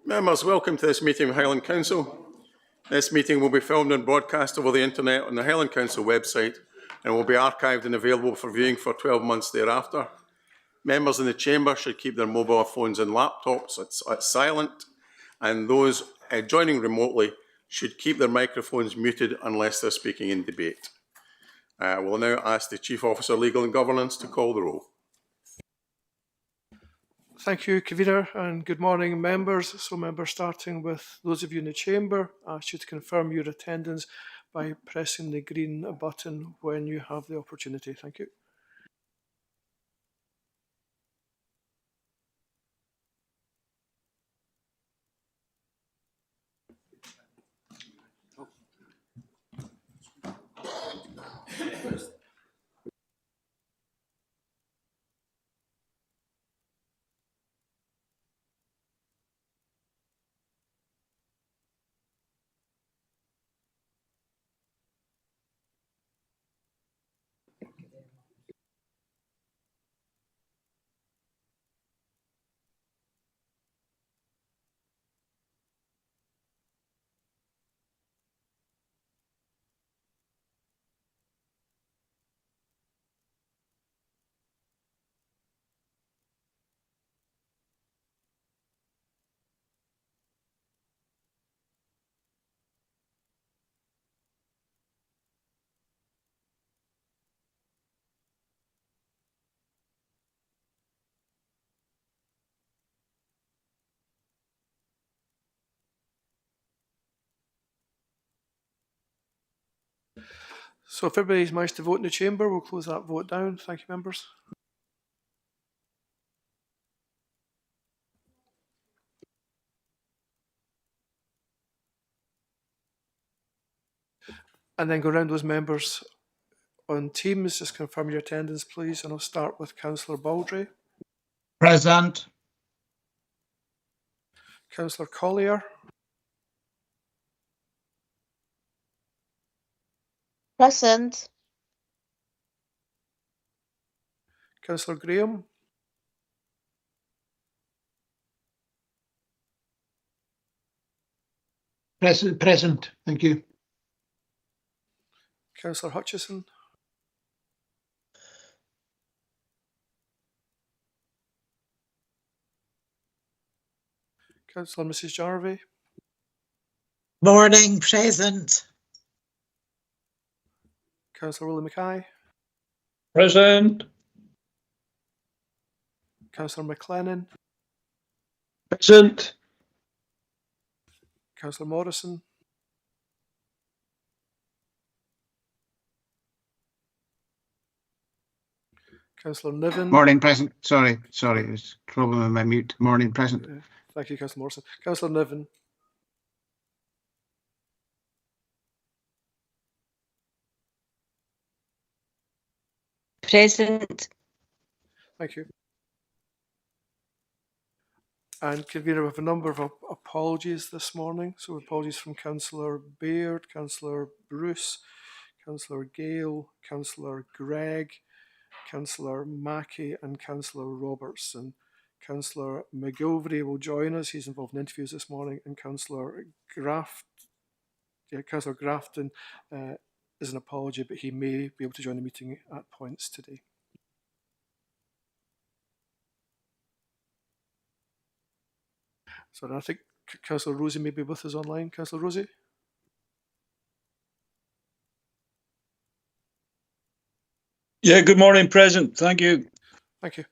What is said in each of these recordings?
Members, welcome to this meeting of Highland Council. This meeting will be filmed and broadcast over the internet on the Highland Council website and will be archived and available for viewing for 12 months thereafter. Members in the chamber should keep their mobile phones and laptops at silent, and those joining remotely should keep their microphones muted unless they're speaking in debate. We'll now ask the Chief Officer, Legal and Governance, to call the roll. Thank you, Convener, and good morning, members. So, members, starting with those of you in the chamber, I ask you to confirm your attendance by pressing the green button when you have the opportunity. Thank you. So, if everybody's managed to vote in the chamber, we'll close that vote down. Thank you, members. And then go around those members on Teams. Just confirm your attendance, please. And I'll start with Councillor Baldry. Present. Councillor Collier. Present. Councillor Graham. Present. Thank you. Councillor Hutchison. Councillor Mrs. Jarvie. Morning, present. Councillor Willie Mackay. Present. Councillor McLennan. Present. Councillor Morrison. Councillor Niven. Morning, present. Sorry, there's a problem with my mute. Morning, present. Thank you, Councillor Morrison. Councillor Niven. Present. Thank you. And Convener, we have a number of apologies this morning. So apologies from Councillor Baird, Councillor Bruce, Councillor Gale, Councillor Gregg, Councillor Mackey and Councillor Roberts. And Councillor McGilvray will join us. He's involved in interviews this morning. And Councillor Councillor Grafton is an apology, but he may be able to join the meeting at points today. So I think Councillor Rosie may be with us online. Councillor Rosie? Yeah, good morning, present. Thank you. Thank you.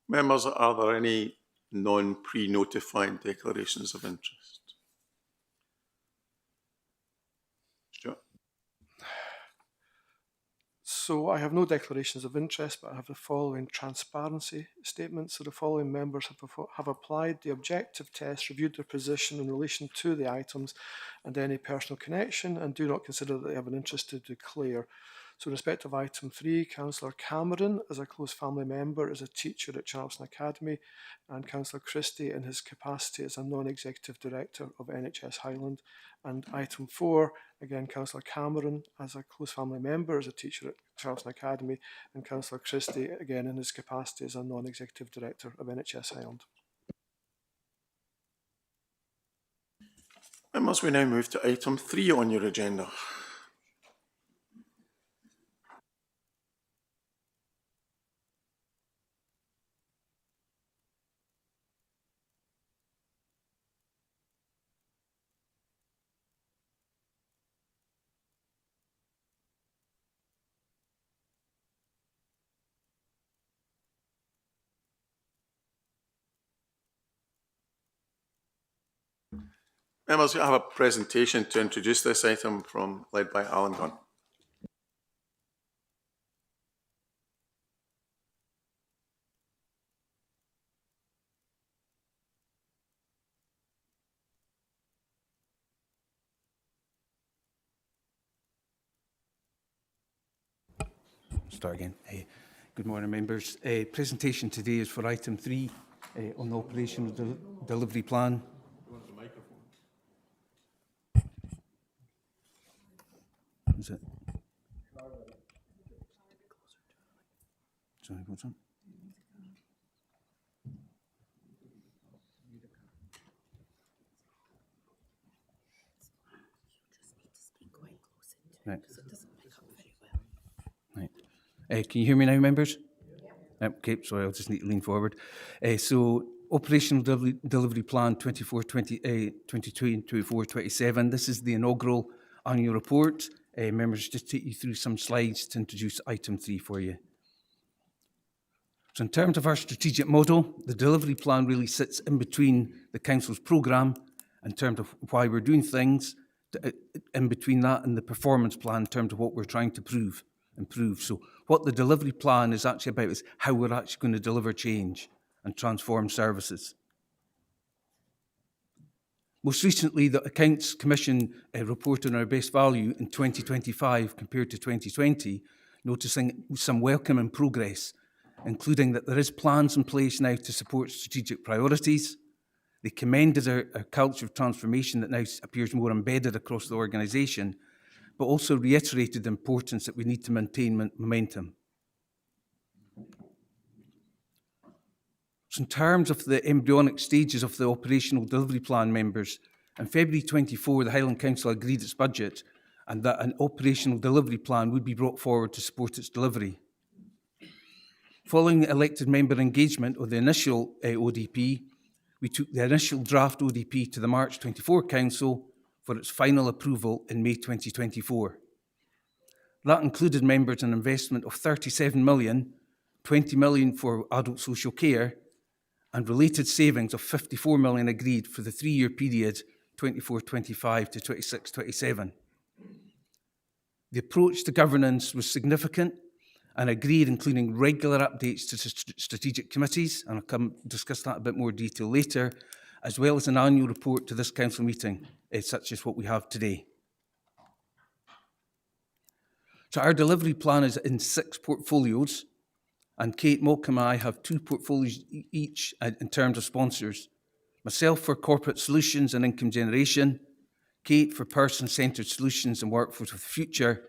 Members, are there any non-pre-notified declarations of interest? Stuart? So I have no declarations of interest, but I have the following transparency statements. So the following members have applied the objective test, reviewed their position in relation to the items and any personal connection, and do not consider that they have an interest to declare. So in respect of item 3, Councillor Cameron, as a close family member, is a teacher at Charleston Academy, and Councillor Christie in his capacity as a non-executive director of NHS Highland. And item 4, again, Councillor Cameron, as a close family member, is a teacher at Charleston Academy, and Councillor Christie, again, in his capacity as a non-executive director of NHS Highland. Members, we now move to item 3 on your agenda. Members, we have a presentation to introduce this item led by Alan Gunn. Start again. Good morning, members. Presentation today is for item 3 on the operational delivery plan. Is it? Sorry, what's on? Right. Right. Can you hear me now, members? Yep. Okay, so I'll just need to lean forward. So, Operational Delivery Plan 24-27. This is the inaugural annual report. Members, just take you through some slides to introduce item 3 for you. So in terms of our strategic model, the delivery plan really sits in between the Council's programme in terms of why we're doing things, in between that and the performance plan in terms of what we're trying to improve. So what the delivery plan is actually about is how we're actually going to deliver change and transform services. Most recently, the Accounts Commission reported on our best value in 2025 compared to 2020, noticing some welcome progress, including that there is plans in place now to support strategic priorities. They commended our culture of transformation that now appears more embedded across the organisation, but also reiterated the importance that we need to maintain momentum. So in terms of the embryonic stages of the operational delivery plan, members, in February 24, the Highland Council agreed its budget and that an operational delivery plan would be brought forward to support its delivery. Following elected member engagement of the initial ODP, we took the initial draft ODP to the March 24 Council for its final approval in May 2024. That included, members, an investment of 37 million, 20 million for adult social care, and related savings of 54 million agreed for the 3-year period 24-25 to 26-27. The approach to governance was significant and agreed, including regular updates to strategic committees, and I'll discuss that in a bit more detail later, as well as an annual report to this council meeting, such as what we have today. So our delivery plan is in 6 portfolios, and Kate, Malcolm and I have 2 portfolios each in terms of sponsors. Myself for corporate solutions and income generation, Kate for person-centred solutions and workforce of the future,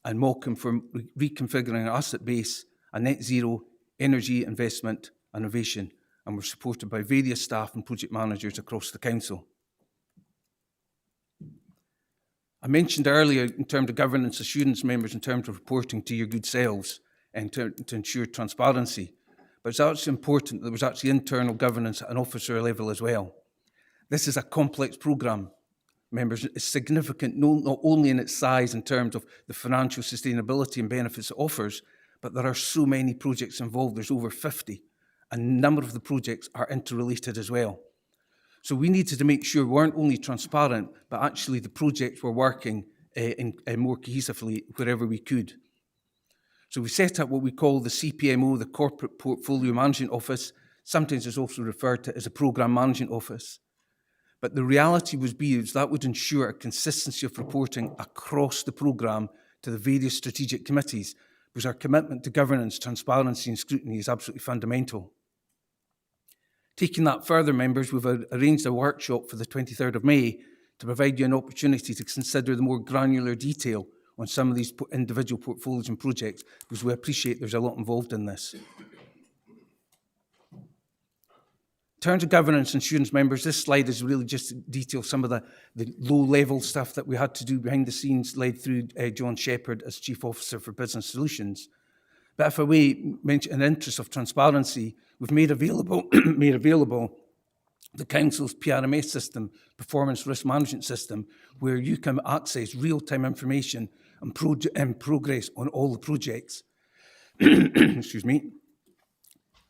and Malcolm for reconfiguring our asset base and net zero energy investment and innovation, and we're supported by various staff and project managers across the council. I mentioned earlier in terms of governance assurance, members, in terms of reporting to your good selves and to ensure transparency. But it's actually important that there was actually internal governance at an officer level as well. This is a complex programme, members. It's significant not only in its size in terms of the financial sustainability and benefits it offers, but there are so many projects involved. There's over 50, and a number of the projects are interrelated as well. So we needed to make sure we weren't only transparent, but actually the projects were working more cohesively wherever we could. So we set up what we call the CPMO, the Corporate Portfolio Management Office. Sometimes it's also referred to as a Programme Management Office. But the reality was that would ensure a consistency of reporting across the programme to the various strategic committees, because our commitment to governance, transparency and scrutiny is absolutely fundamental. Taking that further, members, we've arranged a workshop for the 23rd of May to provide you an opportunity to consider the more granular detail on some of these individual portfolios and projects, because we appreciate there's a lot involved in this. In terms of governance insurance, members, this slide is really just to detail some of the low-level stuff that we had to do behind the scenes, led through John Shepherd as Chief Officer for Business Solutions. But if I may mention, in the interest of transparency, we've made available the Council's PRMS system, Performance Risk Management System, where you can access real-time information and progress on all the projects. Excuse me.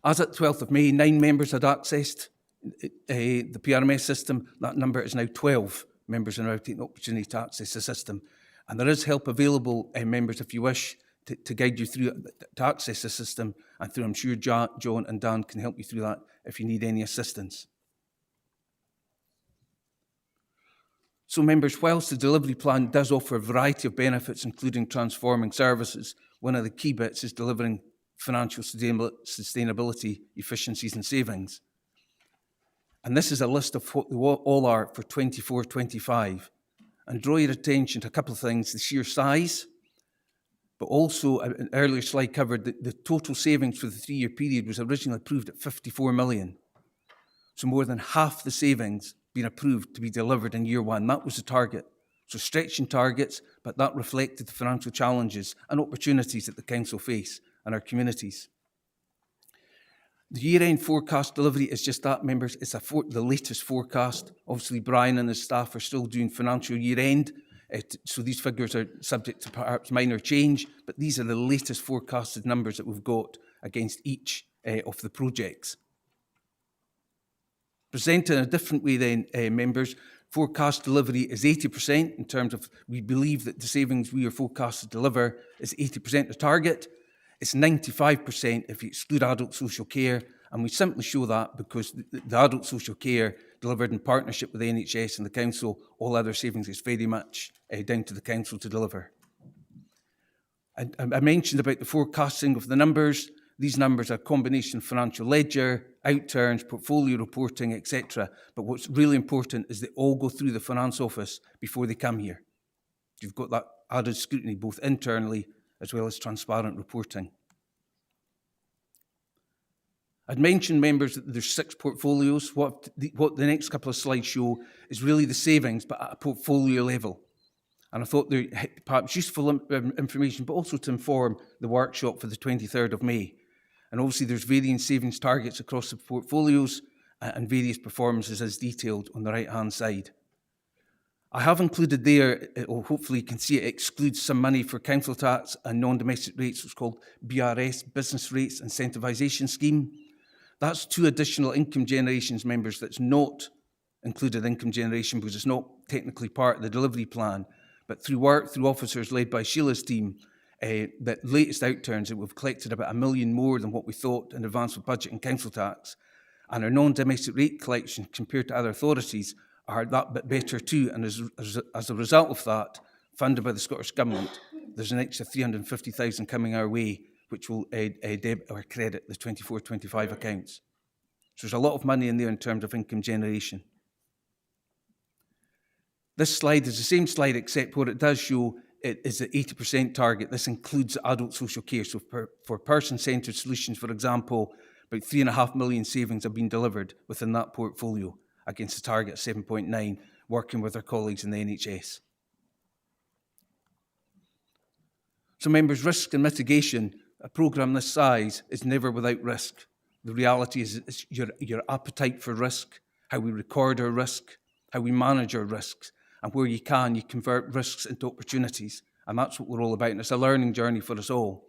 As at 12th of May, 9 members had accessed the PRMS system. That number is now 12 members are now taking the opportunity to access the system. And there is help available, members, if you wish, to guide you through to access the system. And through, I'm sure John and Dan can help you through that if you need any assistance. So, members, whilst the delivery plan does offer a variety of benefits, including transforming services, one of the key bits is delivering financial sustainability, efficiencies and savings. And this is a list of what they all are for 24-25. And draw your attention to a couple of things: the sheer size, but also an earlier slide covered that the total savings for the 3-year period was originally approved at 54 million. So more than half the savings been approved to be delivered in year 1. That was the target. So stretching targets, but that reflected the financial challenges and opportunities that the council face and our communities. The year-end forecast delivery is just that, members. It's the latest forecast. Obviously, Brian and his staff are still doing financial year-end, so these figures are subject to perhaps minor change, but these are the latest forecasted numbers that we've got against each of the projects. Presented in a different way then, members, forecast delivery is 80% in terms of, we believe that the savings we are forecast to deliver is 80% the target. It's 95% if you exclude adult social care, and we simply show that because the adult social care delivered in partnership with the NHS and the council, all other savings is very much down to the council to deliver. I mentioned about the forecasting of the numbers. These numbers are a combination of financial ledger, outturns, portfolio reporting, etc. But what's really important is they all go through the finance office before they come here. You've got that added scrutiny both internally as well as transparent reporting. I'd mentioned, members, that there's 6 portfolios. What the next couple of slides show is really the savings, but at a portfolio level. And I thought they're perhaps useful information, but also to inform the workshop for the 23rd of May. And obviously there's varying savings targets across the portfolios and various performances as detailed on the right-hand side. I have included there, hopefully you can see it excludes some money for council tax and non-domestic rates, what's called BRS, Business Rates Incentivisation Scheme. That's 2 additional income generations, members, that's not included income generation because it's not technically part of the delivery plan. But through work, through officers led by Sheila's team, the latest outturns that we've collected about 1 million more than what we thought in advance of budget and council tax. And our non-domestic rate collection compared to other authorities are that bit better too. And as a result of that, funded by the Scottish Government, there's an extra 350,000 coming our way, which will debit or credit the 24-25 accounts. So there's a lot of money in there in terms of income generation. This slide is the same slide, except what it does show it is the 80% target. This includes adult social care. So for person-centred solutions, for example, about 3.5 million savings have been delivered within that portfolio against a target of 7.9, working with our colleagues in the NHS. So, members, risk and mitigation, a programme this size is never without risk. The reality is your appetite for risk, how we record our risk, how we manage our risks, and where you can, you convert risks into opportunities. And that's what we're all about, and it's a learning journey for us all.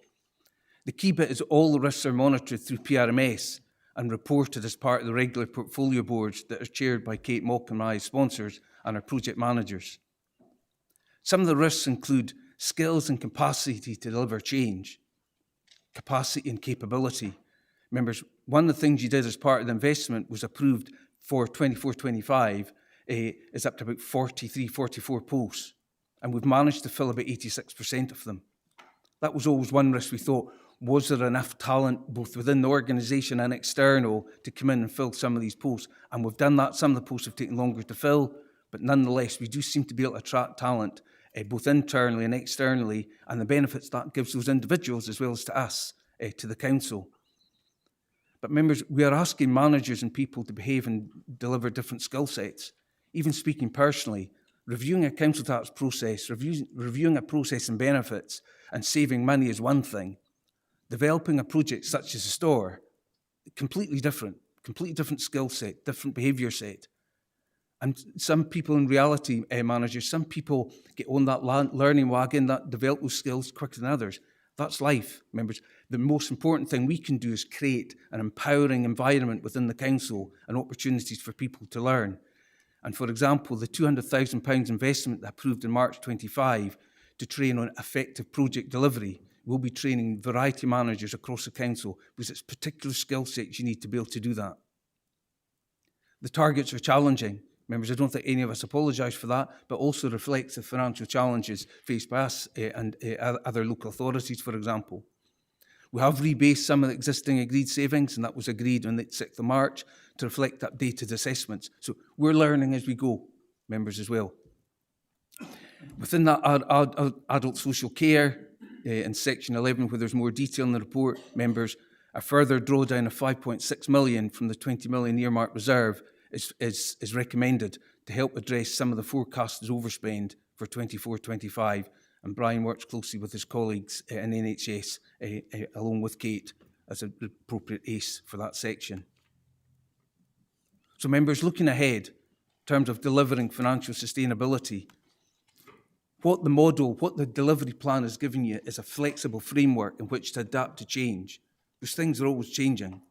The key bit is all the risks are monitored through PRMS and reported as part of the regular portfolio boards that are chaired by Kate Mock and my sponsors and our project managers. Some of the risks include skills and capacity to deliver change, capacity and capability. Members, one of the things you did as part of the investment was approved for 24-25 is up to about 43, 44 posts. and we've managed to fill about 86% of them. That was always one risk. We thought, was there enough talent both within the organisation and external to come in and fill some of these posts? And we've done that. Some of the posts have taken longer to fill, but nonetheless, we do seem to be able to attract talent both internally and externally, and the benefits that gives those individuals as well as to us, to the council. But members, we are asking managers and people to behave and deliver different skill sets. Even speaking personally, reviewing a council tax process, reviewing a process and benefits, and saving money is one thing. Developing a project such as a store, completely different skill set, different behaviour set. And some people in reality, managers, some people get on that learning wagon, that develop those skills quicker than others. That's life, members. The most important thing we can do is create an empowering environment within the council and opportunities for people to learn. And for example, the £200,000 investment approved in March 25 to train on effective project delivery. We'll be training variety managers across the council because it's particular skill sets you need to be able to do that. The targets are challenging. Members, I don't think any of us apologise for that, but also reflects the financial challenges faced by us and other local authorities, for example. We have rebased some of the existing agreed savings, and that was agreed on the 6th of March to reflect updated assessments. So we're learning as we go, members, as well. Within that adult social care, in section 11, where there's more detail in the report, members, a further drawdown of 5.6 million from the 20 million earmark reserve is recommended to help address some of the forecasted overspend for 24-25, and Brian works closely with his colleagues in NHS, along with Kate, as an appropriate ace for that section. So members, looking ahead, in terms of delivering financial sustainability, what the delivery plan has given you is a flexible framework in which to adapt to change, because things are always changing.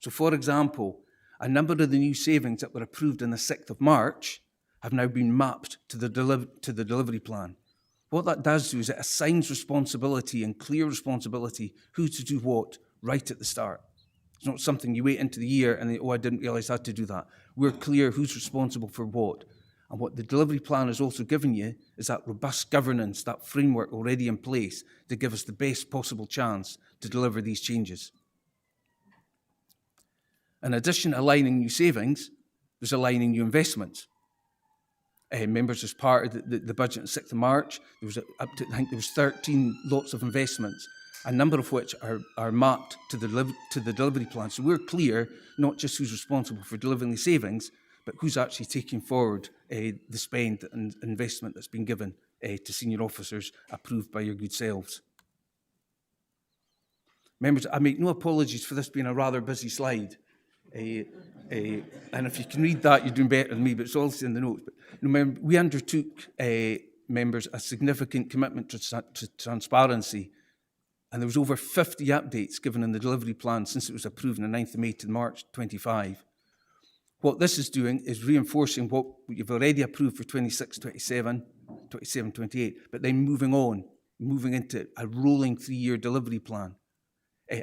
So for example, a number of the new savings that were approved on the 6th of March have now been mapped to the delivery plan. What that does do is it assigns responsibility and clear responsibility, who to do what, right at the start. It's not something you wait into the year and then, I didn't realise I had to do that. We're clear who's responsible for what. And what the delivery plan has also given you is that robust governance, that framework already in place to give us the best possible chance to deliver these changes. In addition to aligning new savings, there's aligning new investments. Members, as part of the budget on the 6th of March, there was I think there was 13 lots of investments, a number of which are mapped to the delivery plan. So we're clear, not just who's responsible for delivering the savings, but who's actually taking forward the spend and investment that's been given to senior officers approved by your good selves. Members, I make no apologies for this being a rather busy slide. And if you can read that, you're doing better than me, but it's also in the notes. But remember, we undertook, members, a significant commitment to transparency, and there was over 50 updates given in the delivery plan since it was approved on the 9th of May to March 25. What this is doing is reinforcing what you've already approved for 26, 27, 28, but then moving into a rolling 3-year delivery plan.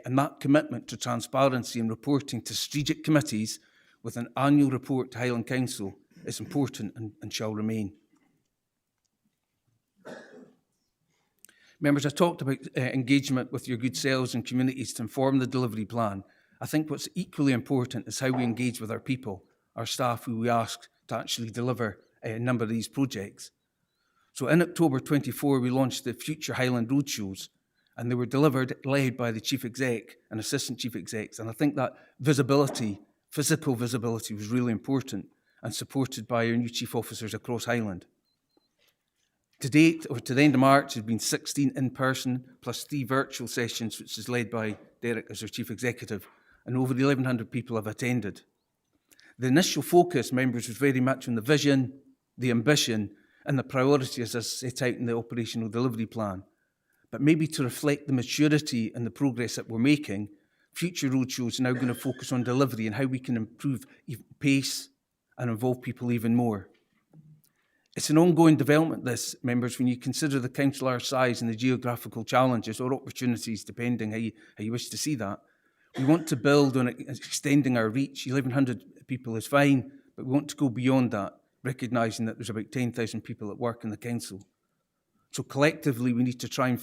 And that commitment to transparency and reporting to strategic committees with an annual report to Highland Council is important and shall remain. Members, I talked about engagement with your good selves and communities to inform the delivery plan. I think what's equally important is how we engage with our people, our staff who we ask to actually deliver a number of these projects. So in October 24, we launched the Future Highland Roadshows, and they were led by the Chief Exec and Assistant Chief Execs. And I think that visibility, physical visibility, was really important and supported by our new Chief Officers across Highland. To date, or to the end of March, there have been 16 in-person plus 3 virtual sessions, which is led by Derek as our Chief Executive, and over 1,100 people have attended. The initial focus, members, was very much on the vision, the ambition, and the priorities as set out in the operational delivery plan. But maybe to reflect the maturity and the progress that we're making, future roadshows are now going to focus on delivery and how we can improve pace and involve people even more. It's an ongoing development, this, members, when you consider the council our size and the geographical challenges or opportunities, depending how you wish to see that. We want to build on extending our reach. 1,100 people is fine, but we want to go beyond that, recognising that there's about 10,000 people that work in the council. So collectively, we need to try and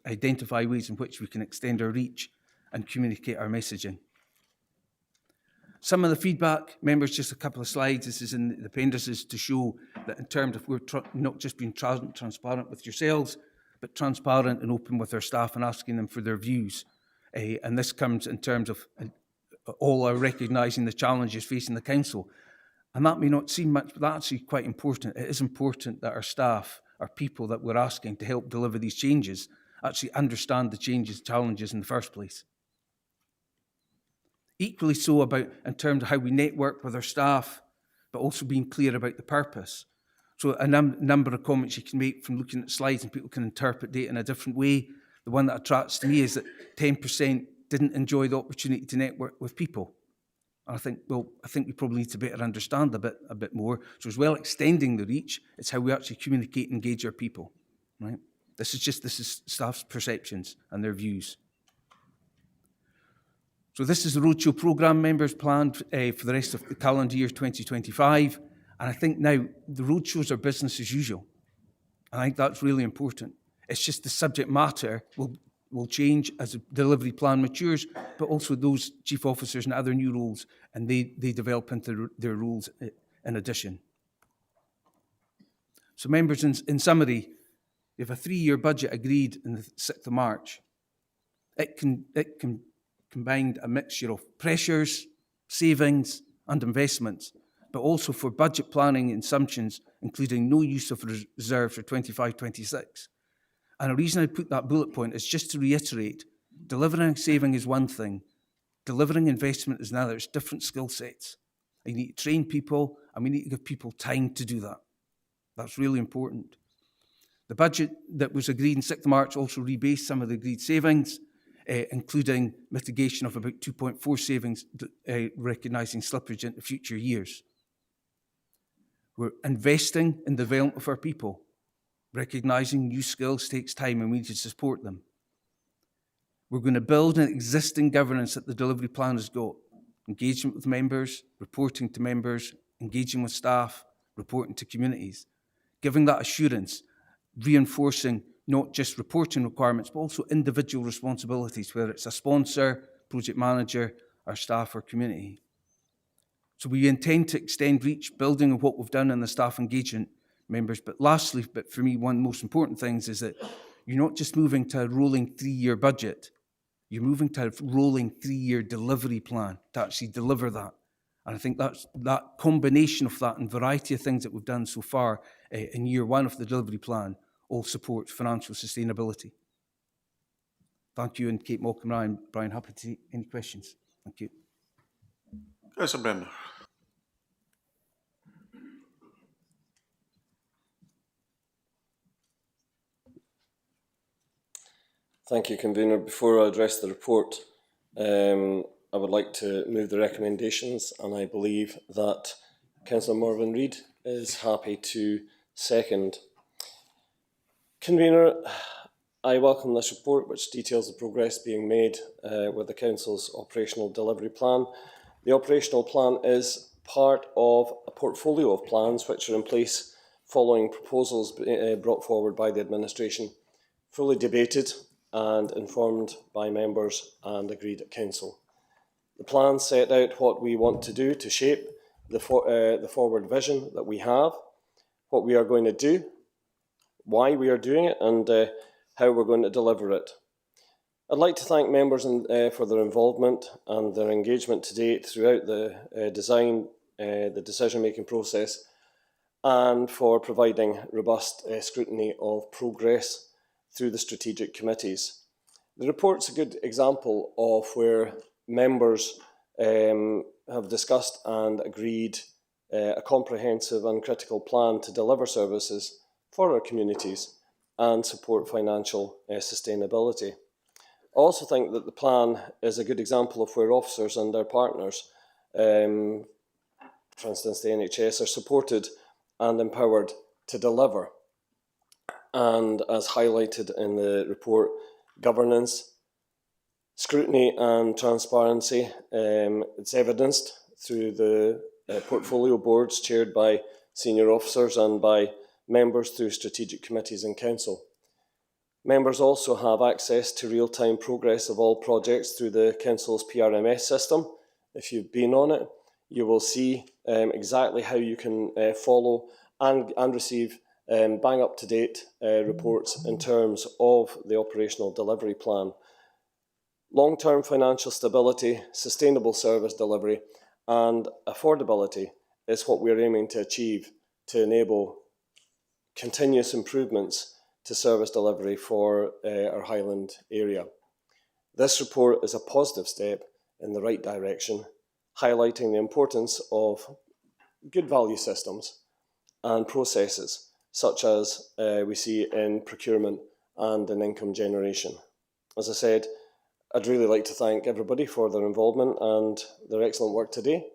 identify ways in which we can extend our reach and communicate our messaging. Some of the feedback, members, just a couple of slides, this is in the appendices to show that in terms of we're not just being transparent with yourselves, but transparent and open with our staff and asking them for their views. And this comes in terms of all are recognising the challenges facing the council. And that may not seem much, but that's actually quite important. It is important that our staff, our people that we're asking to help deliver these changes, actually understand the challenges in the first place. Equally so in terms of how we network with our staff, but also being clear about the purpose. So a number of comments you can make from looking at slides, and people can interpret data in a different way. The one that attracts to me is that 10% didn't enjoy the opportunity to network with people. And I think we probably need to better understand a bit more. So as well extending the reach, it's how we actually communicate and engage our people, right? This is staff's perceptions and their views. So this is the roadshow programme, members, planned for the rest of the calendar year 2025. And I think now the roadshows are business as usual. I think that's really important. It's just the subject matter will change as the delivery plan matures, but also those chief officers and other new roles, and they develop into their roles in addition. So members, in summary, we have a 3-year budget agreed on the 6th of March. It can combine a mixture of pressures, savings and investments, but also for budget planning assumptions, including no use of reserves for 25-26. And the reason I put that bullet point is just to reiterate, delivering saving is one thing, delivering investment is another. It's different skill sets. You need to train people, and we need to give people time to do that. That's really important. The budget that was agreed in 6th of March also rebased some of the agreed savings, including mitigation of about 2.4 savings, recognising slippage into future years. We're investing in the development of our people, recognising new skills takes time and we need to support them. We're going to build an existing governance that the delivery plan has got. Engagement with members, reporting to members, engaging with staff, reporting to communities. Giving that assurance, reinforcing not just reporting requirements, but also individual responsibilities, whether it's a sponsor, project manager, our staff or community. So we intend to extend reach, building on what we've done in the staff engagement, members. But lastly, but for me, one of the most important things is that you're not just moving to a rolling 3-year budget, you're moving to a rolling 3-year delivery plan to actually deliver that. And I think that combination of that and variety of things that we've done so far in year 1 of the delivery plan all support financial sustainability. Thank you, and Kate Malcolm and Brian, happy to take any questions. Thank you. Councillor Bremner. Thank you, Convener. Before I address the report, I would like to move the recommendations, and I believe that Councillor Morvan Reid is happy to second. Convener, I welcome this report, which details the progress being made with the Council's operational delivery plan. The operational plan is part of a portfolio of plans which are in place following proposals brought forward by the administration, fully debated and informed by members and agreed at Council. The plan set out what we want to do to shape the forward vision that we have, what we are going to do, why we are doing it, and how we're going to deliver it. I'd like to thank members for their involvement and their engagement to date throughout the the decision-making process, and for providing robust scrutiny of progress through the strategic committees. The report's a good example of where members have discussed and agreed a comprehensive and critical plan to deliver services for our communities and support financial sustainability. I also think that the plan is a good example of where officers and their partners, for instance the NHS, are supported and empowered to deliver. And as highlighted in the report, governance, scrutiny and transparency, it's evidenced through the portfolio boards chaired by senior officers and by members through strategic committees in council. Members also have access to real-time progress of all projects through the council's PRMS system. If you've been on it, you will see exactly how you can follow and receive bang up-to-date reports in terms of the operational delivery plan. Long-term financial stability, sustainable service delivery and affordability is what we're aiming to achieve to enable continuous improvements to service delivery for our Highland area. This report is a positive step in the right direction, highlighting the importance of good value systems and processes, such as we see in procurement and in income generation. As I said, I'd really like to thank everybody for their involvement and their excellent work today.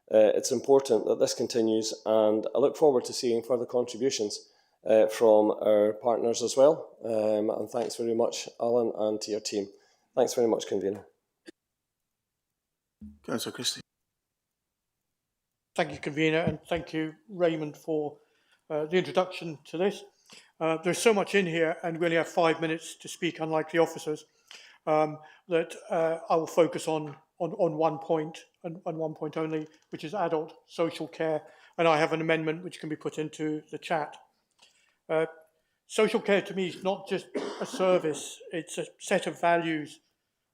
It's important that this continues, and I look forward to seeing further contributions from our partners as well. And thanks very much, Alan, and to your team. Thanks very much, Convener. Councillor Christie. Thank you, Convener, and thank you, Raymond, for the introduction to this. There's so much in here, and we only have 5 minutes to speak, unlike the officers, that I will focus on one point and one point only, which is adult social care, and I have an amendment which can be put into the chat. Social care to me is not just a service, it's a set of values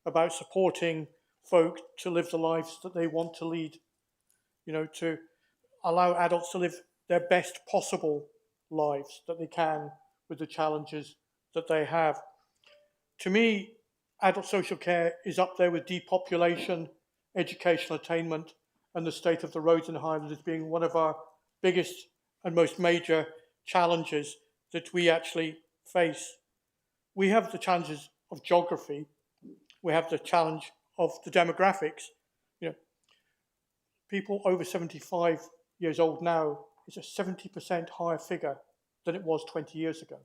about supporting folk to live the lives that they want to lead, you know, to allow adults to live their best possible lives that they can with the challenges that they have. To me, adult social care is up there with depopulation, educational attainment, and the state of the roads in Highland as being one of our biggest and most major challenges that we actually face. We have the challenges of geography. We have the challenge of the demographics. You know, people over 75 years old now is a 70% higher figure than it was 20 years ago.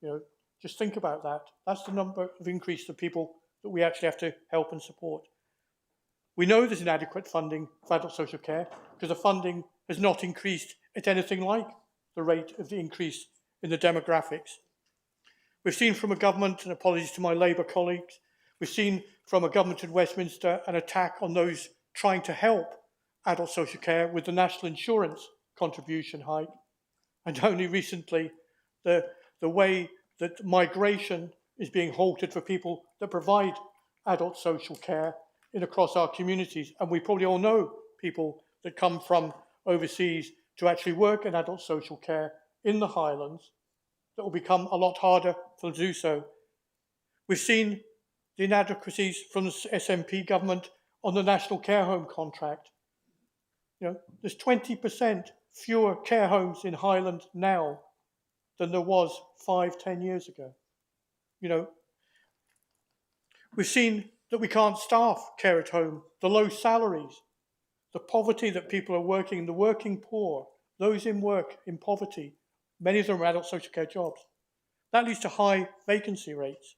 You know, just think about that. That's the number of increase of people that we actually have to help and support. We know there's inadequate funding for adult social care because the funding has not increased at anything like the rate of the increase in the demographics. We've seen from a government, and apologies to my Labour colleagues, we've seen from a government in Westminster an attack on those trying to help adult social care with the national insurance contribution hike, and only recently the way that migration is being halted for people that provide adult social care across our communities. And we probably all know people that come from overseas to actually work in adult social care in the Highlands that will become a lot harder for them to do so. We've seen the inadequacies from the SNP government on the National Care Home contract. You know, there's 20% fewer care homes in Highland now than there was 5-10 years ago. You know, we've seen that we can't staff care at home, the low salaries, the poverty that people are working, the working poor, those in work in poverty, many of them are adult social care jobs. That leads to high vacancy rates.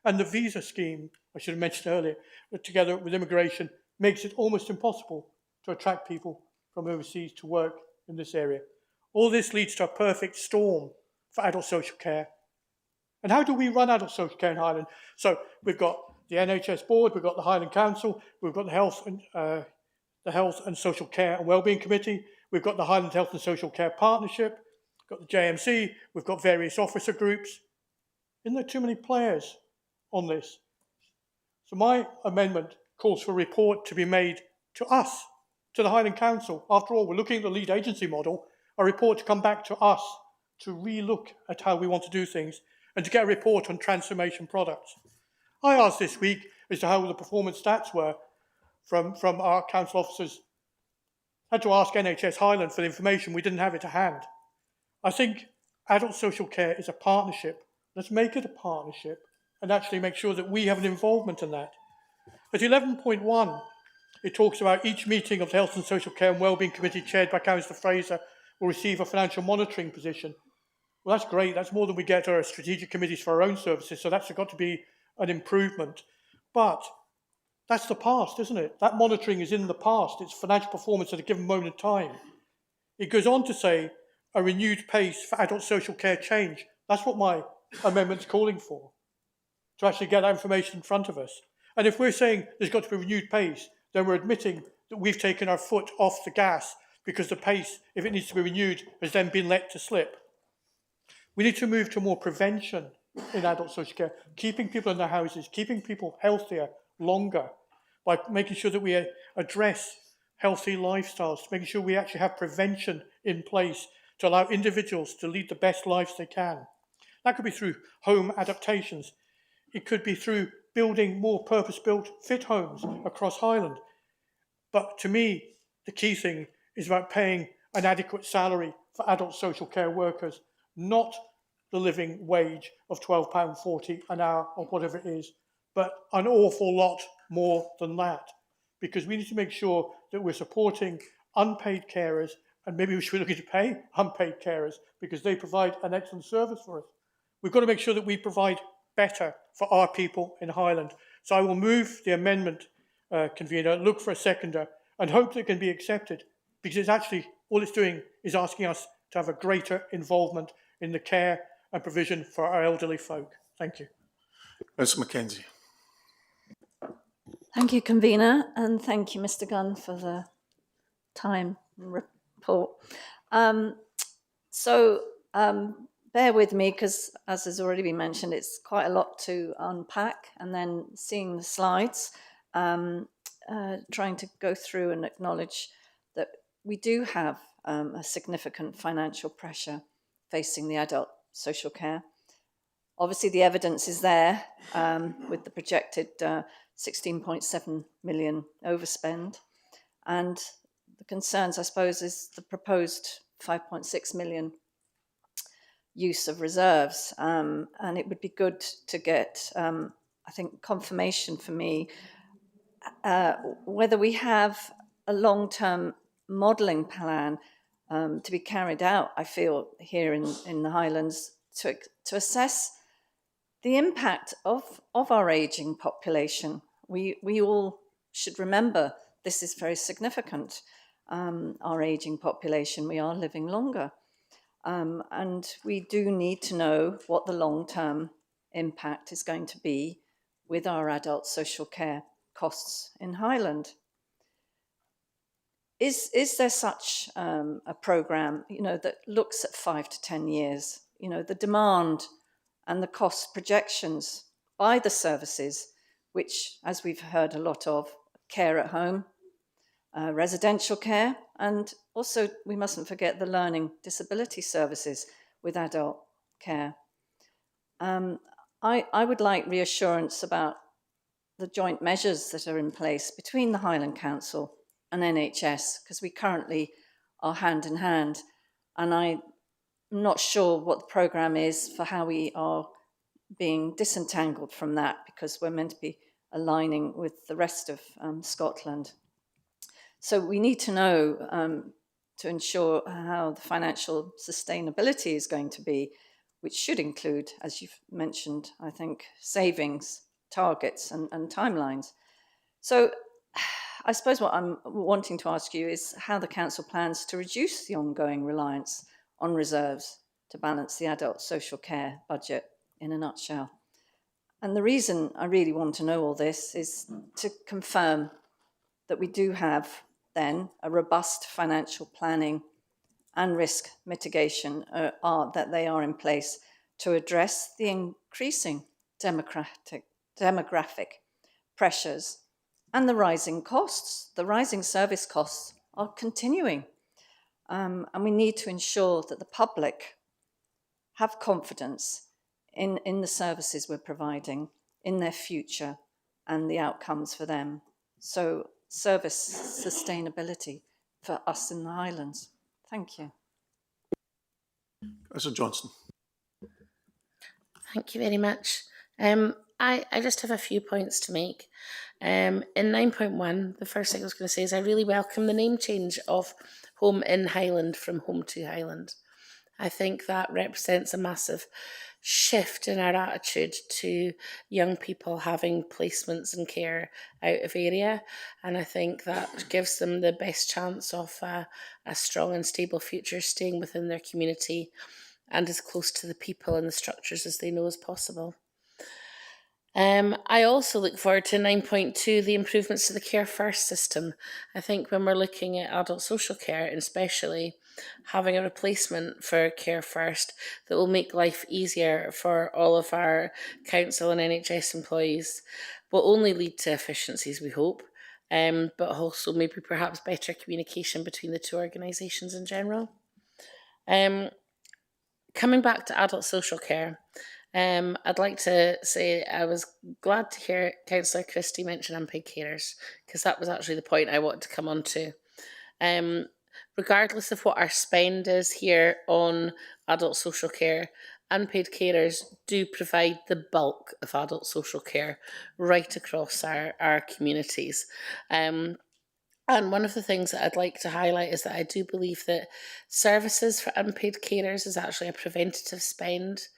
And the visa scheme, I should have mentioned earlier, together with immigration, makes it almost impossible to attract people from overseas to work in this area. All this leads to a perfect storm for adult social care. And how do we run adult social care in Highland? So we've got the NHS board, we've got the Highland Council, we've got the Health and Social Care and Wellbeing Committee, we've got the Highland Health and Social Care Partnership, we've got the JMC, we've got various officer groups. Isn't there too many players on this? So my amendment calls for a report to be made to us, to the Highland Council. After all, we're looking at the lead agency model, a report to come back to us to re-look at how we want to do things and to get a report on transformation products. I asked this week as to how the performance stats were from our council officers. I had to ask NHS Highland for the information. We didn't have it to hand. I think adult social care is a partnership. Let's make it a partnership and actually make sure that we have an involvement in that. At 11.1, it talks about each meeting of the Health and Social Care and Wellbeing Committee chaired by Councillor Fraser will receive a financial monitoring position. Well, that's great. That's more than we get our strategic committees for our own services, so that's got to be an improvement. But that's the past, isn't it? That monitoring is in the past. It's financial performance at a given moment in time. It goes on to say a renewed pace for adult social care change. That's what my amendment's calling for, to actually get that information in front of us. And if we're saying there's got to be renewed pace, then we're admitting that we've taken our foot off the gas because the pace, if it needs to be renewed, has then been let to slip. We need to move to more prevention in adult social care, keeping people in their houses, keeping people healthier longer, by making sure that we address healthy lifestyles, making sure we actually have prevention in place to allow individuals to lead the best lives they can. That could be through home adaptations. It could be through building more purpose-built fit homes across Highland. But to me, the key thing is about paying an adequate salary for adult social care workers, not the living wage of £12.40 an hour or whatever it is, but an awful lot more than that. Because we need to make sure that we're supporting unpaid carers, and maybe we should be looking to pay unpaid carers because they provide an excellent service for us. We've got to make sure that we provide better for our people in Highland. So I will move the amendment, convener, look for a seconder, and hope that it can be accepted, because it's actually, all it's doing is asking us to have a greater involvement in the care and provision for our elderly folk. Thank you. Councillor Mackenzie. Thank you, convener, and thank you, Mr. Gunn, for the time report. Bear with me, because as has already been mentioned, it's quite a lot to unpack, and then seeing the slides, trying to go through and acknowledge that we do have a significant financial pressure facing the adult social care. Obviously, the evidence is there with the projected 16.7 million overspend. And the concerns, I suppose, is the proposed 5.6 million use of reserves. And it would be good to get, I think, confirmation for me whether we have a long-term modelling plan to be carried out, I feel, here in the Highlands to assess the impact of our ageing population. We all should remember this is very significant, our ageing population. We are living longer. And we do need to know what the long-term impact is going to be with our adult social care costs in Highland. Is there such a programme, that looks at 5 to 10 years? The demand and the cost projections by the services, which, as we've heard a lot of, care at home, residential care, and also we mustn't forget the learning disability services with adult care. I would like reassurance about the joint measures that are in place between the Highland Council and NHS, because we currently are hand in hand, and I'm not sure what the programme is for how we are being disentangled from that, because we're meant to be aligning with the rest of Scotland. So we need to know to ensure how the financial sustainability is going to be, which should include, as you've mentioned, I think, savings, targets and timelines. So I suppose what I'm wanting to ask you is how the council plans to reduce the ongoing reliance on reserves to balance the adult social care budget in a nutshell. And the reason I really want to know all this is to confirm that we do have then a robust financial planning and risk mitigation that they are in place to address the increasing demographic pressures and the rising costs. The rising service costs are continuing, and we need to ensure that the public have confidence in the services we're providing, in their future and the outcomes for them. So service sustainability for us in the Highlands. Thank you. Councillor Johnson. Thank you very much. I just have a few points to make. In 9.1, the first thing I was going to say is I really welcome the name change of Home in Highland from Home to Highland. I think that represents a massive shift in our attitude to young people having placements and care out of area, and I think that gives them the best chance of a strong and stable future staying within their community and as close to the people and the structures as they know as possible. I also look forward to 9.2, the improvements to the Care First system. I think when we're looking at adult social care, and especially having a replacement for Care First that will make life easier for all of our council and NHS employees, will only lead to efficiencies, we hope, but also maybe perhaps better communication between the two organisations in general. Coming back to adult social care, I'd like to say I was glad to hear Councillor Christie mention unpaid carers, because that was actually the point I wanted to come on to. Regardless of what our spend is here on adult social care, unpaid carers do provide the bulk of adult social care right across our communities. And one of the things that I'd like to highlight is that I do believe that services for unpaid carers is actually a preventative spend.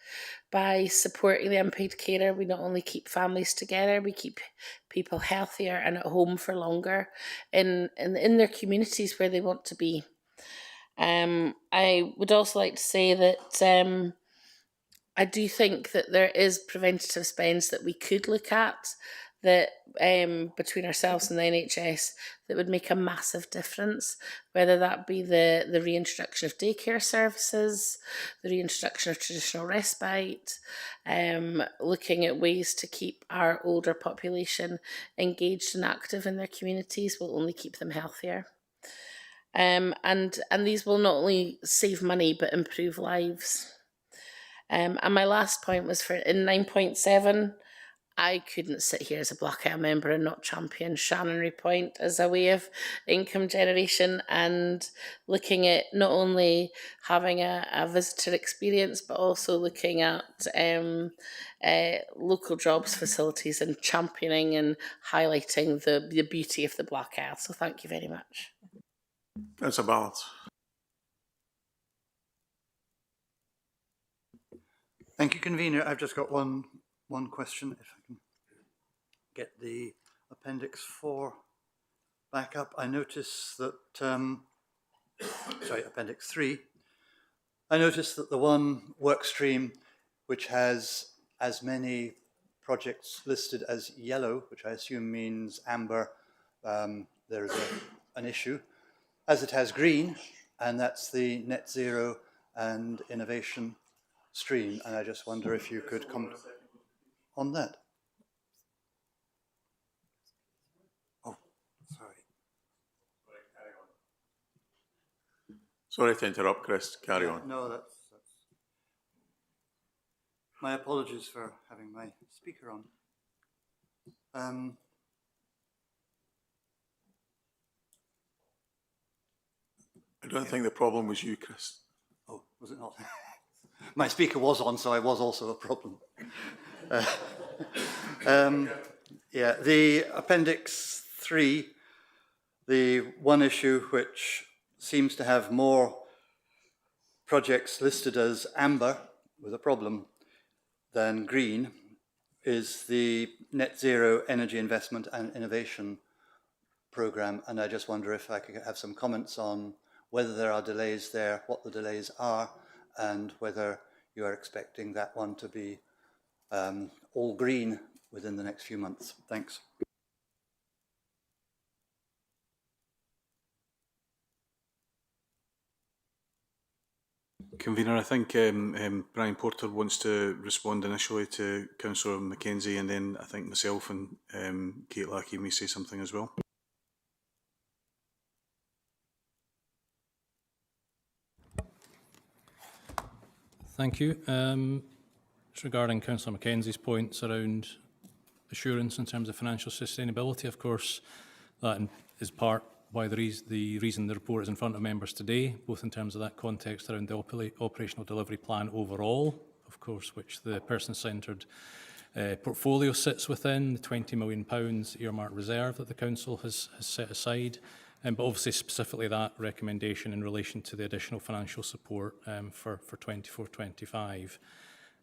By supporting the unpaid carer, we not only keep families together, we keep people healthier and at home for longer in their communities where they want to be. I would also like to say that I do think that there is preventative spends that we could look at that between ourselves and the NHS that would make a massive difference, whether that be the reintroduction of daycare services, the reintroduction of traditional respite, looking at ways to keep our older population engaged and active in their communities will only keep them healthier. And these will not only save money but improve lives. And my last point was in 9.7, I couldn't sit here as a Black Isle member and not champion Shannonry Point as a way of income generation and looking at not only having a visitor experience but also looking at local jobs facilities and championing and highlighting the beauty of the Black Isle. So thank you very much. That's a balance. Thank you, Convener. I've just got one question, if I can get the Appendix 4 back up. I notice that, Appendix 3, I noticed that the one work stream which has as many projects listed as yellow, which I assume means amber, there is an issue, as it has green, and that's the net zero and innovation stream, and I just wonder if you could comment on that. Oh, sorry. Sorry to interrupt, Chris. Carry on. No, that's my apologies for having my speaker on. I don't think the problem was you, Chris. Oh, was it not? My speaker was on, so I was also a problem. Yeah, the Appendix 3, the one issue which seems to have more projects listed as amber with a problem than green is the Net Zero Energy Investment and Innovation Programme, and I just wonder if I could have some comments on whether there are delays there, what the delays are, and whether you are expecting that one to be all green within the next few months. Thanks. Convener, I think Brian Porter wants to respond initially to Councillor Mackenzie, and then I think myself and Kate Lackey may say something as well. Thank you. Regarding Councillor Mackenzie's points around assurance in terms of financial sustainability, of course, that is part why the reason the report is in front of members today, both in terms of that context around the operational delivery plan overall, of course, which the person-centred portfolio sits within, the £20 million earmark reserve that the Council has set aside, but obviously specifically that recommendation in relation to the additional financial support for 24-25.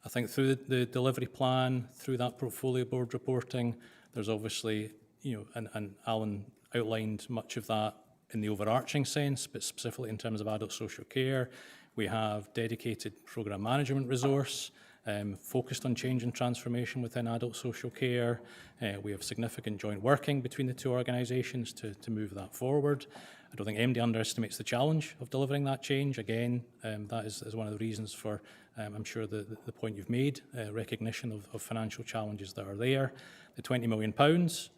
I think through the delivery plan, through that portfolio board reporting, there's obviously, and Alan outlined much of that in the overarching sense, but specifically in terms of adult social care, we have dedicated programme management resource focused on change and transformation within adult social care. We have significant joint working between the two organisations to move that forward. I don't think anybody underestimates the challenge of delivering that change. Again, that is one of the reasons for, I'm sure, the point you've made, recognition of financial challenges that are there. The £20 million,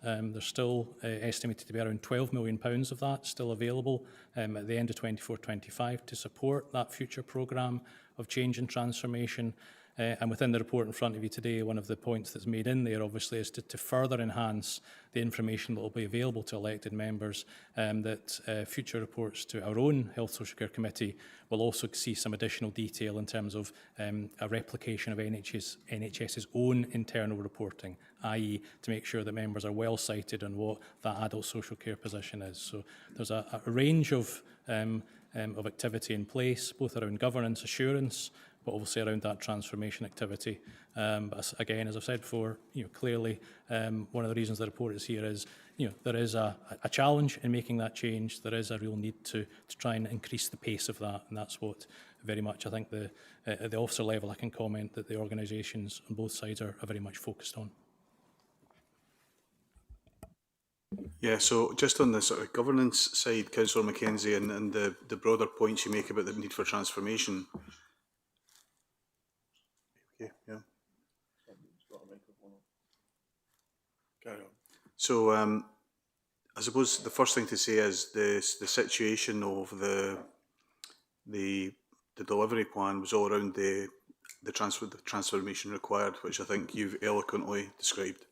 there's still estimated to be around £12 million of that still available at the end of 24-25 to support that future programme of change and transformation. And within the report in front of you today, one of the points that's made in there, obviously, is to further enhance the information that will be available to elected members, that future reports to our own Health Social Care Committee will also see some additional detail in terms of a replication of NHS's own internal reporting, i.e. to make sure that members are well cited on what that adult social care position is. So there's a range of activity in place, both around governance assurance, but obviously around that transformation activity. But again, as I've said before, clearly one of the reasons the report is here is, there is a challenge in making that change. There is a real need to try and increase the pace of that, and that's what very much I think at the officer level I can comment that the organisations on both sides are very much focused on. Yeah, so just on the sort of governance side, Councillor Mackenzie, and the broader points you make about the need for transformation. Okay, yeah. So I suppose the first thing to say is the situation of the delivery plan was all around the transformation required, which I think you've eloquently described.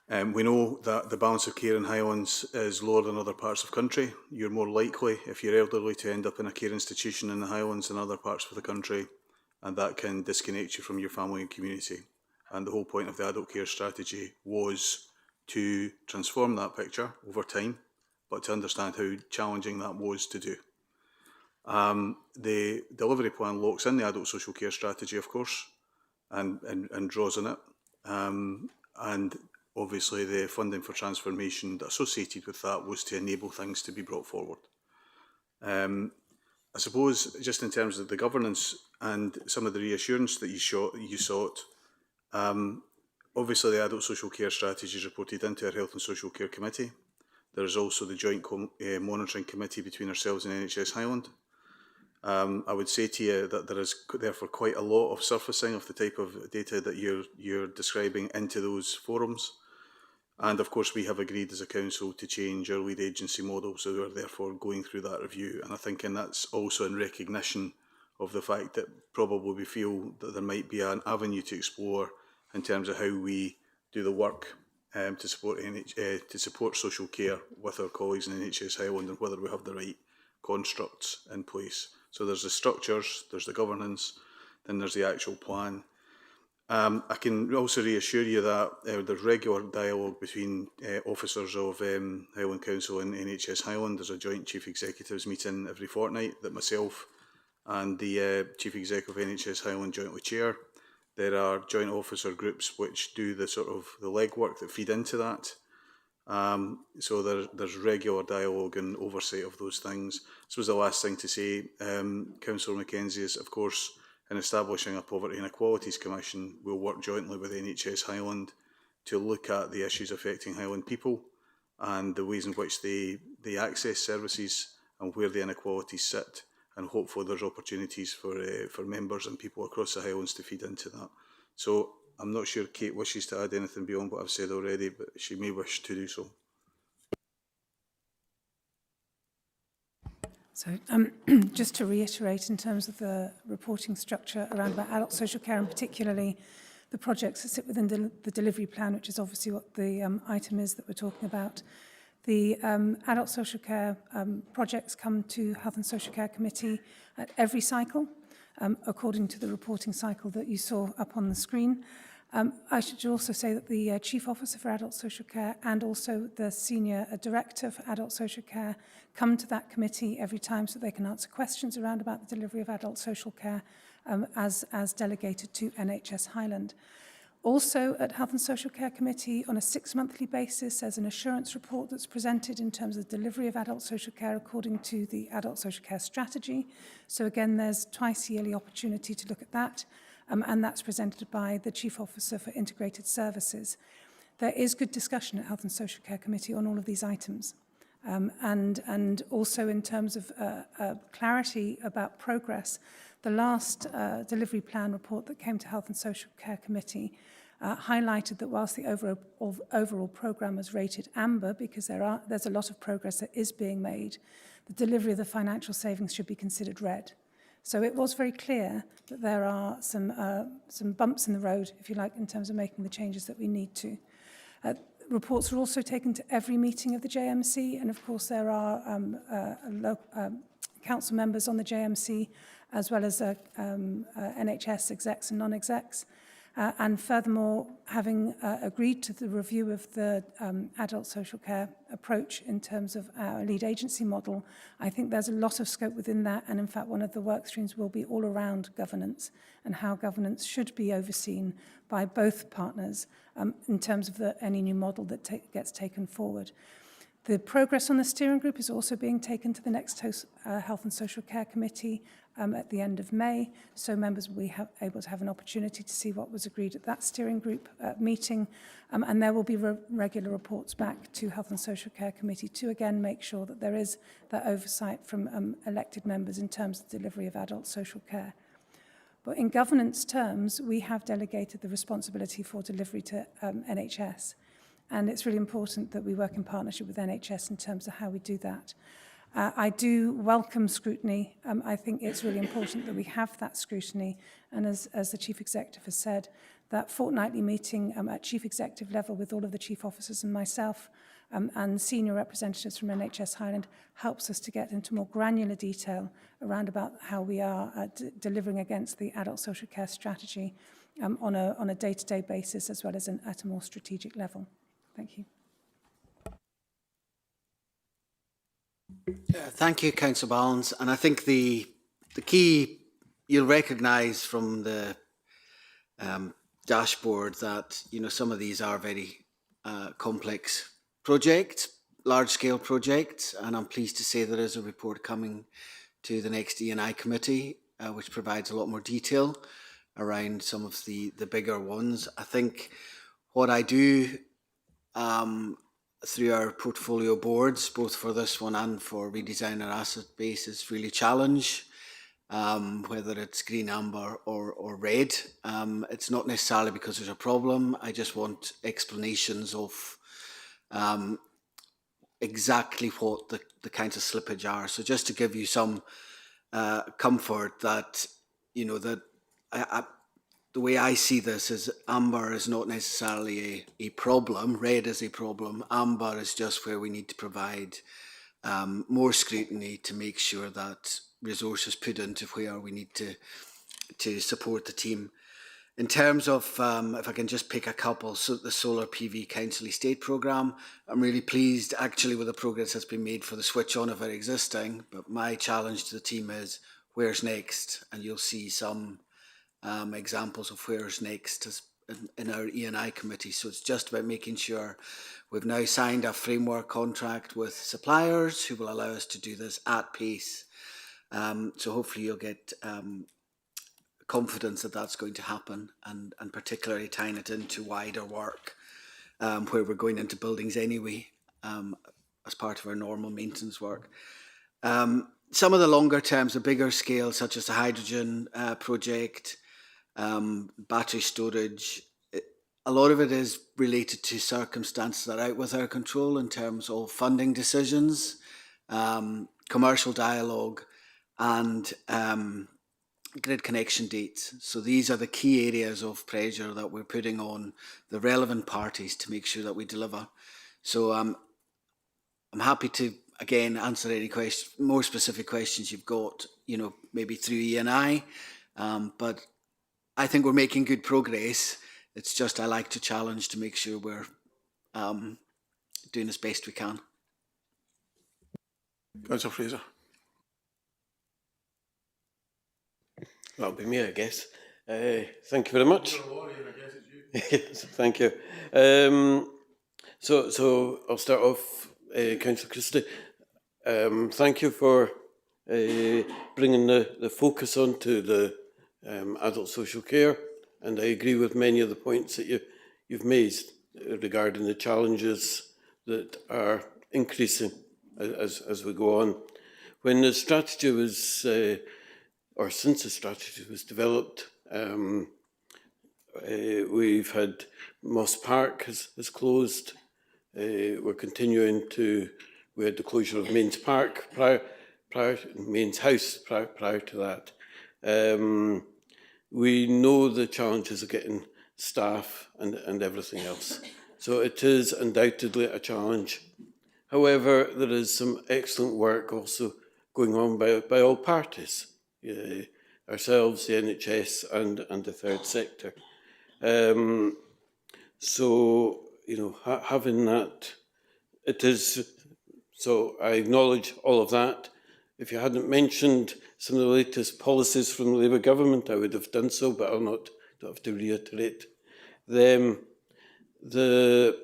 We know that the balance of care in Highlands is lower than other parts of the country. You're more likely, if you're elderly, to end up in a care institution in the Highlands than other parts of the country, and that can disconnect you from your family and community. And the whole point of the adult care strategy was to transform that picture over time, but to understand how challenging that was to do. The delivery plan locks in the adult social care strategy, of course, and draws on it. And obviously the funding for transformation associated with that was to enable things to be brought forward. I suppose just in terms of the governance and some of the reassurance that you sought, obviously the adult social care strategy is reported into our Health and Social Care Committee. There is also the joint monitoring committee between ourselves and NHS Highland. I would say to you that there is therefore quite a lot of surfacing of the type of data that you're describing into those forums. And of course we have agreed as a council to change our lead agency model, so we're therefore going through that review. And I think that's also in recognition of the fact that probably we feel that there might be an avenue to explore in terms of how we do the work to support social care with our colleagues in NHS Highland, and whether we have the right constructs in place. So there's the structures, there's the governance, then there's the actual plan. I can also reassure you that there's regular dialogue between officers of Highland Council and NHS Highland. There's a joint Chief Executives meeting every fortnight that myself and the Chief Executive of NHS Highland jointly chair. There are joint officer groups which do the sort of the legwork that feed into that. So there's regular dialogue and oversight of those things. I suppose the last thing to say, Councillor Mackenzie, is of course in establishing a Poverty and Equalities Commission, we'll work jointly with NHS Highland to look at the issues affecting Highland people and the ways in which they access services and where the inequalities sit. And hopefully there's opportunities for members and people across the Highlands to feed into that. So I'm not sure Kate wishes to add anything beyond what I've said already, but she may wish to do so. So just to reiterate in terms of the reporting structure around about adult social care, and particularly the projects that sit within the delivery plan, which is obviously what the item is that we're talking about. The adult social care projects come to Health and Social Care Committee at every cycle, according to the reporting cycle that you saw up on the screen. I should also say that the Chief Officer for Adult Social Care and also the Senior Director for Adult Social Care come to that committee every time so they can answer questions around about the delivery of adult social care as delegated to NHS Highland. Also at Health and Social Care Committee on a 6-monthly basis, there's an assurance report that's presented in terms of delivery of adult social care according to the Adult Social Care Strategy. So again, there's twice yearly opportunity to look at that. And that's presented by the Chief Officer for Integrated Services. There is good discussion at Health and Social Care Committee on all of these items. And also in terms of clarity about progress, the last delivery plan report that came to Health and Social Care Committee highlighted that whilst the overall programme was rated amber, because there's a lot of progress that is being made, the delivery of the financial savings should be considered red. So it was very clear that there are some bumps in the road, if you like, in terms of making the changes that we need to. Reports are also taken to every meeting of the JMC, and of course there are council members on the JMC, as well as NHS execs and non-execs. And furthermore, having agreed to the review of the adult social care approach in terms of our lead agency model, I think there's a lot of scope within that. And in fact, one of the work streams will be all around governance and how governance should be overseen by both partners in terms of any new model that gets taken forward. The progress on the steering group is also being taken to the next Health and Social Care Committee at the end of May, so members will be able to have an opportunity to see what was agreed at that steering group meeting, and there will be regular reports back to Health and Social Care Committee to again make sure that there is that oversight from elected members in terms of delivery of adult social care. But in governance terms, we have delegated the responsibility for delivery to NHS. And it's really important that we work in partnership with NHS in terms of how we do that. I do welcome scrutiny. I think it's really important that we have that scrutiny. And as the Chief Executive has said, that fortnightly meeting at Chief Executive level with all of the Chief Officers and myself and senior representatives from NHS Highland helps us to get into more granular detail around about how we are delivering against the adult social care strategy on a day-to-day basis as well as at a more strategic level. Thank you. Thank you, Councillor Ballins. And I think the key you'll recognise from the dashboard that some of these are very complex projects, large-scale projects, and I'm pleased to say there is a report coming to the next E&I committee, which provides a lot more detail around some of the bigger ones. I think what I do through our portfolio boards, both for this one and for redesign our asset base, is really challenge, whether it's green, amber or red. It's not necessarily because there's a problem. I just want explanations of exactly what the kinds of slippage are. So just to give you some comfort that, that the way I see this is amber is not necessarily a problem. Red is a problem. Amber is just where we need to provide more scrutiny to make sure that resources put into where we need to support the team. In terms of, if I can just pick a couple, so the Solar PV Council Estate Programme, I'm really pleased actually with the progress that's been made for the switch on of our existing, but my challenge to the team is where's next? And you'll see some examples of where's next in our E&I committee. So it's just about making sure we've now signed a framework contract with suppliers who will allow us to do this at pace. So hopefully you'll get confidence that that's going to happen, and particularly tying it into wider work where we're going into buildings anyway as part of our normal maintenance work. Some of the longer terms, the bigger scale, such as the hydrogen project, battery storage, a lot of it is related to circumstances that are out with our control in terms of funding decisions, commercial dialogue, and grid connection dates. So these are the key areas of pressure that we're putting on the relevant parties to make sure that we deliver. So I'm happy to again answer any more specific questions you've got, maybe through E&I, but I think we're making good progress. It's just I like to challenge to make sure we're doing as best we can. Councillor Fraser. That'll be me, I guess. Thank you very much. Yes, thank you. So I'll start off, Councillor Christie. Thank you for bringing the focus onto the adult social care, and I agree with many of the points that you've made regarding the challenges that are increasing as we go on. When the strategy was, or since the strategy was developed, we've had Moss Park has closed. We're continuing to, we had the closure of Mains Park Mains House prior to that. We know the challenges of getting staff and everything else. So it is undoubtedly a challenge. However, there is some excellent work also going on by all parties, ourselves, the NHS and the third sector. So, you know, having that, it is, so I acknowledge all of that. If you hadn't mentioned some of the latest policies from the Labour government, I would have done so, but I'll not have to reiterate them. The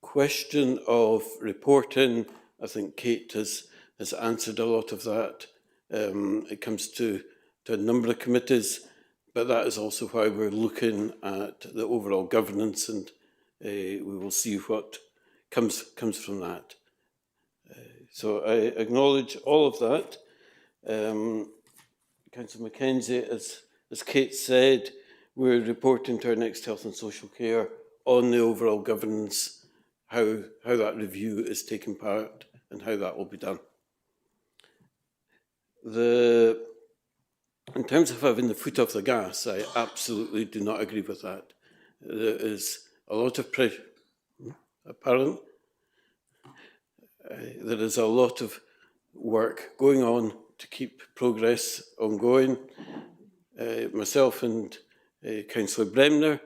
question of reporting, I think Kate has answered a lot of that. It comes to a number of committees, but that is also why we're looking at the overall governance, and we will see what comes from that. So I acknowledge all of that. Councillor Mackenzie, as Kate said, we're reporting to our next Health and Social Care on the overall governance, how that review is taking part and how that will be done. In terms of having the foot off the gas, I absolutely do not agree with that. There is a lot of pressure, apparent. There is a lot of work going on to keep progress ongoing. Myself and Councillor Bremner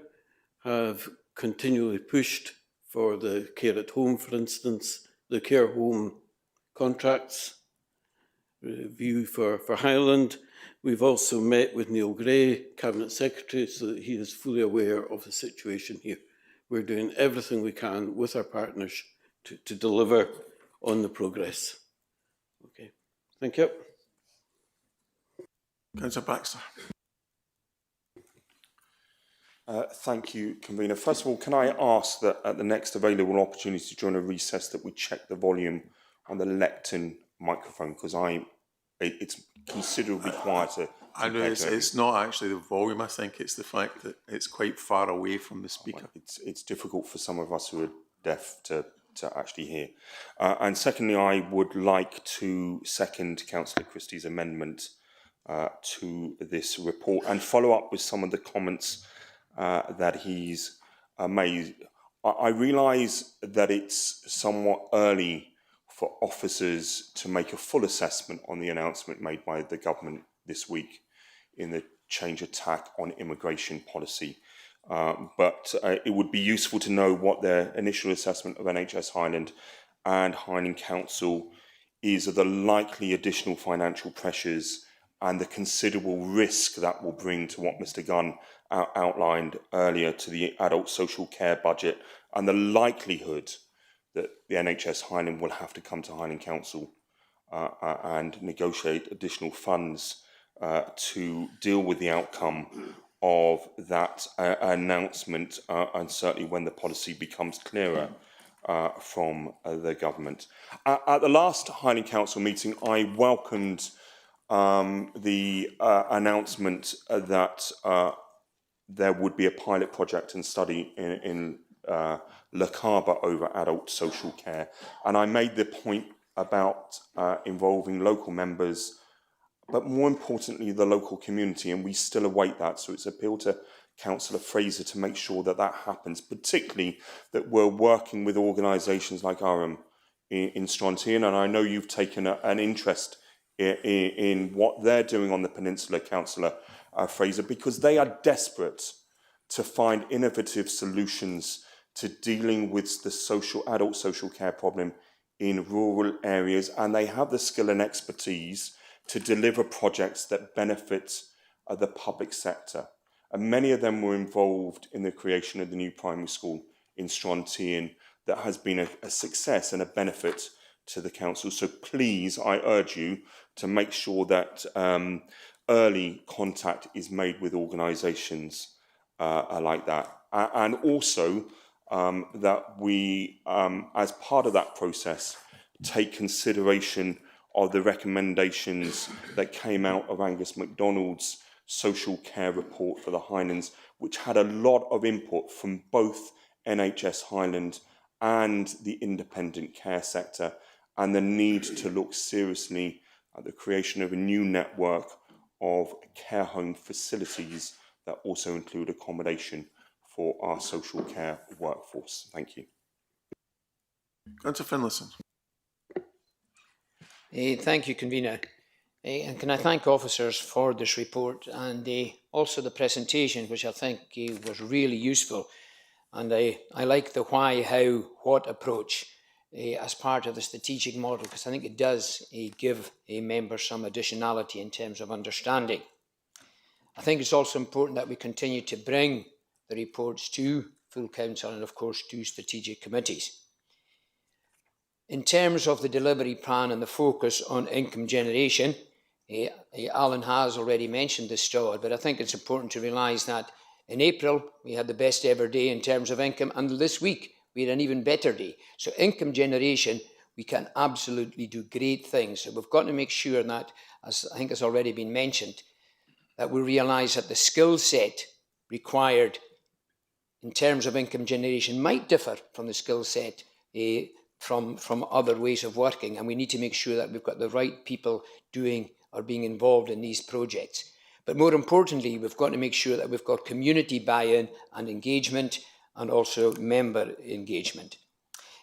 have continually pushed for the care at home, for instance, the care home contracts review for Highland. We've also met with Neil Gray, Cabinet Secretary, so that he is fully aware of the situation here. We're doing everything we can with our partners to deliver on the progress. Okay, thank you. Councillor Baxter. Thank you, Convener. First of all, can I ask that at the next available opportunity during a recess that we check the volume on the lectern microphone, because it's considerably quieter. I know it's not actually the volume. I think it's the fact that it's quite far away from the speaker. It's difficult for some of us who are deaf to actually hear. And secondly, I would like to second Councillor Christie's amendment to this report and follow up with some of the comments that he's made. I realise that it's somewhat early for officers to make a full assessment on the announcement made by the government this week in the change of tack on immigration policy. But it would be useful to know what their initial assessment of NHS Highland and Highland Council is of the likely additional financial pressures and the considerable risk that will bring to what Mr Gunn outlined earlier to the adult social care budget, and the likelihood that the NHS Highland will have to come to Highland Council and negotiate additional funds to deal with the outcome of that announcement, and certainly when the policy becomes clearer from the government. At the last Highland Council meeting, I welcomed the announcement that there would be a pilot project and study in Le Carber over adult social care. And I made the point about involving local members, but more importantly, the local community, and we still await that. So it's appeal to Councillor Fraser to make sure that that happens, particularly that we're working with organisations like Aram in Strontian, and I know you've taken an interest in what they're doing on the peninsula, Councillor Fraser, because they are desperate to find innovative solutions to dealing with the adult social care problem in rural areas, and they have the skill and expertise to deliver projects that benefit the public sector. And many of them were involved in the creation of the new primary school in Strontian that has been a success and a benefit to the council. So please, I urge you to make sure that early contact is made with organisations like that. And also that we, as part of that process, take consideration of the recommendations that came out of Angus MacDonald's social care report for the Highlands, which had a lot of input from both NHS Highland and the independent care sector, and the need to look seriously at the creation of a new network of care home facilities that also include accommodation for our social care workforce. Thank you. Councillor Finlayson. Thank you, Convener. And can I thank officers for this report and also the presentation, which I think was really useful. And I like the why, how, what approach as part of the strategic model, because I think it does give members some additionality in terms of understanding. I think it's also important that we continue to bring the reports to full council and, of course, to strategic committees. In terms of the delivery plan and the focus on income generation, Alan has already mentioned this story, but I think it's important to realise that in April, we had the best ever day in terms of income, and this week, we had an even better day. So income generation, we can absolutely do great things. So we've got to make sure that, as I think has already been mentioned, that we realise that the skill set required in terms of income generation might differ from the skill set from other ways of working, and we need to make sure that we've got the right people doing or being involved in these projects. But more importantly, we've got to make sure that we've got community buy-in and engagement, and also member engagement.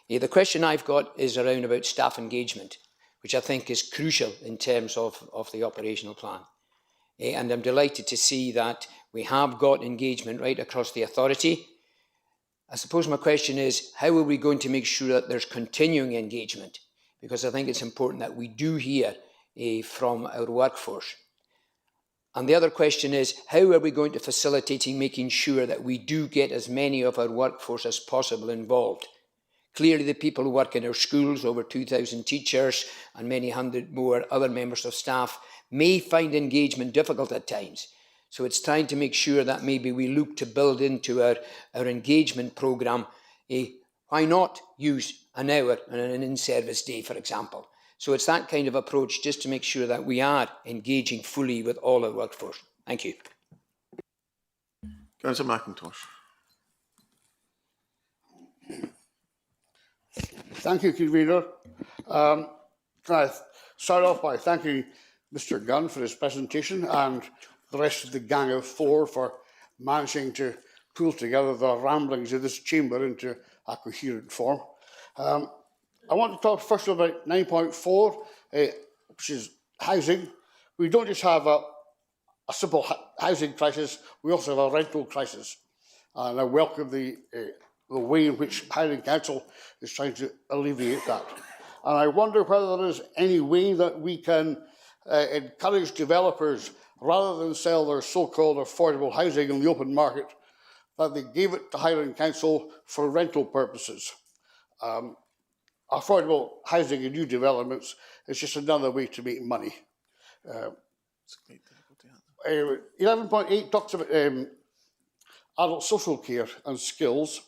The question I've got is around about staff engagement, which I think is crucial in terms of the operational plan. And I'm delighted to see that we have got engagement right across the authority. I suppose my question is, how are we going to make sure that there's continuing engagement? Because I think it's important that we do hear from our workforce. And the other question is, how are we going to facilitate making sure that we do get as many of our workforce as possible involved? Clearly, the people who work in our schools, over 2,000 teachers and many hundred more other members of staff, may find engagement difficult at times. So it's trying to make sure that maybe we look to build into our engagement programme. Why not use an hour on an in-service day, for example? So it's that kind of approach just to make sure that we are engaging fully with all our workforce. Thank you. Councillor McIntosh. Thank you, Convener. Can I start off by thanking Mr. Gunn for his presentation and the rest of the gang of four for managing to pull together the ramblings of this chamber into a coherent form. I want to talk first about 9.4, which is housing. We don't just have a simple housing crisis, we also have a rental crisis. And I welcome the way in which Highland Council is trying to alleviate that. And I wonder whether there is any way that we can encourage developers, rather than sell their so-called affordable housing in the open market, that they gave it to Highland Council for rental purposes. Affordable housing in new developments is just another way to make money. 11.8 talks about adult social care and skills.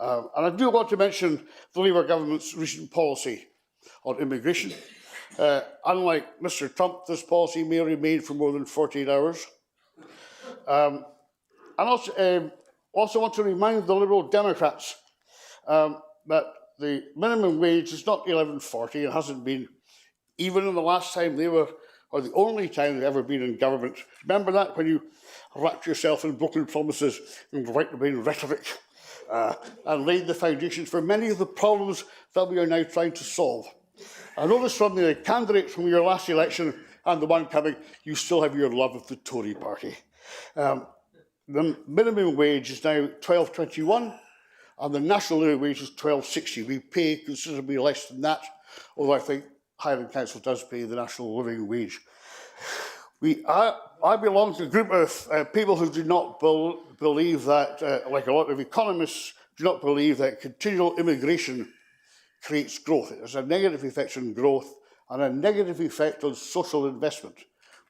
And I do want to mention the Labour government's recent policy on immigration. Unlike Mr. Trump, this policy may remain for more than 48 hours. And also want to remind the Liberal Democrats that the minimum wage is not $11.40. It hasn't been, even in the last time they were, or the only time they've ever been in government. Remember that when you wrapped yourself in broken promises and right-wing rhetoric and laid the foundations for many of the problems that we are now trying to solve. I noticed from the candidates from your last election and the one coming, you still have your love of the Tory party. The minimum wage is now £12.21 and the national living wage is £12.60. We pay considerably less than that, although I think Highland Council does pay the national living wage. I belong to a group of people who do not believe that, like a lot of economists, do not believe that continual immigration creates growth. It has a negative effect on growth and a negative effect on social investment.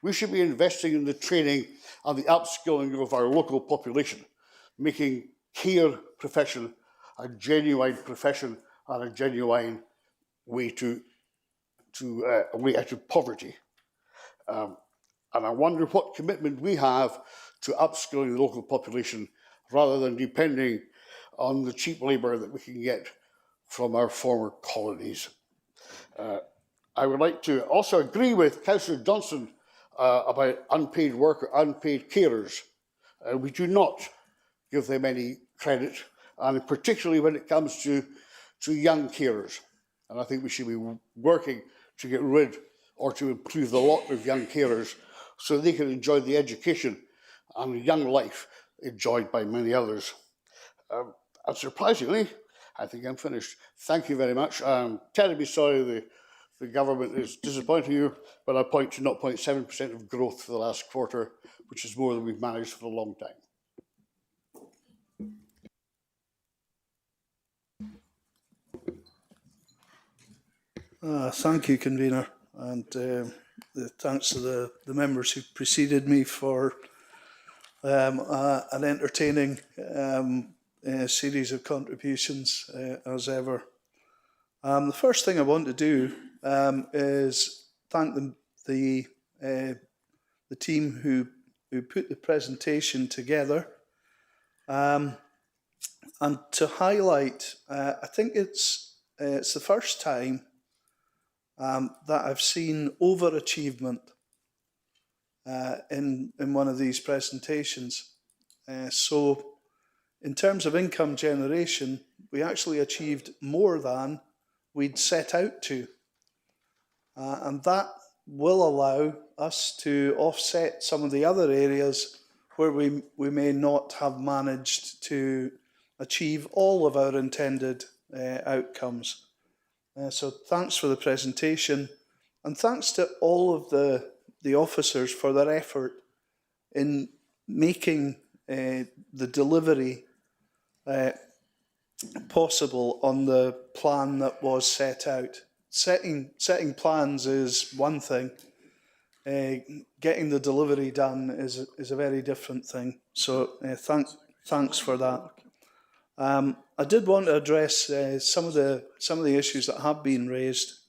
We should be investing in the training and the upskilling of our local population, making care profession a genuine profession and a genuine way a way out of poverty. And I wonder what commitment we have to upskilling the local population rather than depending on the cheap labour that we can get from our former colonies. I would like to also agree with Councillor Johnson about unpaid work or unpaid carers. We do not give them any credit, and particularly when it comes to young carers. And I think we should be working to get rid or to improve the lot of young carers so they can enjoy the education and the young life enjoyed by many others. And surprisingly, I think I'm finished. Thank you very much. I'm terribly sorry the government is disappointing you, but I point to 0.7% of growth for the last quarter, which is more than we've managed for a long time. Thank you, Convener, and thanks to the members who preceded me for an entertaining series of contributions as ever. The first thing I want to do is thank the team who put the presentation together, and to highlight. I think it's the first time that I've seen overachievement in one of these presentations. So in terms of income generation, we actually achieved more than we'd set out to. And that will allow us to offset some of the other areas where we may not have managed to achieve all of our intended outcomes. So thanks for the presentation, and thanks to all of the officers for their effort in making the delivery possible on the plan that was set out. Setting plans is one thing. Getting the delivery done is a very different thing. So thanks for that. I did want to address some of the issues that have been raised.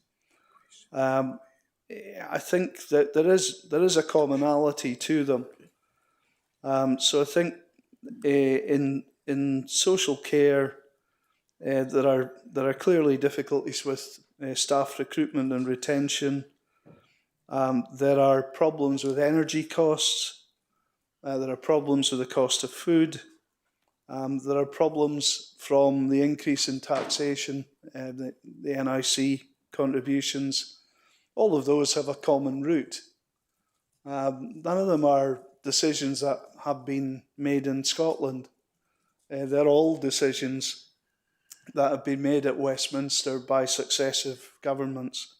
I think that there is a commonality to them. So I think in social care there are clearly difficulties with staff recruitment and retention. There are problems with energy costs. There are problems with the cost of food. There are problems from the increase in taxation, the NIC contributions. All of those have a common root. None of them are decisions that have been made in Scotland. They're all decisions that have been made at Westminster by successive governments.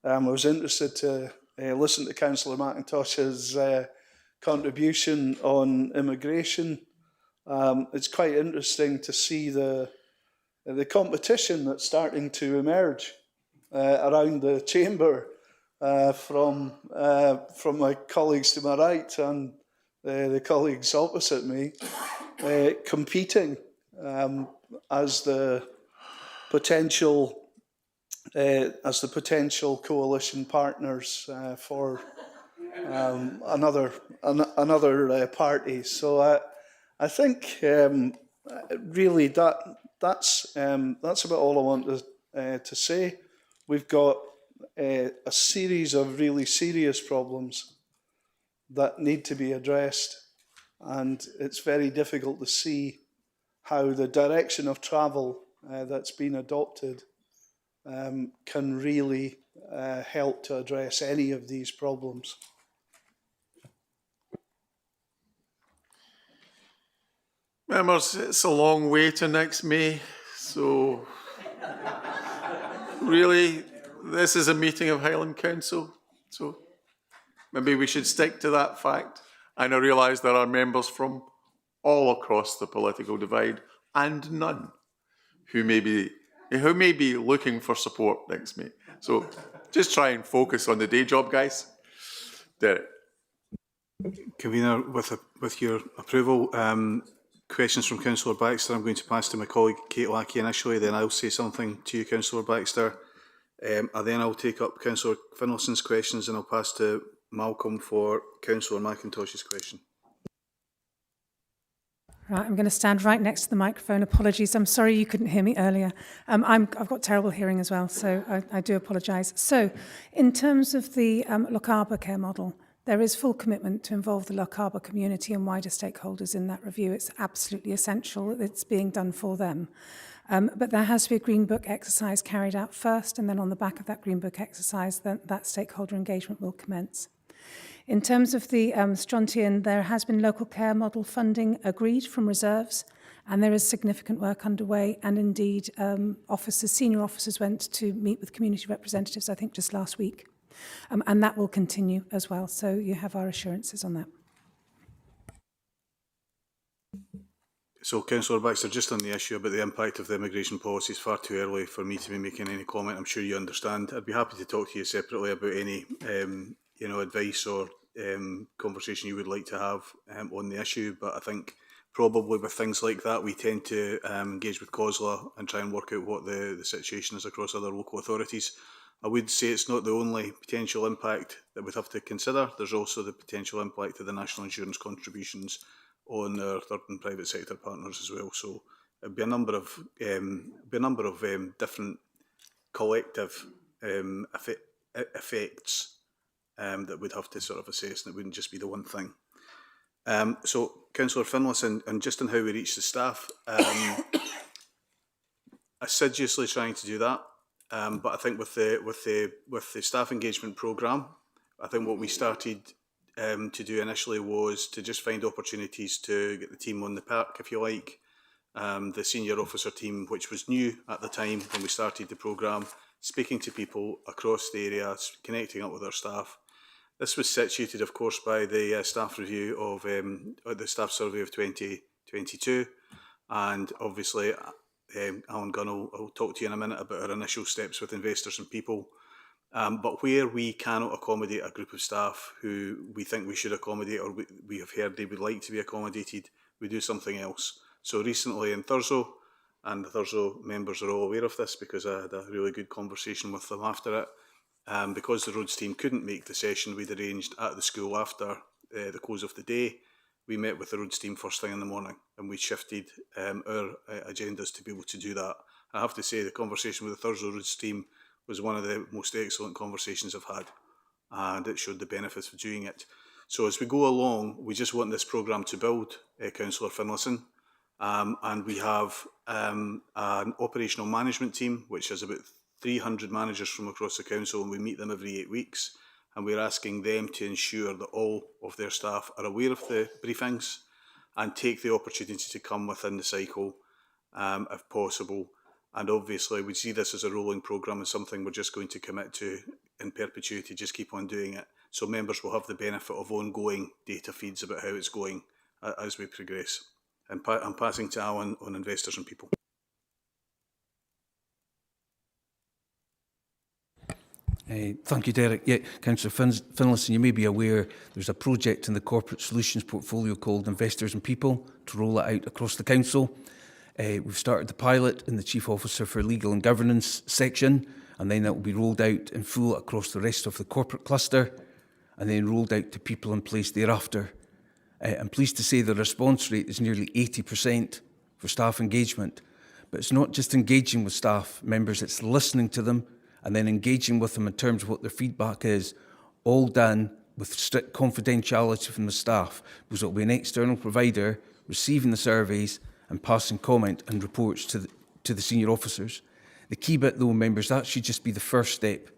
I was interested to listen to Councillor McIntosh's contribution on immigration. It's quite interesting to see the competition that's starting to emerge around the chamber from my colleagues to my right and the colleagues opposite me, competing as the potential coalition partners for another party. So I think really that's about all I want to say. We've got a series of really serious problems that need to be addressed, and it's very difficult to see how the direction of travel that's been adopted can really help to address any of these problems. Members, it's a long way to next May, so really, this is a meeting of Highland Council, so maybe we should stick to that fact. And I realise there are members from all across the political divide and none who may be looking for support next May. So just try and focus on the day job, guys. Derek. Convener, with your approval, questions from Councillor Baxter, I'm going to pass to my colleague Kate Lackey initially, then I'll say something to you, Councillor Baxter. And then I'll take up Councillor Finlayson's questions and I'll pass to Malcolm for Councillor McIntosh's question. Right, I'm going to stand right next to the microphone. Apologies, I'm sorry you couldn't hear me earlier. I've got terrible hearing as well, so I do apologise. So, in terms of the Loch Arbor care model, there is full commitment to involve the Loch Arbor community and wider stakeholders in that review. It's absolutely essential that it's being done for them. But there has to be a Green Book exercise carried out first, and then on the back of that Green Book exercise, that stakeholder engagement will commence. In terms of the Strontian, there has been local care model funding agreed from reserves, and there is significant work underway. And indeed, senior officers went to meet with community representatives, I think, just last week. And that will continue as well. So you have our assurances on that. So, Councillor Baxter, just on the issue about the impact of the immigration policy, it's far too early for me to be making any comment. I'm sure you understand. I'd be happy to talk to you separately about any advice or conversation you would like to have on the issue. But I think probably with things like that, we tend to engage with COSLA and try and work out what the situation is across other local authorities. I would say it's not the only potential impact that we'd have to consider. There's also the potential impact of the national insurance contributions on our third and private sector partners as well. So it'd be a number of different collective effects that we'd have to sort of assess, and it wouldn't just be the one thing. So, Councillor Finlayson, and just on how we reach the staff, assiduously trying to do that. But I think with the staff engagement programme, I think what we started to do initially was to just find opportunities to get the team on the park, if you like. The senior officer team, which was new at the time when we started the programme, speaking to people across the area, connecting up with our staff. This was situated, of course, by the staff review of the staff survey of 2022, and obviously Alan Gunn will talk to you in a minute about our initial steps with investors and people. But where we cannot accommodate a group of staff who we think we should accommodate, or we have heard they would like to be accommodated, we do something else. So recently in Thurso, and the Thurso members are all aware of this because I had a really good conversation with them after it, because the roads team couldn't make the session we'd arranged at the school after the close of the day, we met with the roads team first thing in the morning, and we shifted our agendas to be able to do that. I have to say the conversation with the Thurso roads team was one of the most excellent conversations I've had, and it showed the benefits of doing it. So as we go along, we just want this programme to build, Councillor Finlayson, and we have an operational management team, which has about 300 managers from across the council, and we meet them every 8 weeks, and we're asking them to ensure that all of their staff are aware of the briefings and take the opportunity to come within the cycle if possible. And obviously we see this as a rolling programme and something we're just going to commit to in perpetuity, just keep on doing it. So members will have the benefit of ongoing data feeds about how it's going as we progress. And I'm passing to Alan on investors and people. Thank you, Derek. Yeah, Councillor Finlayson, you may be aware there's a project in the Corporate Solutions portfolio called Investors and People to roll it out across the council. We've started the pilot in the Chief Officer for Legal and Governance section, and then that will be rolled out in full across the rest of the corporate cluster, and then rolled out to people in place thereafter. I'm pleased to say the response rate is nearly 80% for staff engagement. But it's not just engaging with staff members, it's listening to them and then engaging with them in terms of what their feedback is, all done with strict confidentiality from the staff, because it will be an external provider receiving the surveys and passing comment and reports to the senior officers. The key bit though, members, that should just be the first step.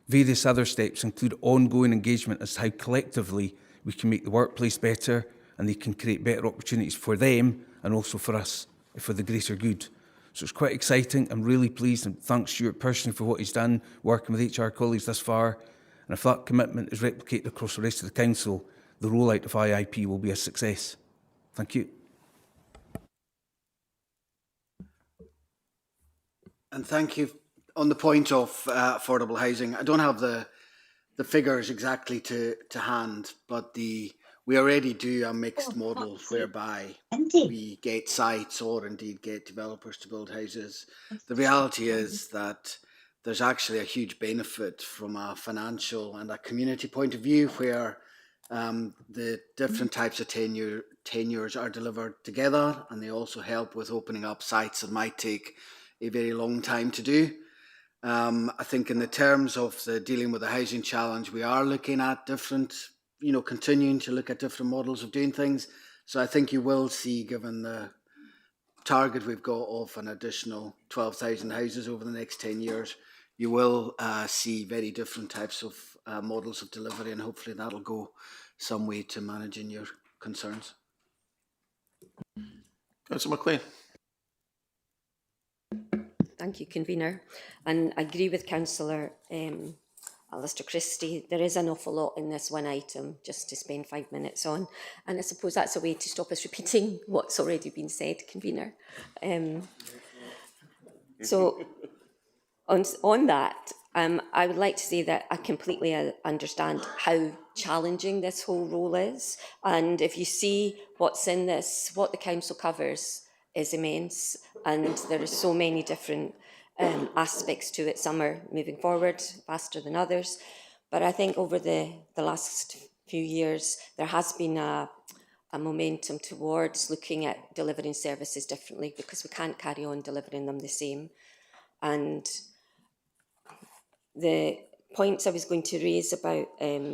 Various other steps include ongoing engagement as to how collectively we can make the workplace better and they can create better opportunities for them and also for us, for the greater good. So it's quite exciting. I'm really pleased, and thanks Stuart personally for what he's done working with HR colleagues thus far. And if that commitment is replicated across the rest of the Council, the rollout of IIP will be a success. Thank you. And thank you. On the point of affordable housing, I don't have the figures exactly to hand, but we already do a mixed model whereby we get sites or indeed get developers to build houses. The reality is that there's actually a huge benefit from a financial and a community point of view where the different types of tenures are delivered together, and they also help with opening up sites that might take a very long time to do. I think in the terms of the dealing with the housing challenge, we are looking at different, continuing to look at different models of doing things. So I think you will see, given the target we've got of an additional 12,000 houses over the next 10 years, you will see very different types of models of delivery, and hopefully that'll go some way to managing your concerns. Councillor McLean. Thank you, Convener. And I agree with Councillor Alistair Christie. There is an awful lot in this one item just to spend 5 minutes on. And I suppose that's a way to stop us repeating what's already been said, Convener. So on that, I would like to say that I completely understand how challenging this whole role is. And if you see what's in this, what the Council covers is immense. And there are so many different aspects to it. Some are moving forward faster than others. But I think over the last few years, there has been a momentum towards looking at delivering services differently, because we can't carry on delivering them the same. And the points I was going to raise about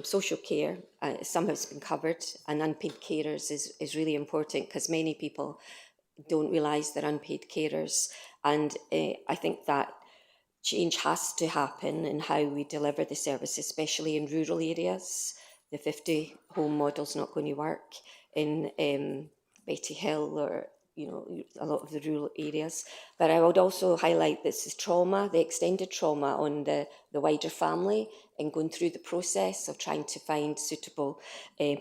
social care, some has been covered, and unpaid carers is really important, because many people don't realise they're unpaid carers. And I think that change has to happen in how we deliver the service, especially in rural areas. The 50 home model's not going to work in Betty Hill or a lot of the rural areas. But I would also highlight this is trauma, the extended trauma on the wider family, and going through the process of trying to find suitable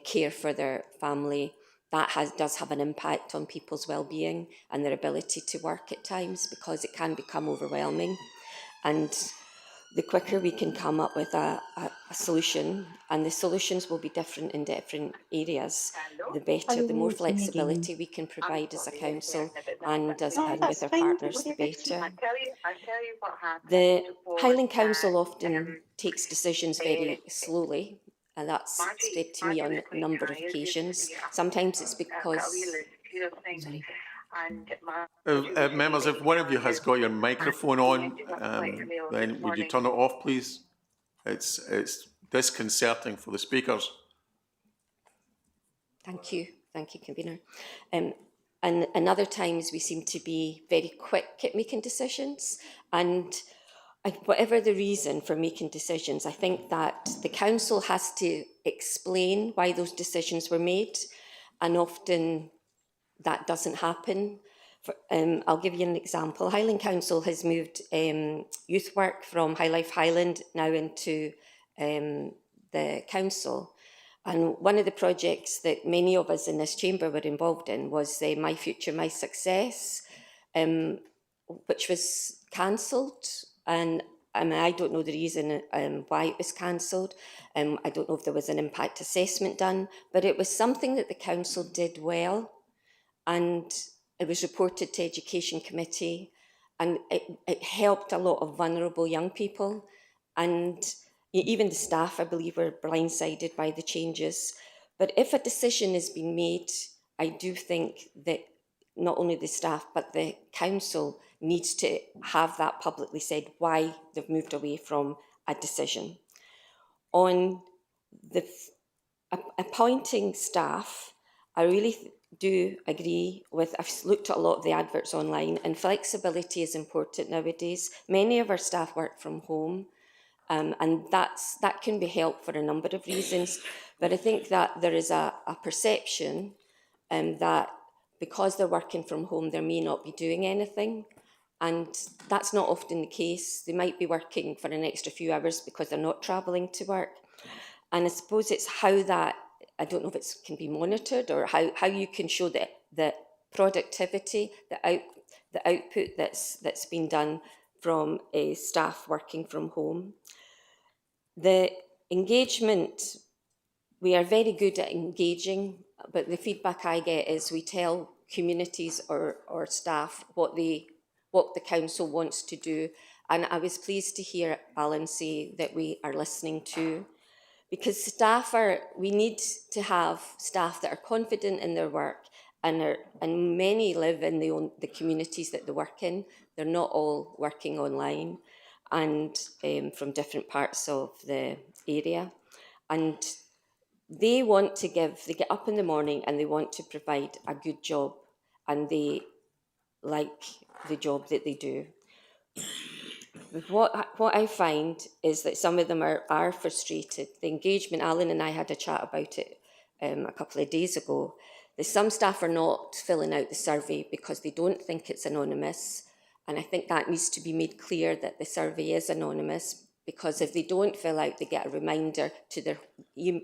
care for their family. That does have an impact on people's well-being and their ability to work at times, because it can become overwhelming. And the quicker we can come up with a solution, and the solutions will be different in different areas, the better, the more flexibility we can provide as a council and with our partners, the better. The Highland Council often takes decisions very slowly, and that's said to me on a number of occasions. Sometimes it's because... Sorry. Members, if one of you has got your microphone on, then would you turn it off, please? It's disconcerting for the speakers. Thank you, Convener. And other times we seem to be very quick at making decisions, and whatever the reason for making decisions, I think that the council has to explain why those decisions were made, and often that doesn't happen. I'll give you an example. Highland Council has moved youth work from High Life Highland now into the council. And one of the projects that many of us in this chamber were involved in was My Future, My Success, which was cancelled. And I don't know the reason why it was cancelled. I don't know if there was an impact assessment done, but it was something that the council did well. And it was reported to Education Committee, and it helped a lot of vulnerable young people. And even the staff, I believe, were blindsided by the changes. But if a decision has been made, I do think that not only the staff, but the council needs to have that publicly said why they've moved away from a decision. On the appointing staff, I really do agree with, I've looked at a lot of the adverts online, and flexibility is important nowadays. Many of our staff work from home, and that can be helped for a number of reasons. But I think that there is a perception that because they're working from home, they may not be doing anything. And that's not often the case. They might be working for an extra few hours because they're not travelling to work. And I suppose it's how that, I don't know if it can be monitored or how you can show that the productivity, the output that's been done from staff working from home. The engagement, we are very good at engaging, but the feedback I get is we tell communities or staff what the council wants to do. And I was pleased to hear Alan say that we are listening to, because we need to have staff that are confident in their work, and many live in the communities that they work in. They're not all working online and from different parts of the area. And they get up in the morning and they want to provide a good job, and they like the job that they do. What I find is that some of them are frustrated. The engagement, Alan and I had a chat about it a couple of days ago. Some staff are not filling out the survey because they don't think it's anonymous. And I think that needs to be made clear that the survey is anonymous, because if they don't fill out, they get a reminder to their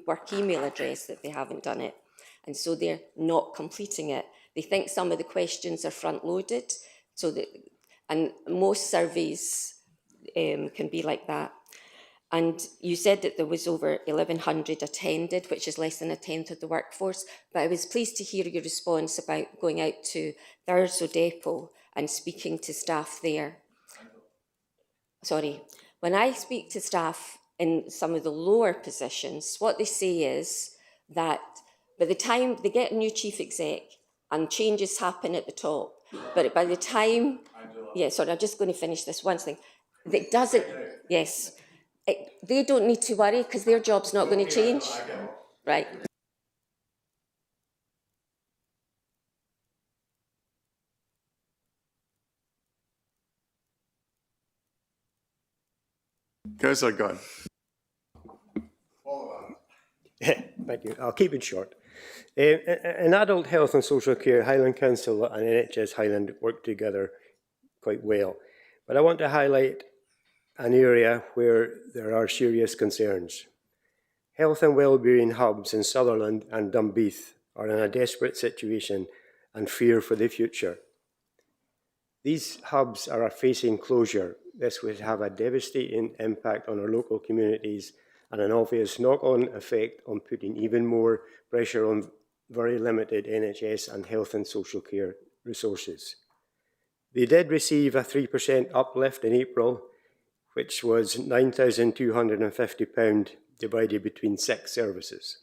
work email address that they haven't done it. And so they're not completing it. They think some of the questions are front-loaded, and most surveys can be like that. And you said that there was over 1,100 attended, which is less than a tenth of the workforce. But I was pleased to hear your response about going out to Thurso Depot and speaking to staff there. Sorry. When I speak to staff in some of the lower positions, what they say is that by the time they get a new chief exec and changes happen at the top, but by the time, I'm just going to finish this one thing. It doesn't, yes. They don't need to worry because their job's not going to change. Right. Councillor Gunn. Thank you. I'll keep it short. In adult health and social care, Highland Council and NHS Highland work together quite well. But I want to highlight an area where there are serious concerns. Health and wellbeing hubs in Sutherland and Dunbeath are in a desperate situation and fear for the future. These hubs are facing closure. This would have a devastating impact on our local communities and an obvious knock-on effect on putting even more pressure on very limited NHS and health and social care resources. They did receive a 3% uplift in April, which was £9,250 divided between 6 services.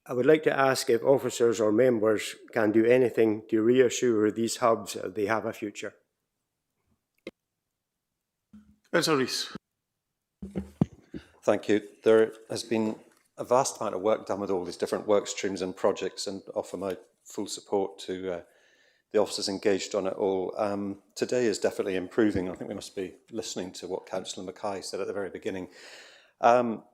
I would like to ask if officers or members can do anything to reassure these hubs that they have a future. Councillor Rees. Thank you. There has been a vast amount of work done with all these different work streams and projects, and offer my full support to the officers engaged on it all. Today is definitely improving. I think we must be listening to what Councillor Mackay said at the very beginning.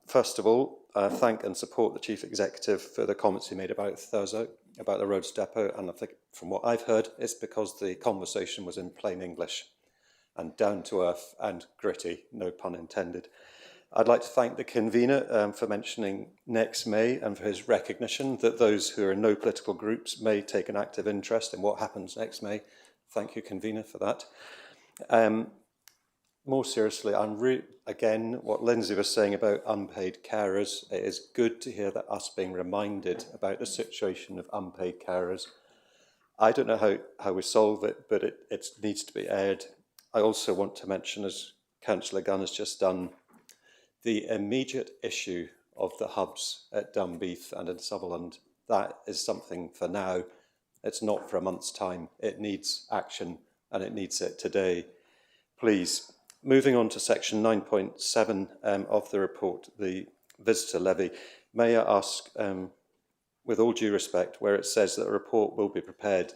First of all, thank and support the Chief Executive for the comments he made about Thurso, about the roads depot, and I think from what I've heard, it's because the conversation was in plain English and down to earth and gritty, no pun intended. I'd like to thank the convener for mentioning next May and for his recognition that those who are in no political groups may take an active interest in what happens next May. Thank you, convener, for that. More seriously, again, what Lindsay was saying about unpaid carers, it is good to hear that us being reminded about the situation of unpaid carers. I don't know how we solve it, but it needs to be aired. I also want to mention, as Councillor Gunn has just done, the immediate issue of the hubs at Dunbeath and in Sutherland. That is something for now. It's not for a month's time. It needs action, and it needs it today. Please, moving on to section 9.7 of the report, the visitor levy, may I ask, with all due respect, where it says that a report will be prepared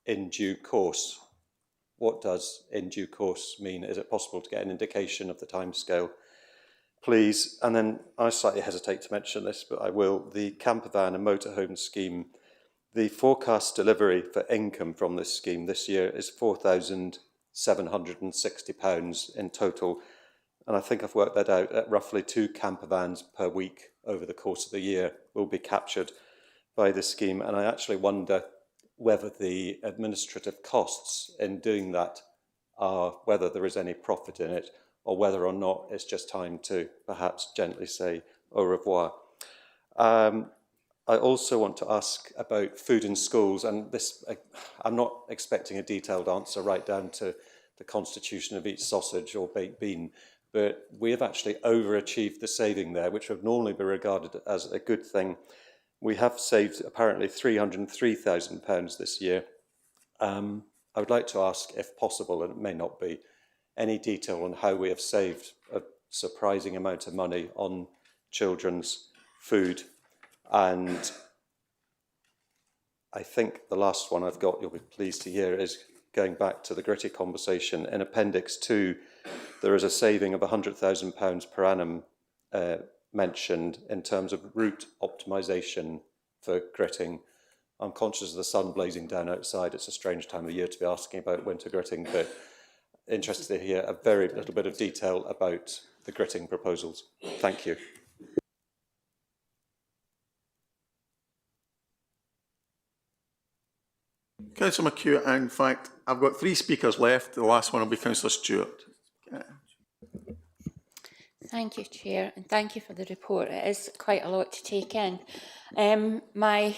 in due course, what does in due course mean? Is it possible to get an indication of the timescale? Please, and then I slightly hesitate to mention this, but I will. The camper van and motorhome scheme The forecast delivery for income from this scheme this year is £4,760 in total. And I think I've worked that out at roughly 2 camper vans per week over the course of the year will be captured by this scheme. And I actually wonder whether the administrative costs in doing that are, whether there is any profit in it, or whether or not it's just time to perhaps gently say au revoir. I also want to ask about food in schools, and this, I'm not expecting a detailed answer right down to the constitution of each sausage or baked bean, but we have actually overachieved the saving there, which would normally be regarded as a good thing. We have saved apparently £303,000 this year. I would like to ask, if possible, and it may not be, any detail on how we have saved a surprising amount of money on children's food. And I think the last one I've got, you'll be pleased to hear, is going back to the gritty conversation. In Appendix 2, there is a saving of £100,000 per annum mentioned in terms of route optimisation for gritting. I'm conscious of the sun blazing down outside. It's a strange time of year to be asking about winter gritting, but interested to hear a very little bit of detail about the gritting proposals. Thank you. Councillor McHugh, in fact, I've got 3 speakers left. The last one will be Councillor Stewart. Thank you, Chair, and thank you for the report. It is quite a lot to take in. My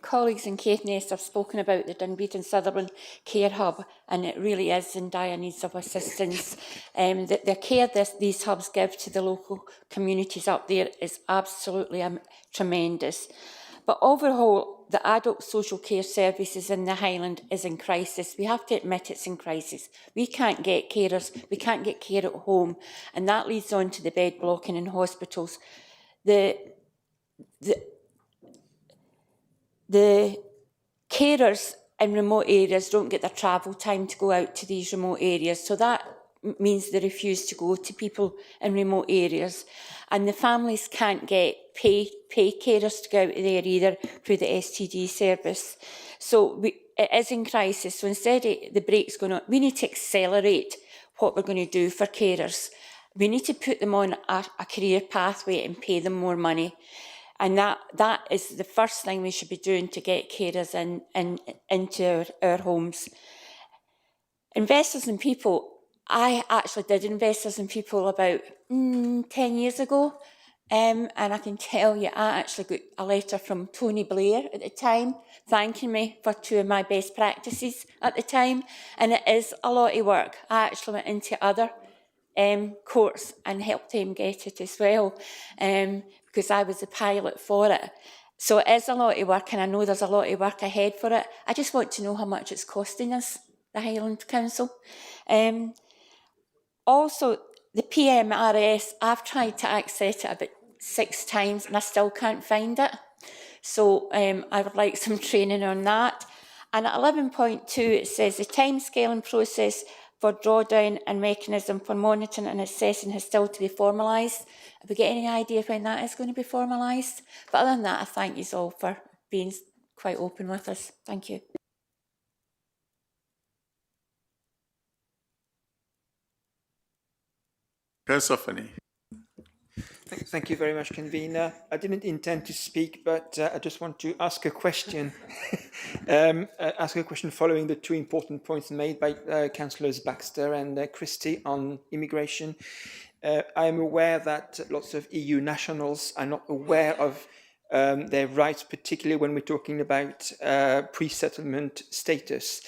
colleagues in Caithness have spoken about the Dunbeat and Sutherland Care Hub, and it really is in dire needs of assistance. The care these hubs give to the local communities up there is absolutely tremendous. But overall, the adult social care services in the Highland is in crisis. We have to admit it's in crisis. We can't get carers, we can't get care at home, and that leads on to the bed blocking in hospitals. The carers in remote areas don't get the travel time to go out to these remote areas, so that means they refuse to go to people in remote areas, and the families can't get pay carers to go out there either through the STD service. So it is in crisis. So instead of the brakes going on, we need to accelerate what we're going to do for carers. We need to put them on a career pathway and pay them more money. And that is the first thing we should be doing to get carers into our homes. Investors in People, I actually did Investors in People about 10 years ago. And I can tell you, I actually got a letter from Tony Blair at the time, thanking me for 2 of my best practices at the time. And it is a lot of work. I actually went into other courts and helped him get it as well, because I was the pilot for it. So it is a lot of work, and I know there's a lot of work ahead for it. I just want to know how much it's costing us, the Highland Council. Also, the PMRS, I've tried to access it about 6 times and I still can't find it. So I would like some training on that. And at 11.2, it says the timescale and process for drawdown and mechanism for monitoring and assessing has still to be formalised. Have we got any idea when that is going to be formalised? But other than that, I thank you all for being quite open with us. Thank you. Councillor Finney. Thank you very much, Convener. I didn't intend to speak, but I just want to ask a question. Ask a question following the 2 important points made by Councillors Baxter and Christie on immigration. I am aware that lots of EU nationals are not aware of their rights, particularly when we're talking about pre-settlement status.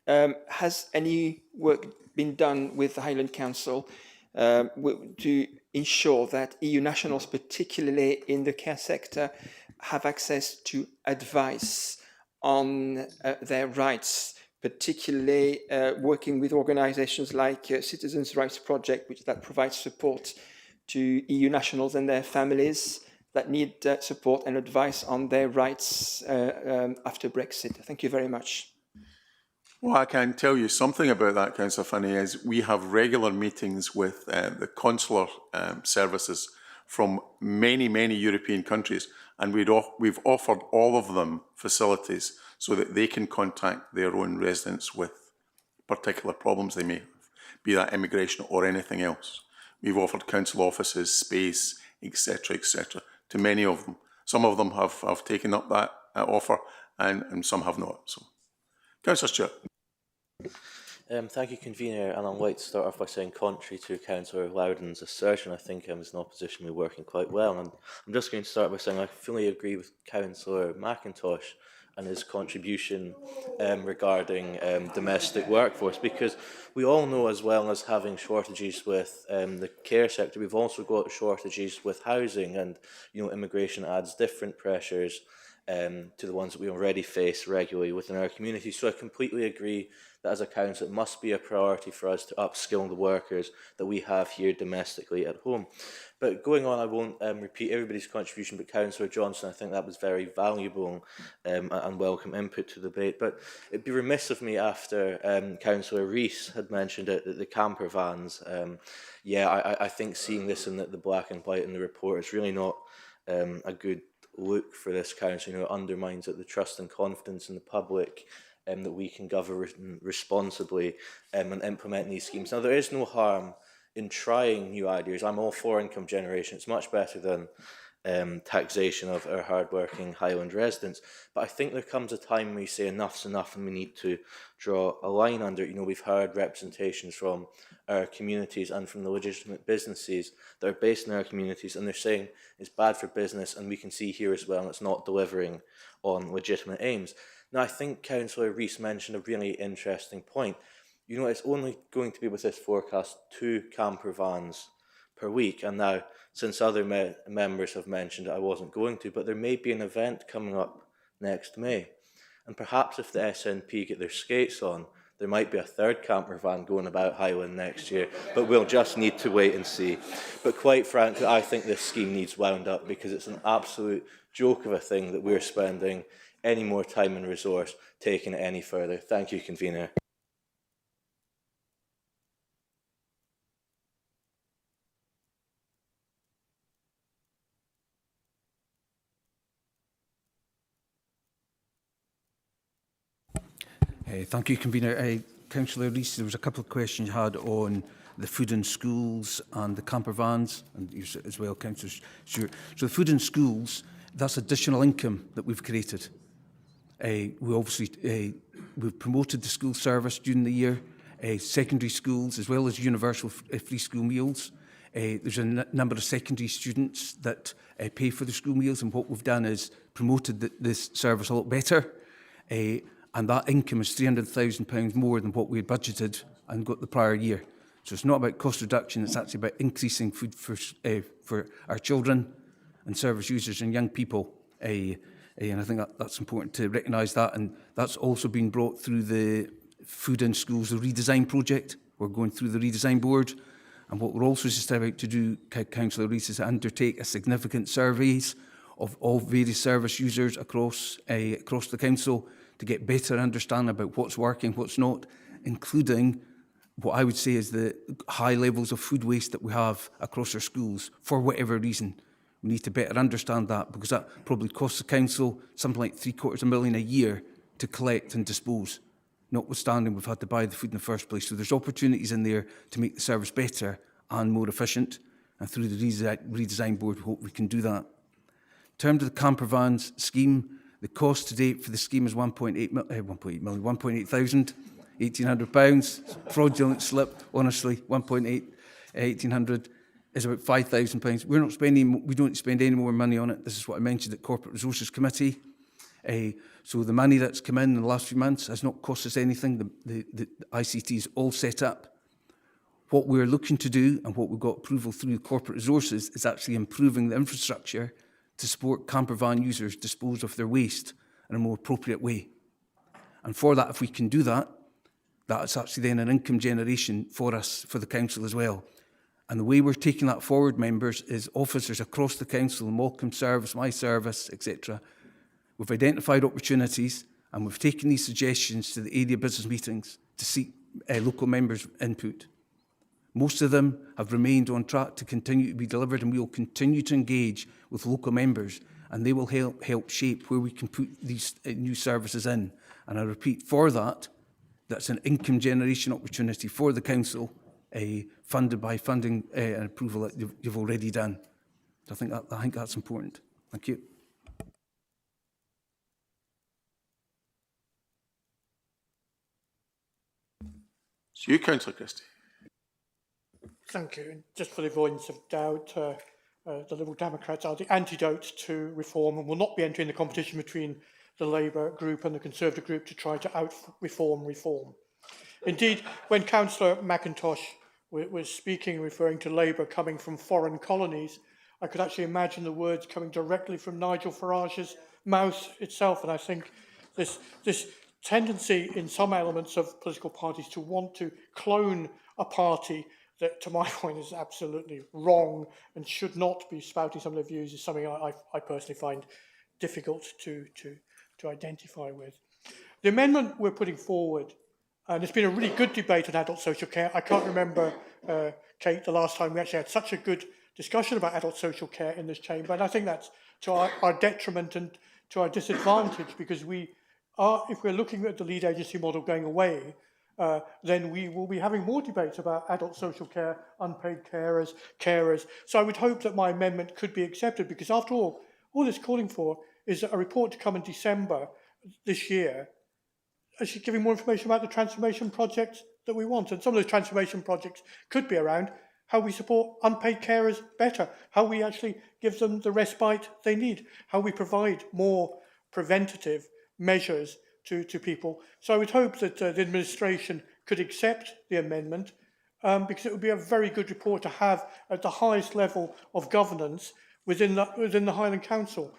Has any work been done with the Highland Council to ensure that EU nationals, particularly in the care sector, have access to advice on their rights, particularly working with organisations like Citizens' Rights Project, that provides support to EU nationals and their families that need support and advice on their rights after Brexit. Thank you very much. Well, I can tell you something about that, Councillor Finney, is we have regular meetings with the consular services from many, many European countries, and we've offered all of them facilities so that they can contact their own residents with particular problems they may have, be that immigration or anything else. We've offered council offices, space, etc., to many of them. Some of them have taken up that offer, and some have not. So, Councillor Stewart. Thank you, Convener, and I'd like to start off by saying, contrary to Councillor Loudon's assertion, I think as an opposition we're working quite well. And I'm just going to start by saying I fully agree with Councillor McIntosh and his contribution regarding domestic workforce, because we all know, as well as having shortages with the care sector, we've also got shortages with housing, and immigration adds different pressures to the ones that we already face regularly within our community. So I completely agree that as a council it must be a priority for us to upskill the workers that we have here domestically at home. But going on, I won't repeat everybody's contribution, but Councillor Johnson, I think that was very valuable and welcome input to the debate. But it'd be remiss of me, after Councillor Rees had mentioned it, that the camper vans, I think seeing this in the black and white in the report is really not a good look for this council. It undermines the trust and confidence in the public that we can govern responsibly and implement these schemes. Now, there is no harm in trying new ideas. I'm all for income generation. It's much better than taxation of our hard-working Highland residents. But I think there comes a time when we say enough's enough and we need to draw a line under it. We've heard representations from our communities and from the legitimate businesses that are based in our communities, and they're saying it's bad for business, and we can see here as well it's not delivering on legitimate aims. Now, I think Councillor Rees mentioned a really interesting point. It's only going to be, with this forecast, 2 camper vans per week, and now, since other members have mentioned it, I wasn't going to, but there may be an event coming up next May, and perhaps if the SNP get their skates on, there might be a 3rd camper van going about Highland next year, but we'll just need to wait and see. But quite frankly, I think this scheme needs wound up, because it's an absolute joke of a thing that we're spending any more time and resource taking it any further. Thank you, Convener. Thank you, Convener. Councillor Rees, there was a couple of questions you had on the food in schools and the camper vans, and you as well, Councillor Stewart. So the food in schools, that's additional income that we've created. We've promoted the school service during the year, secondary schools, as well as universal free school meals. There's a number of secondary students that pay for the school meals, and what we've done is promoted this service a lot better. And that income is £300,000 more than what we had budgeted and got the prior year. So it's not about cost reduction, it's actually about increasing food for our children and service users and young people. And I think that's important to recognise that. And that's also been brought through the Food in Schools, the redesign project. We're going through the redesign board. And what we're also just about to do, Councillor Rees, is undertake a significant surveys of all various service users across the council to get better understanding about what's working, what's not, including what I would say is the high levels of food waste that we have across our schools for whatever reason. We need to better understand that, because that probably costs the council something like £750,000 a year to collect and dispose, notwithstanding we've had to buy the food in the first place. So there's opportunities in there to make the service better and more efficient, and through the redesign board we hope we can do that. In terms of the camper vans scheme, the cost to date for the scheme is £1,800, £1,800. Fraudulent slip, honestly, 1,800 is about £5,000. We don't spend any more money on it. This is what I mentioned at Corporate Resources Committee. So the money that's come in the last few months has not cost us anything. The ICT is all set up. What we're looking to do, and what we've got approval through Corporate Resources, is actually improving the infrastructure to support camper van users dispose of their waste in a more appropriate way. And for that, if we can do that, that's actually then an income generation for us, for the council as well. And the way we're taking that forward, members, is officers across the council, Malcolm Service, my service, etc. We've identified opportunities, and we've taken these suggestions to the area business meetings to seek local members' input. Most of them have remained on track to continue to be delivered, and we will continue to engage with local members and they will help shape where we can put these new services in. And I repeat, for that, that's an income generation opportunity for the council, funded by funding and approval that you've already done. So I think that's important. Thank you. It's you, Councillor Christie. Thank you. And just for the avoidance of doubt, the Liberal Democrats are the antidote to reform and will not be entering the competition between the Labour group and the Conservative group to try to out-reform reform. Indeed, when Councillor McIntosh was speaking, referring to Labour coming from foreign colonies, I could actually imagine the words coming directly from Nigel Farage's mouth itself. And I think this tendency in some elements of political parties to want to clone a party that, to my point, is absolutely wrong and should not be spouting some of their views is something I personally find difficult to identify with. The amendment we're putting forward, and it's been a really good debate on adult social care. I can't remember, Kate, the last time we actually had such a good discussion about adult social care in this chamber, and I think that's to our detriment and to our disadvantage, because we are, if we're looking at the lead agency model going away, then we will be having more debates about adult social care, unpaid carers. So I would hope that my amendment could be accepted, because after all it's calling for is a report to come in December this year, actually giving more information about the transformation projects that we want. And some of those transformation projects could be around how we support unpaid carers better, how we actually give them the respite they need, how we provide more preventative measures to people. So I would hope that the administration could accept the amendment, because it would be a very good report to have at the highest level of governance within the Highland Council.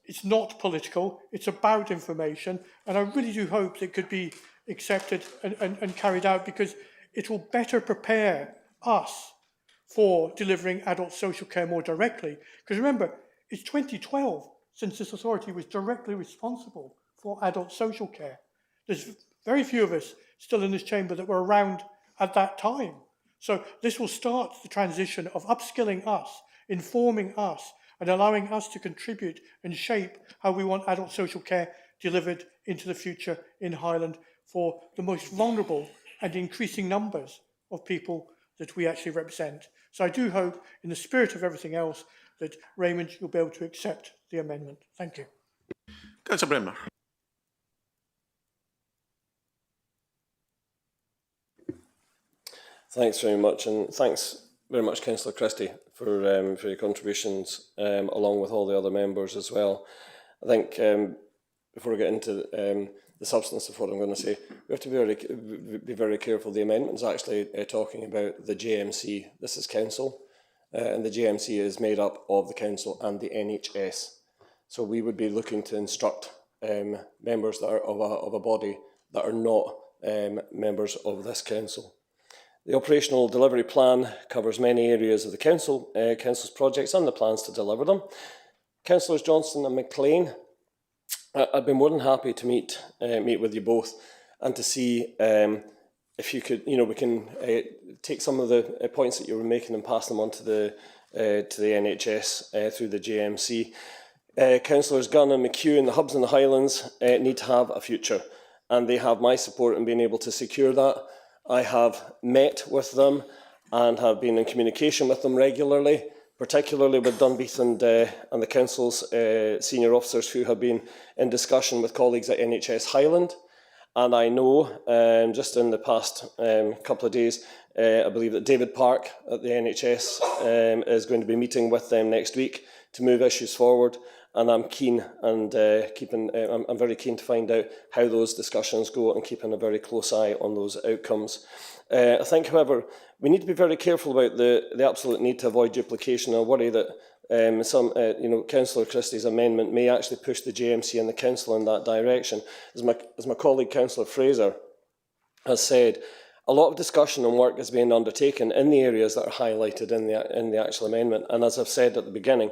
It's not political, it's about information, and I really do hope it could be accepted and carried out, because it will better prepare us for delivering adult social care more directly. Because remember, it's 2012 since this authority was directly responsible for adult social care. There's very few of us still in this chamber that were around at that time. So this will start the transition of upskilling us, informing us, and allowing us to contribute and shape how we want adult social care delivered into the future in Highland for the most vulnerable and increasing numbers of people that we actually represent. So I do hope, in the spirit of everything else, that Raymond, you'll be able to accept the amendment. Thank you. Councillor Bremner. Thanks very much, and thanks very much, Councillor Christie, for your contributions, along with all the other members as well. I think before we get into the substance of what I'm going to say, we have to be very careful. The amendment is actually talking about the JMC. This is council, and the JMC is made up of the council and the NHS. So we would be looking to instruct members that are of a body that are not members of this council. The operational delivery plan covers many areas of the council's projects and the plans to deliver them. Councillors Johnson and McLean, I'd be more than happy to meet with you both and to see if you could, we can take some of the points that you were making and pass them on to the NHS through the JMC. Councillors Gunn and McHugh in the hubs in the Highlands need to have a future, and they have my support in being able to secure that. I have met with them and have been in communication with them regularly, particularly with Dunbeath and the council's senior officers who have been in discussion with colleagues at NHS Highland. And I know, just in the past couple of days, I believe that David Park at the NHS is going to be meeting with them next week to move issues forward. And I'm keen and I'm very keen to find out how those discussions go and keeping a very close eye on those outcomes. I think, however, we need to be very careful about the absolute need to avoid duplication. I worry that Councillor Christie's amendment may actually push the JMC and the council in that direction. As my colleague Councillor Fraser has said, a lot of discussion and work is being undertaken in the areas that are highlighted in the actual amendment. And as I've said at the beginning,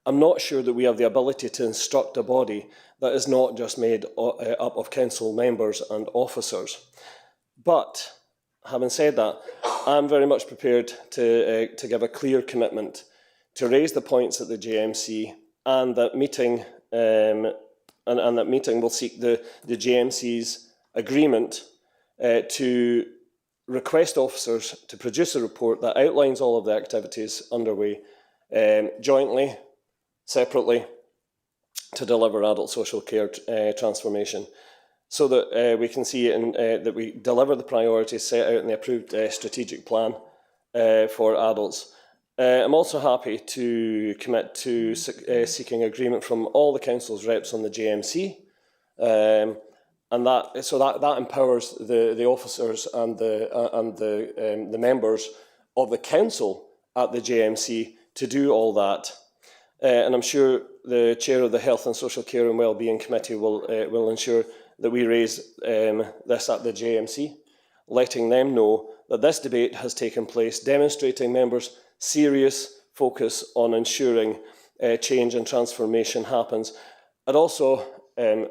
I'm not sure that we have the ability to instruct a body that is not just made up of council members and officers. But having said that, I'm very much prepared to give a clear commitment to raise the points at the JMC and that meeting and that meeting will seek the JMC's agreement to request officers to produce a report that outlines all of the activities underway jointly, separately, to deliver adult social care transformation, so that we can see that we deliver the priorities set out in the approved strategic plan for adults. I'm also happy to commit to seeking agreement from all the council's reps on the JMC, and that empowers the officers and the members of the council at the JMC to do all that. And I'm sure the chair of the Health and Social Care and Wellbeing Committee will ensure that we raise this at the JMC, letting them know that this debate has taken place, demonstrating members' serious focus on ensuring change and transformation happens. I'd also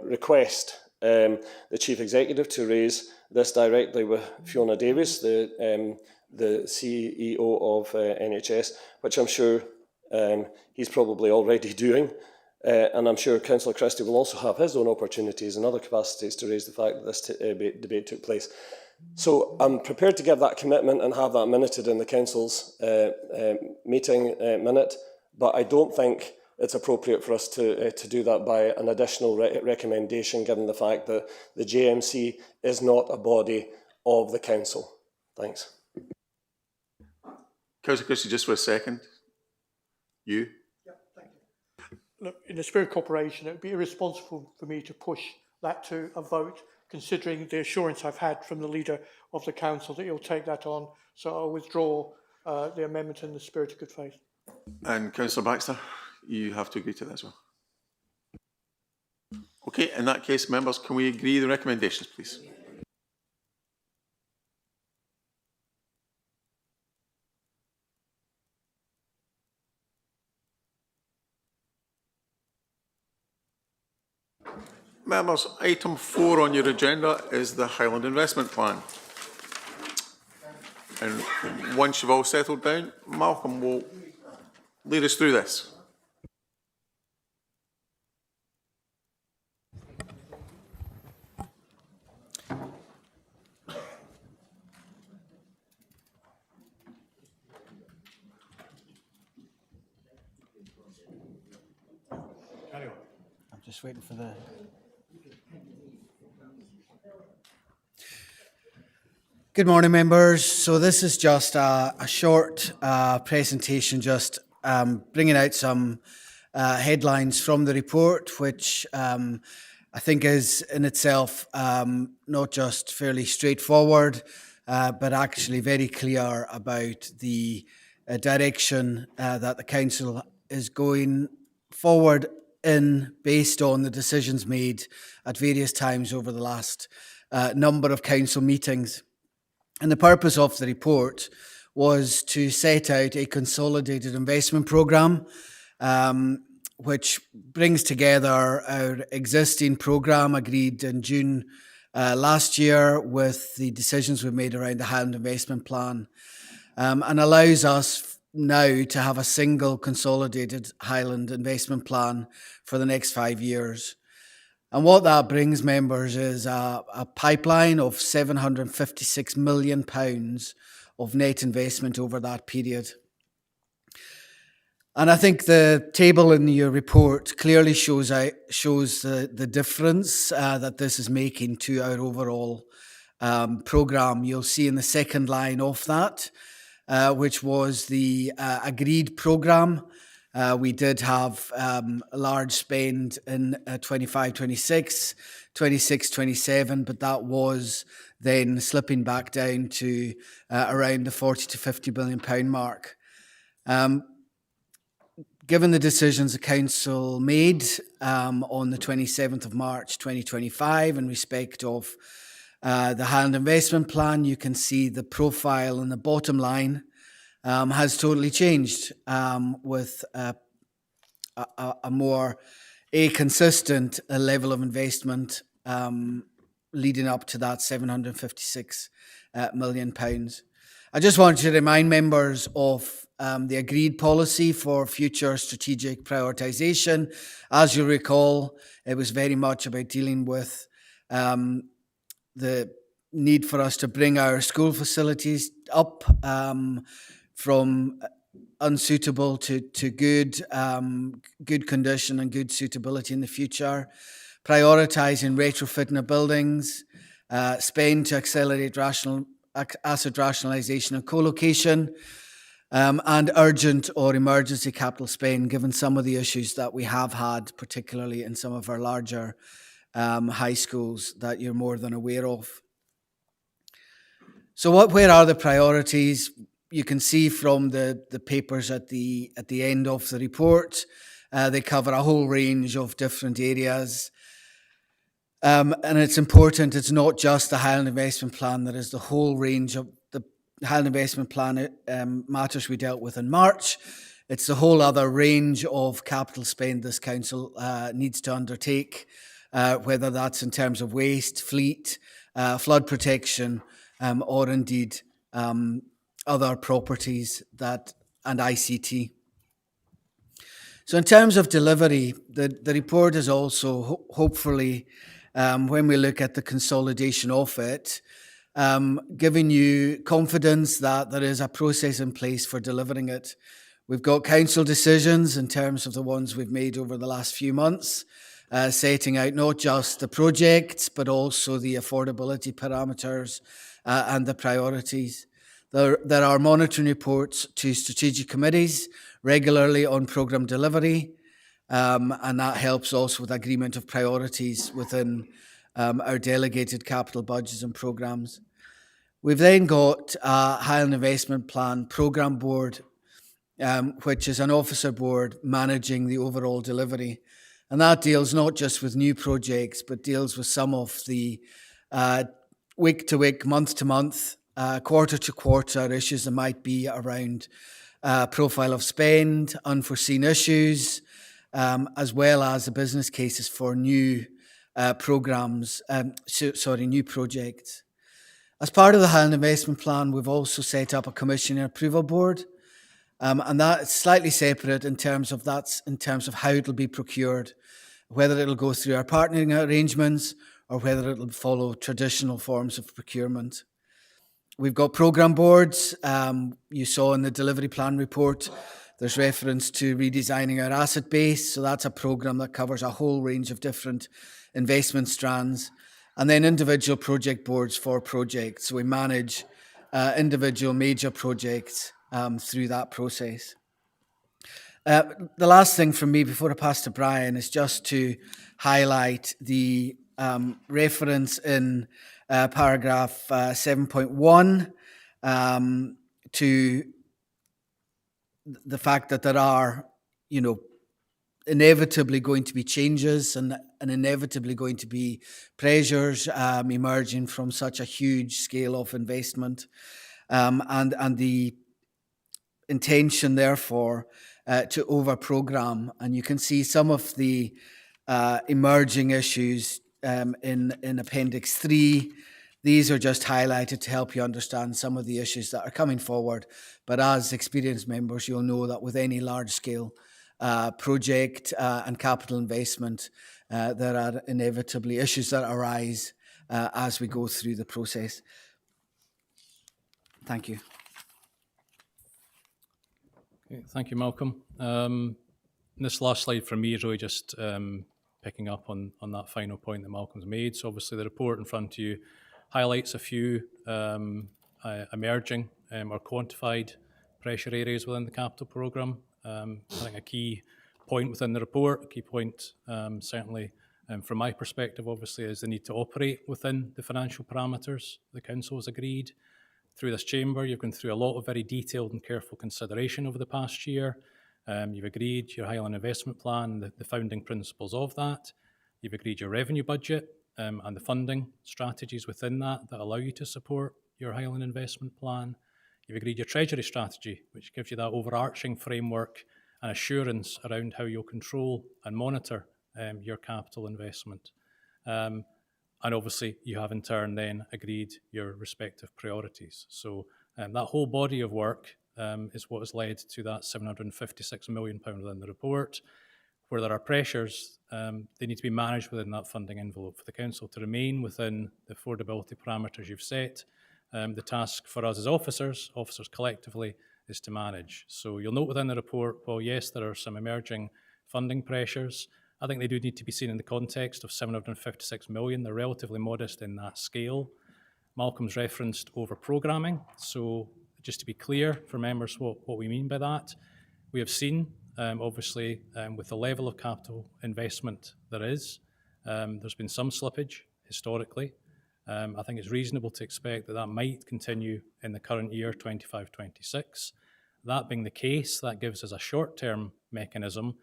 request the Chief Executive to raise this directly with Fiona Davies, the CEO of NHS, which I'm sure he's probably already doing. And I'm sure Councillor Christie will also have his own opportunities and other capacities to raise the fact that this debate took place. So I'm prepared to give that commitment and have that minuted in the Council's meeting minute, but I don't think it's appropriate for us to do that by an additional recommendation, given the fact that the JMC is not a body of the Council. Thanks. Councillor Christie, just for a second. You? Look, in the spirit of cooperation, it would be irresponsible for me to push that to a vote, considering the assurance I've had from the leader of the council that he'll take that on. So I'll withdraw the amendment in the spirit of good faith. And Councillor Baxter, you have to agree to that as well. Okay, in that case, members, can we agree the recommendations, please? Members, item 4 on your agenda is the Highland Investment Plan. And once you've all settled down, Malcolm will lead us through this. I'm just waiting for the... Good morning, members. So this is just a short presentation, just bringing out some headlines from the report, which I think is in itself not just fairly straightforward, but actually very clear about the direction that the Council is going forward in, based on the decisions made at various times over the last number of Council meetings. And the purpose of the report was to set out a consolidated investment programme, which brings together our existing programme agreed in June last year with the decisions we've made around the Highland Investment Plan, and allows us now to have a single consolidated Highland Investment Plan for the next 5 years. And what that brings, members, is a pipeline of £756 million of net investment over that period. And I think the table in your report clearly shows the difference that this is making to our overall programme. You'll see in the second line of that, which was the agreed programme. We did have a large spend in 25-26, 26-27, but that was then slipping back down to around the 40 to 50 billion pound mark. Given the decisions the Council made on the 27th of March 2025 in respect of the Highland Investment Plan, you can see the profile in the bottom line has totally changed with a more consistent level of investment leading up to that £756 million. I just want to remind members of the agreed policy for future strategic prioritisation. As you recall, it was very much about dealing with the need for us to bring our school facilities up from unsuitable to good, good condition and good suitability in the future, prioritising retrofitting of buildings, spend to accelerate asset rationalisation and co-location, and urgent or emergency capital spend, given some of the issues that we have had, particularly in some of our larger high schools that you're more than aware of. So where are the priorities? You can see from the papers at the end of the report, they cover a whole range of different areas. And it's important, it's not just the Highland Investment Plan, there is the whole range of the Highland Investment Plan matters we dealt with in March. It's the whole other range of capital spend this council needs to undertake, whether that's in terms of waste, fleet, flood protection, or indeed other properties and ICT. So in terms of delivery, the report is also hopefully, when we look at the consolidation of it, giving you confidence that there is a process in place for delivering it. We've got council decisions in terms of the ones we've made over the last few months, setting out not just the projects, but also the affordability parameters and the priorities. There are monitoring reports to strategic committees regularly on programme delivery, and that helps also with agreement of priorities within our delegated capital budgets and programmes. We've then got a Highland Investment Plan Programme Board, which is an officer board managing the overall delivery. And that deals not just with new projects, but deals with some of the week to week, month to month, quarter to quarter issues that might be around profile of spend, unforeseen issues, as well as the business cases for new new projects. As part of the Highland Investment Plan, we've also set up a Commissioner Approval Board, and that's slightly separate in terms of how it'll be procured, whether it'll go through our partnering arrangements or whether it'll follow traditional forms of procurement. We've got programme boards. You saw in the delivery plan report, there's reference to redesigning our asset base. So that's a programme that covers a whole range of different investment strands. And then individual project boards for projects. So we manage individual major projects through that process. The last thing from me before I pass to Brian is just to highlight the reference in paragraph 7.1 to the fact that there are, inevitably going to be changes and inevitably going to be pressures emerging from such a huge scale of investment, and the intention, therefore, to over-programme. And you can see some of the emerging issues in Appendix 3. These are just highlighted to help you understand some of the issues that are coming forward. But as experienced members, you'll know that with any large-scale project and capital investment, there are inevitably issues that arise as we go through the process. Thank you. Okay, thank you, Malcolm. This last slide from me is really just picking up on that final point that Malcolm's made. So obviously the report in front of you highlights a few emerging or quantified pressure areas within the capital programme. I think a key point within the report, a key point certainly from my perspective, obviously, is the need to operate within the financial parameters the Council has agreed. Through this chamber, you've gone through a lot of very detailed and careful consideration over the past year. You've agreed your Highland Investment Plan, the founding principles of that. You've agreed your revenue budget and the funding strategies within that allow you to support your Highland Investment Plan. You've agreed your Treasury strategy, which gives you that overarching framework and assurance around how you'll control and monitor your capital investment. And obviously, you have in turn then agreed your respective priorities. So that whole body of work is what has led to that £756 million within the report. Where there are pressures, they need to be managed within that funding envelope. For the Council to remain within the affordability parameters you've set, the task for us as officers collectively, is to manage. So you'll note within the report, well, yes, there are some emerging funding pressures. I think they do need to be seen in the context of 756 million. They're relatively modest in that scale. Malcolm's referenced over-programming. So just to be clear for members what we mean by that, we have seen, obviously, with the level of capital investment there is, there's been some slippage historically. I think it's reasonable to expect that that might continue in the current year, 25-26. That being the case, that gives us a short-term mechanism.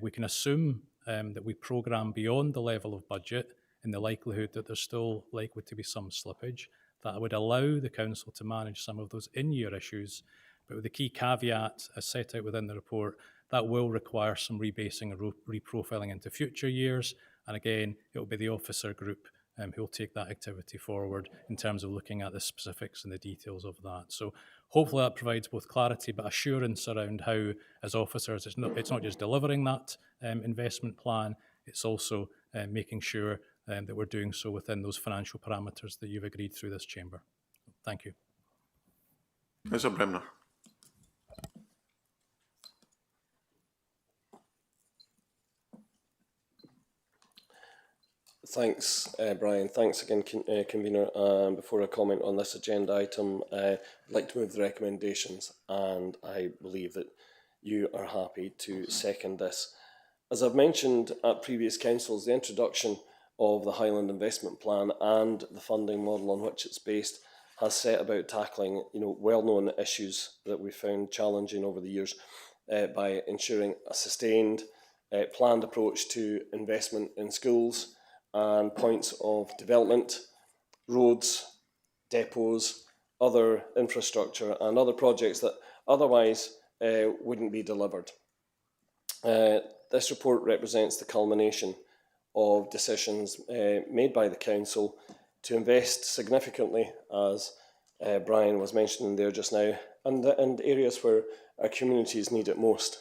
We can assume that we programme beyond the level of budget in the likelihood that there's still likely to be some slippage. That would allow the Council to manage some of those in-year issues, but with the key caveat, as set out within the report, that will require some rebasing and reprofiling into future years. And again, it will be the officer group who will take that activity forward in terms of looking at the specifics and the details of that. So hopefully that provides both clarity but assurance around how, as officers, it's not just delivering that investment plan, it's also making sure that we're doing so within those financial parameters that you've agreed through this chamber. Thank you. Councillor Bremner. Thanks, Brian. Thanks again, Convener. Before I comment on this agenda item, I'd like to move the recommendations, and I believe that you are happy to second this. As I've mentioned at previous councils, the introduction of the Highland Investment Plan and the funding model on which it's based has set about tackling, well-known issues that we found challenging over the years by ensuring a sustained, planned approach to investment in schools and points of development, roads, depots, other infrastructure and other projects that otherwise wouldn't be delivered. This report represents the culmination of decisions made by the Council to invest significantly, as Brian was mentioning there just now, and areas where our communities need it most.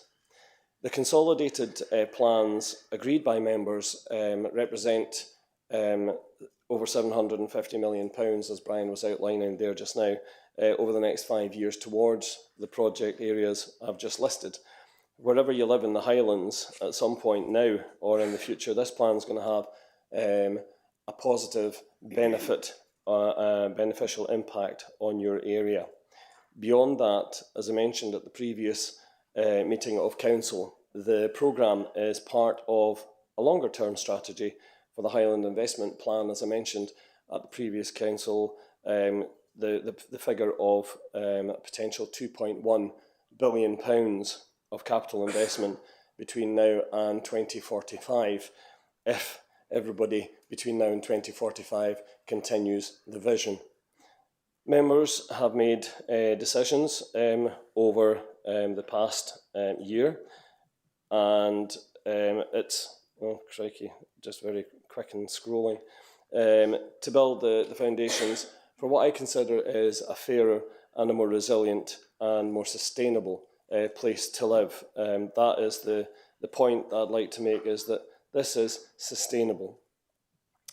The consolidated plans agreed by members represent over £750 million, as Brian was outlining there just now, over the next 5 years towards the project areas I've just listed. Wherever you live in the Highlands at some point now or in the future, this plan is going to have a positive benefit, beneficial impact on your area. Beyond that, as I mentioned at the previous meeting of Council, the programme is part of a longer term strategy for the Highland Investment Plan. As I mentioned at the previous Council, the figure of a potential £2.1 billion of capital investment between now and 2045, if everybody between now and 2045 continues the vision. Members have made decisions over the past year, and it's, oh crikey, just very quick and scrolling, to build the foundations for what I consider is a fairer and a more resilient and more sustainable place to live. That is the point that I'd like to make, is that this is sustainable.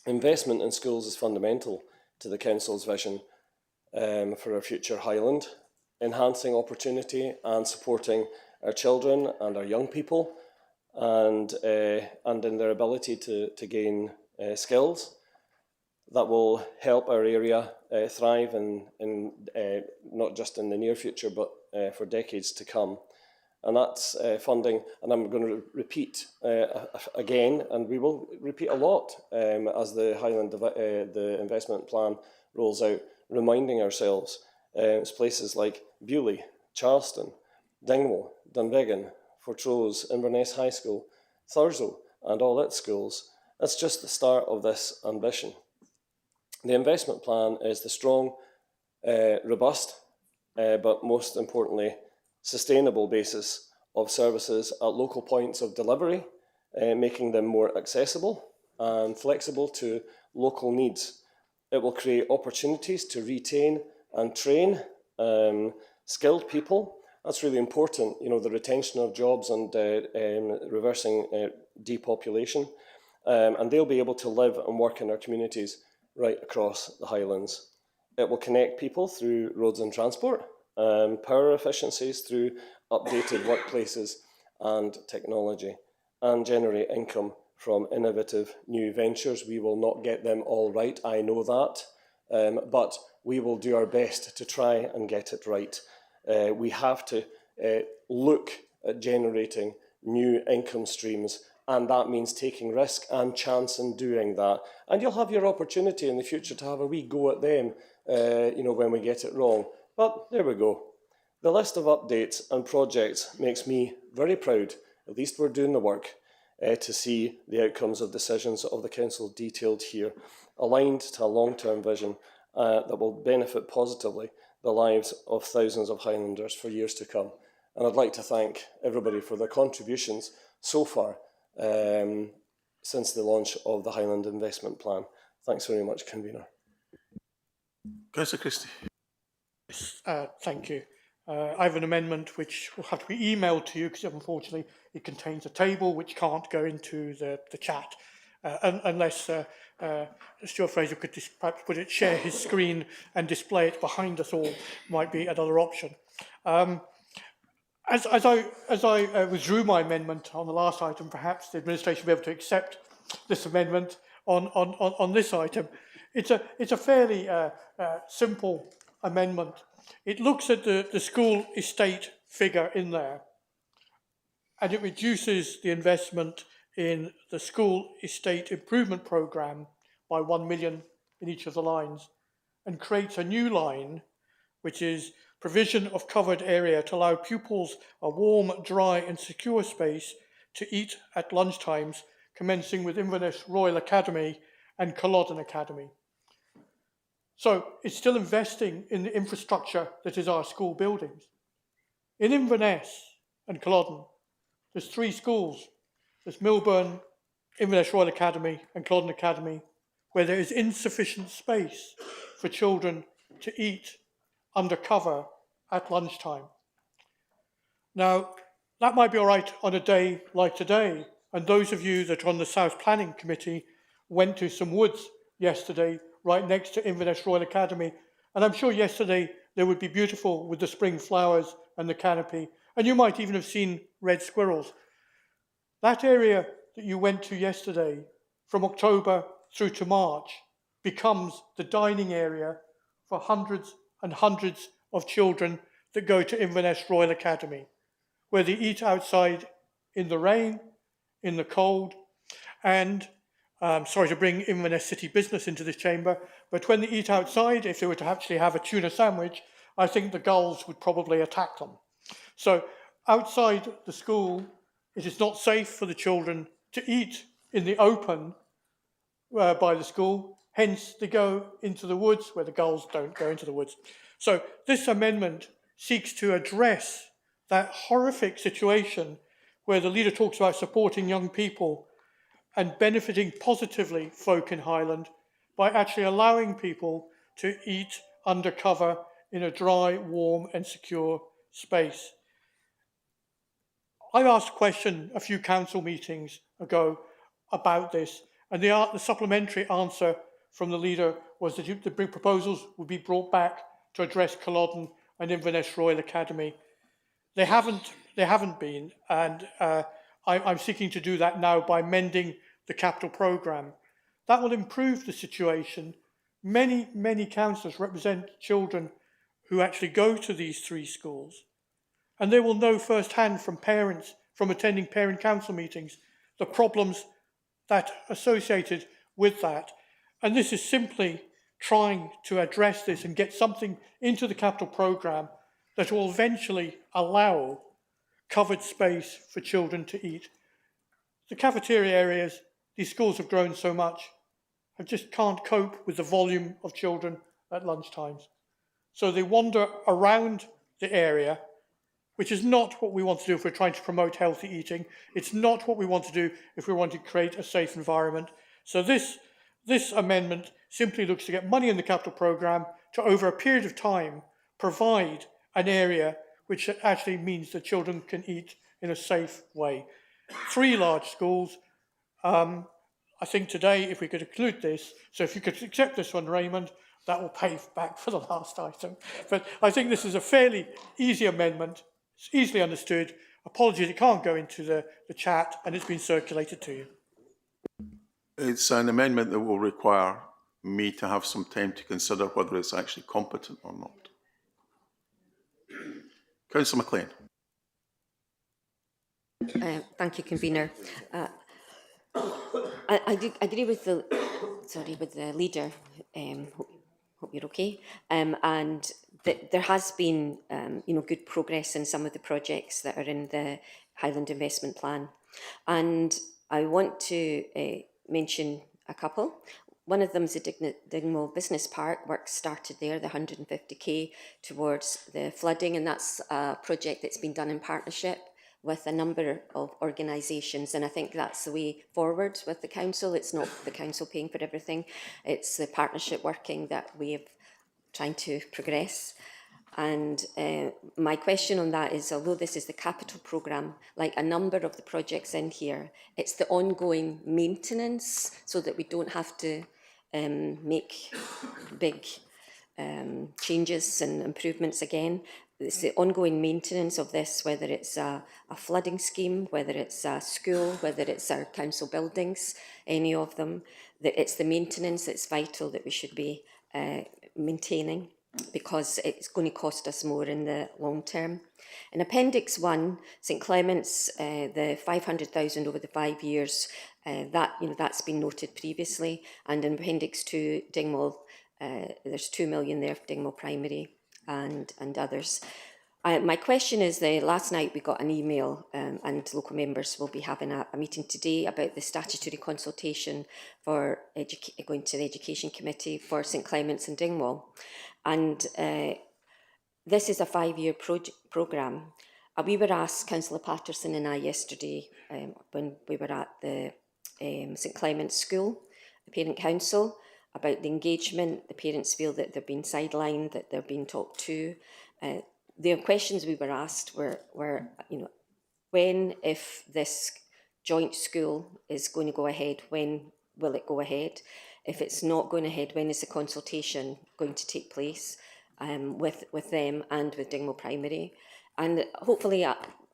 Investment in schools is fundamental to the Council's vision for our future Highland, enhancing opportunity and supporting our children and our young people and in their ability to gain skills that will help our area thrive in not just in the near future but for decades to come. And that's funding, and I'm going to repeat again, and we will repeat a lot as the Highland the investment plan rolls out, reminding ourselves it's places like Bewley, Charleston, Dingwall, Dunvegan, Fortrose, Inverness High School, Thurso and all its schools. That's just the start of this ambition. The investment plan is the strong, robust, but most importantly, sustainable basis of services at local points of delivery, making them more accessible and flexible to local needs. It will create opportunities to retain and train skilled people That's really important, you know, the retention of jobs and reversing depopulation. And they'll be able to live and work in our communities right across the Highlands. It will connect people through roads and transport, power efficiencies through updated workplaces and technology, and generate income from innovative new ventures. We will not get them all right, I know that, but we will do our best to try and get it right. We have to look at generating new income streams, and that means taking risk and chance in doing that. And you'll have your opportunity in the future to have a wee go at them, you know, when we get it wrong. But there we go. The list of updates and projects makes me very proud. At least we're doing the work to see the outcomes of decisions of the Council detailed here, aligned to a long-term vision that will benefit positively the lives of thousands of Highlanders for years to come. And I'd like to thank everybody for their contributions so far since the launch of the Highland Investment Plan. Thanks very much, Convener. Councillor Christie. Thank you. I have an amendment which will have to be emailed to you because unfortunately it contains a table which can't go into the chat unless Stuart Fraser could perhaps share his screen and display it behind us all, might be another option. As I withdrew my amendment on the last item, perhaps the administration will be able to accept this amendment on this item. It's a fairly simple amendment. It looks at the school estate figure in there, and it reduces the investment in the school estate improvement programme by 1 million in each of the lines, and creates a new line, which is provision of covered area to allow pupils a warm, dry and secure space to eat at lunchtimes, commencing with Inverness Royal Academy and Culloden Academy. So it's still investing in the infrastructure that is our school buildings. In Inverness and Culloden, there's 3 schools. There's Milburn, Inverness Royal Academy and Culloden Academy, where there is insufficient space for children to eat under cover at lunchtime. Now, that might be all right on a day like today, and those of you that are on the South Planning Committee went to some woods yesterday right next to Inverness Royal Academy, and I'm sure yesterday they would be beautiful with the spring flowers and the canopy, and you might even have seen red squirrels. That area that you went to yesterday, from October through to March, becomes the dining area for hundreds and hundreds of children that go to Inverness Royal Academy, where they eat outside in the rain, in the cold, and sorry to bring Inverness City business into this chamber, but when they eat outside, if they were to actually have a tuna sandwich, I think the gulls would probably attack them. So outside the school, it is not safe for the children to eat in the open by the school. Hence, they go into the woods where the gulls don't go into the woods. So this amendment seeks to address that horrific situation where the leader talks about supporting young people and benefiting positively folk in Highland by actually allowing people to eat under cover in a dry, warm and secure space. I asked a question a few council meetings ago about this, and the supplementary answer from the leader was that the proposals would be brought back to address Culloden and Inverness Royal Academy. They haven't been, and I'm seeking to do that now by amending the capital programme. That will improve the situation. Many councillors represent children who actually go to these 3 schools, and they will know firsthand from parents, from attending parent council meetings, the problems that are associated with that. And this is simply trying to address this and get something into the capital programme that will eventually allow covered space for children to eat. The cafeteria areas, these schools have grown so much, I just can't cope with the volume of children at lunchtimes. So they wander around the area, which is not what we want to do if we're trying to promote healthy eating. It's not what we want to do if we want to create a safe environment. So this amendment simply looks to get money in the capital programme to, over a period of time, provide an area which actually means that children can eat in a safe way. 3 large schools. I think today, if we could include this, so if you could accept this one, Raymond, that will pay back for the last item. But I think this is a fairly easy amendment. It's easily understood. Apologies, it can't go into the chat, and it's been circulated to you. It's an amendment that will require me to have some time to consider whether it's actually competent or not. Councillor McLean. Thank you, Convener. I do agree with the leader. Hope you're okay. And there has been, good progress in some of the projects that are in the Highland Investment Plan, and I want to mention a couple. One of them is the Dingwall Business Park. Work started there, the 150k towards the flooding, and that's a project that's been done in partnership with a number of organisations, and I think that's the way forward with the council. It's not the council paying for everything, it's the partnership working that we're trying to progress. And my question on that is, although this is the capital programme, like a number of the projects in here, it's the ongoing maintenance so that we don't have to make big changes and improvements again. It's the ongoing maintenance of this, whether it's a flooding scheme, whether it's a school, whether it's our council buildings, any of them. It's the maintenance that's vital that we should be maintaining, because it's going to cost us more in the long term. In Appendix 1, St Clement's, the 500,000 over the 5 years, that's been noted previously. And in Appendix 2, Dingwall, there's 2 million there for Dingwall Primary and others. My question is, last night we got an email, and local members will be having a meeting today about the statutory consultation for going to the Education Committee for St Clement's and Dingwall. And this is a 5-year programme. We were asked, Councillor Patterson and I, yesterday, when we were at the St Clement's School, the Parent Council, about the engagement. The parents feel that they're being sidelined, that they're being talked to. The questions we were asked were, when, if this joint school is going to go ahead, when will it go ahead? If it's not going ahead, when is the consultation going to take place with them and with Dingwall Primary? And hopefully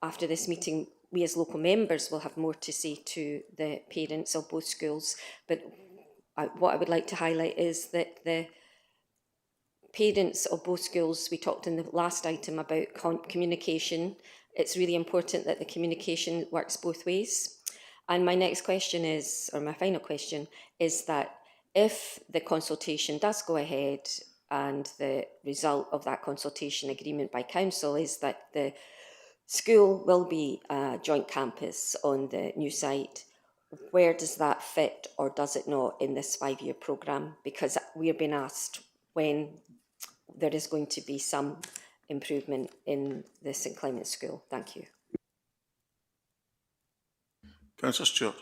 after this meeting, we as local members will have more to say to the parents of both schools. But what I would like to highlight is that the parents of both schools, we talked in the last item about communication. It's really important that the communication works both ways. And my next question is, or my final question, is that if the consultation does go ahead and the result of that consultation agreement by council is that the school will be a joint campus on the new site, where does that fit, or does it not, in this 5-year programme? Because we are being asked when there is going to be some improvement in the St Clement's School. Thank you. Councillor Stewart.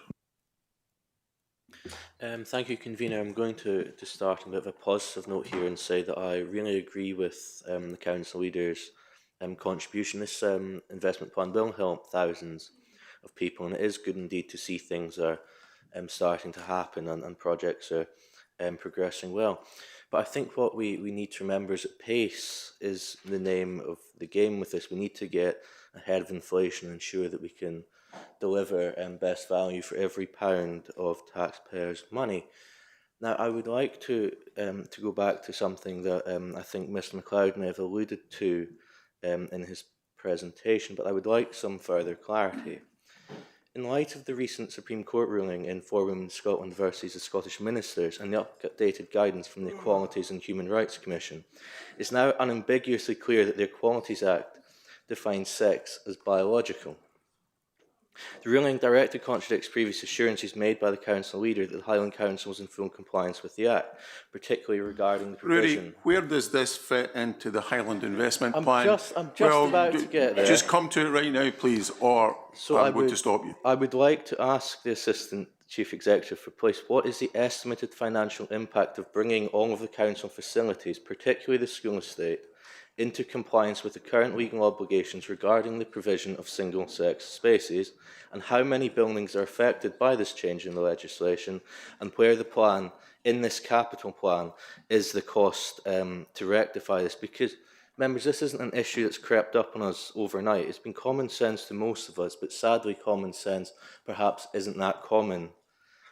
Thank you, Convener. I'm going to start on a bit of a positive note here and say that I really agree with the council leader's contribution. This investment plan will help thousands of people, and it is good indeed to see things are starting to happen and projects are progressing well. But I think what we need to remember is that pace is the name of the game with this. We need to get ahead of inflation and ensure that we can deliver best value for every pound of taxpayers' money. Now, I would like to go back to something that I think Mr MacLeod may have alluded to in his presentation, but I would like some further clarity. In light of the recent Supreme Court ruling in For Women in Scotland versus the Scottish Ministers and the updated guidance from the Equalities and Human Rights Commission, it's now unambiguously clear that the Equalities Act defines sex as biological. The ruling directly contradicts previous assurances made by the council leader that the Highland Council was in full compliance with the Act, particularly regarding the provision. Rudy, where does this fit into the Highland Investment Plan? I'm just about to get there. Just come to it right now, please, or I'm going to stop you. I would like to ask the Assistant Chief Executive for Police, what is the estimated financial impact of bringing all of the council facilities, particularly the school estate, into compliance with the current legal obligations regarding the provision of single-sex spaces, and how many buildings are affected by this change in the legislation, and where the plan, in this capital plan, is the cost to rectify this. Because, members, this isn't an issue that's crept up on us overnight. It's been common sense to most of us, but sadly common sense perhaps isn't that common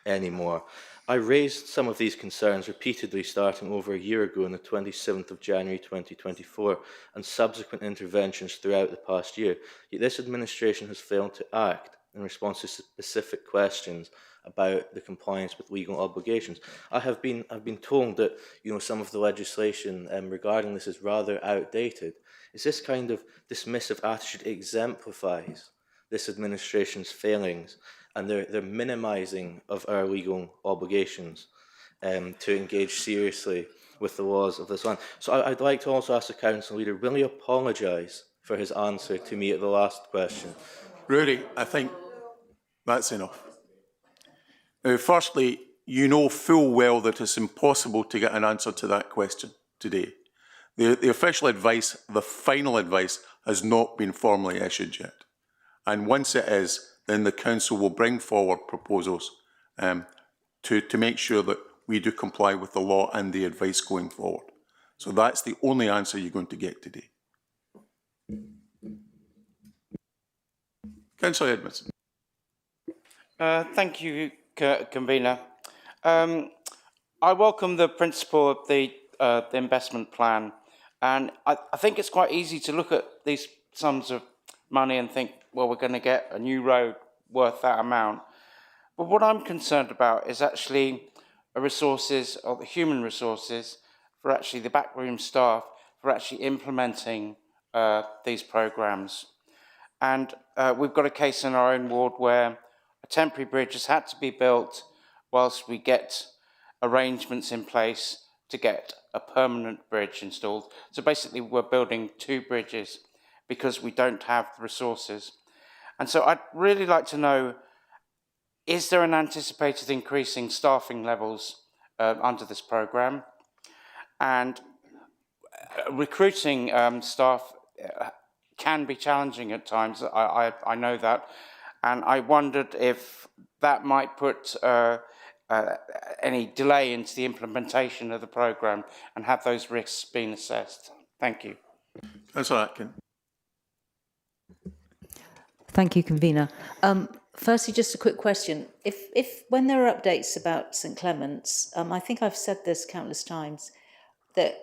anymore. I raised some of these concerns repeatedly starting over a year ago on the 27th of January 2024 and subsequent interventions throughout the past year, yet this administration has failed to act in response to specific questions about the compliance with legal obligations. I've been told that some of the legislation regarding this is rather outdated. Is this kind of dismissive attitude exemplifies this administration's failings and their minimising of our legal obligations to engage seriously with the laws of this land? So I'd like to also ask the Council Leader, will he apologise for his answer to me at the last question? Rory, I think that's enough. Firstly, you know full well that it's impossible to get an answer to that question today. The official advice, the final advice, has not been formally issued yet. And once it is, then the Council will bring forward proposals to make sure that we do comply with the law and the advice going forward. So that's the only answer you're going to get today. Councillor Edmondson. Thank you, Convener. I welcome the principle of the investment plan, and I think it's quite easy to look at these sums of money and think, well, we're going to get a new road worth that amount. But what I'm concerned about is actually the resources, or the human resources, for actually the backroom staff, for actually implementing these programmes. And we've got a case in our own ward where a temporary bridge has had to be built whilst we get arrangements in place to get a permanent bridge installed. So basically we're building two bridges because we don't have the resources. And so I'd really like to know, is there an anticipated increase in staffing levels under this programme? And recruiting staff can be challenging at times, I know that. And I wondered if that might put any delay into the implementation of the programme, and have those risks been assessed. Thank you. Councillor Atkin. Thank you, Convener. Firstly, just a quick question. If when there are updates about St Clement's, I think I've said this countless times, that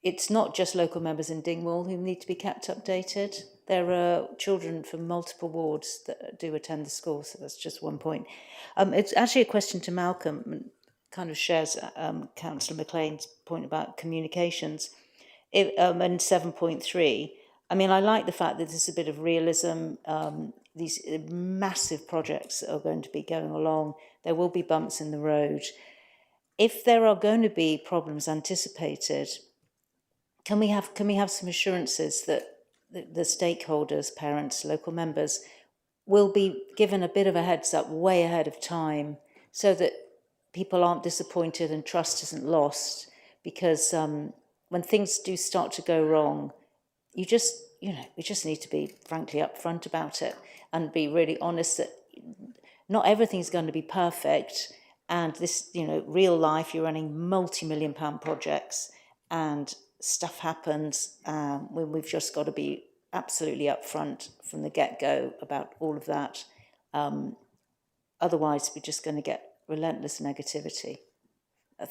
it's not just local members in Dingwall who need to be kept updated. There are children from multiple wards that do attend the school, so that's just one point. It's actually a question to Malcolm, kind of shares Councillor McLean's point about communications. And 7.3, I mean, I like the fact that there's a bit of realism. These massive projects are going to be going along. There will be bumps in the road. If there are going to be problems anticipated, can we have some assurances that the stakeholders, parents, local members, will be given a bit of a heads up way ahead of time, so that people aren't disappointed and trust isn't lost? Because when things do start to go wrong, we just need to be frankly upfront about it and be really honest that not everything's going to be perfect. And this, real life, you're running multi-million-pound projects and stuff happens. We've just got to be absolutely upfront from the get-go about all of that. Otherwise, we're just going to get relentless negativity.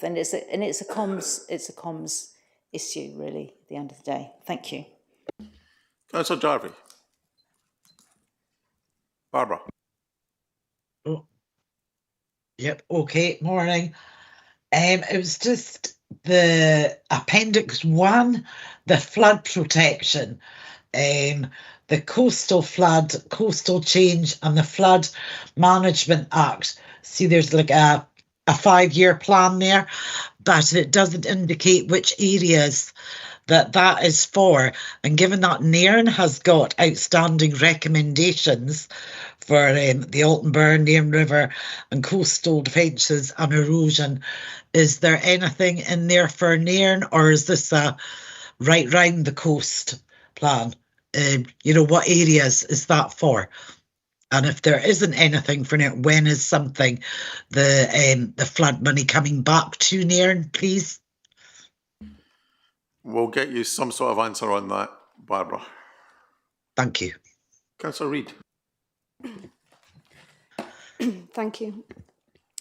And it's a comms issue, really, at the end of the day. Thank you. Councillor Jarvie. Barbara. Oh. Yep, okay, morning. It was just the Appendix 1, the flood protection, the coastal change and the Flood Management Act. See, there's like a 5-year plan there, but it doesn't indicate which areas that is for. And given that Nairn has got outstanding recommendations for the Alton Nairn River and coastal defences and erosion, is there anything in there for Nairn, or is this a right round the coast plan. You know, what areas is that for? And if there isn't anything for it, when is something the flood money coming back to Nairn, please? We'll get you some sort of answer on that, Barbara. Thank you. Councillor Reid. Thank you.